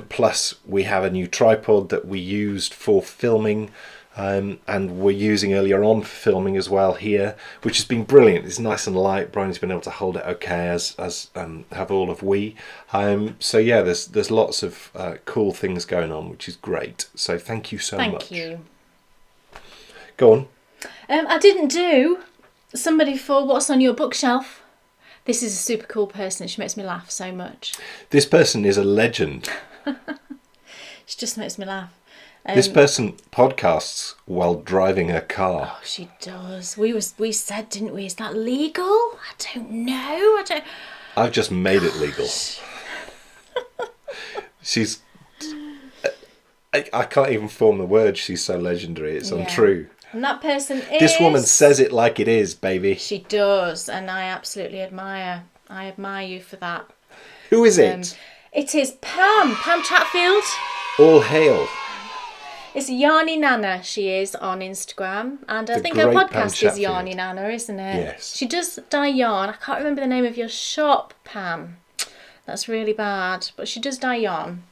Plus we have a new tripod that we used for filming, and we're using earlier on for filming as well here, which has been brilliant. It's nice and light. Brian's been able to hold it okay, as have all of we. So yeah, there's lots of cool things going on, which is great. So thank you so much. Thank you. Go on. I didn't do somebody for what's on your bookshelf. This is a super cool person. She makes me laugh so much. This person is a legend. She just makes me laugh. This person podcasts while driving a car. Oh, she does. We said, didn't we? Is that legal? I don't know. I've just made it legal. I can't even form the word. She's so legendary. It's untrue. And that person is... This woman says it like it is, baby. She does, and I absolutely admire. I admire you for that. Who is it? It is Pam Chatfield. All hail. It's Yarny Nana, she is on Instagram. And I think her podcast is Yarny Nana, isn't it? Yes. She does dye yarn. I can't remember the name of your shop, Pam. That's really bad. But she does dye yarn.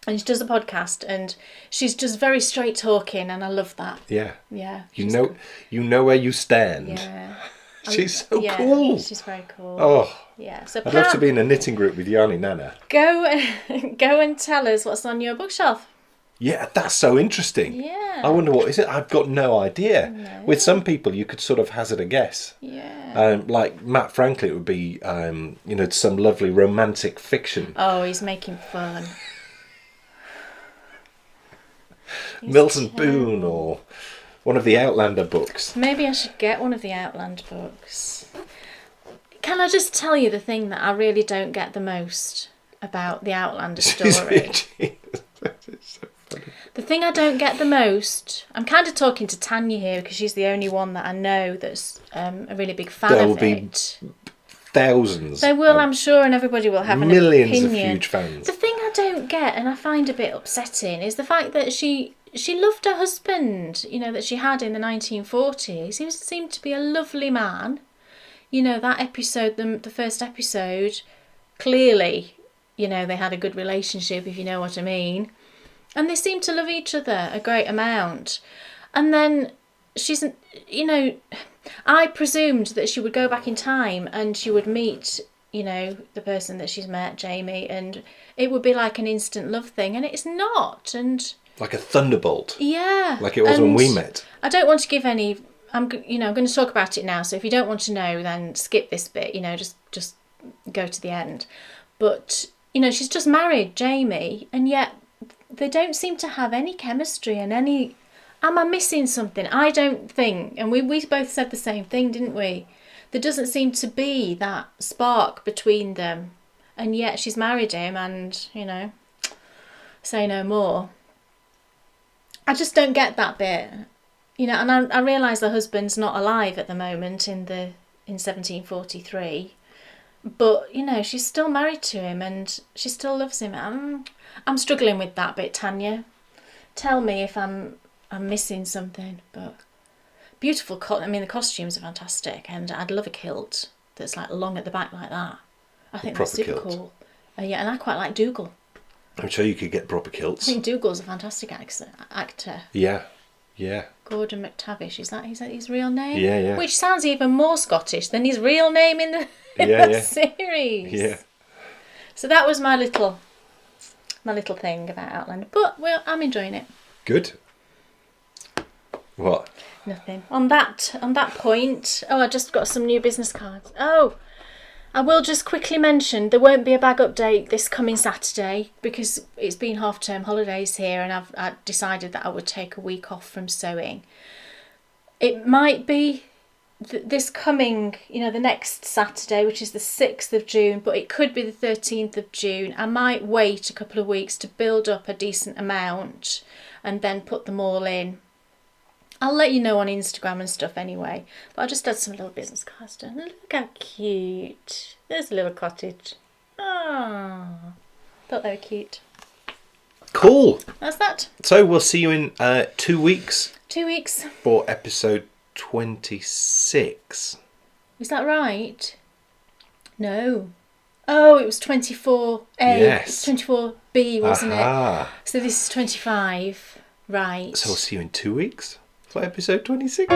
And she does a podcast. And she's just very straight talking. And I love that. Yeah. Yeah. You know where you stand. Yeah. She's so cool. She's very cool. Oh. Yeah. So I'd Pam, love to be in a knitting group with Yarny Nana. Go and tell us what's on your bookshelf. Yeah, that's so interesting. Yeah. I wonder what is it. I've got no idea. No. With some people, you could sort of hazard a guess. Yeah. Like Matt Franklin, it would be, some lovely romantic fiction. Oh, he's making fun. Milton Boone or one of the Outlander books. Maybe I should get one of the Outland books. Can I just tell you the thing that I really don't get the most about the Outlander story? It's so funny. The thing I don't get the most, I'm kind of talking to Tanya here because she's the only one that I know that's a really big fan There of will be it. Thousands. They will, I'm sure, and everybody will have an opinion. Millions of huge fans. The thing I don't get, and I find a bit upsetting, is the fact that she loved her husband, that she had in the 1940s. He seemed to be a lovely man. That episode, the first episode, clearly, they had a good relationship, if you know what I mean. And they seemed to love each other a great amount. And then she's, I presumed that she would go back in time and she would meet, the person that she's met, Jamie, and it would be like an instant love thing. And it's not. And like a thunderbolt. Yeah. Like it was when we met. I don't want to give any... I'm going to talk about it now. So if you don't want to know, then skip this bit. Just go to the end. But she's just married Jamie, and yet they don't seem to have any chemistry and any. Am I missing something? I don't think. And we both said the same thing, didn't we? There doesn't seem to be that spark between them, and yet she's married him, and say no more. I just don't get that bit. And I realise the husband's not alive at the moment in 1743, but she's still married to him and she still loves him. I'm struggling with that bit, Tanya. Tell me if I'm missing something. But beautiful the costumes are fantastic, and I'd love a kilt that's like long at the back like that. I think that's super cool. Yeah, and I quite like Dougal. I'm sure you could get proper kilts. I think Dougal's a fantastic actor. Yeah. Yeah. Gordon McTavish, is that his real name? Yeah, yeah. Which sounds even more Scottish than his real name in the series. Yeah. So that was my little thing about Outlander. But I'm enjoying it. Good. What? Nothing. On that point, I just got some new business cards. Oh, I will just quickly mention there won't be a bag update this coming Saturday because it's been half-term holidays here, and I decided that I would take a week off from sewing. It might be this coming, the next Saturday, which is the 6th of June, but it could be the 13th of June. I might wait a couple of weeks to build up a decent amount and then put them all in. I'll let you know on Instagram and stuff anyway. But I just had some little business cards done. Look how cute. There's a little cottage. Ah, thought they were cute. Cool. That's that. So we'll see you in 2 weeks. 2 weeks. For episode 26. Is that right? No. Oh, it was 24A. Yes. 24B, wasn't Aha. it? So this is 25. Right. So we'll see you in 2 weeks for episode 26.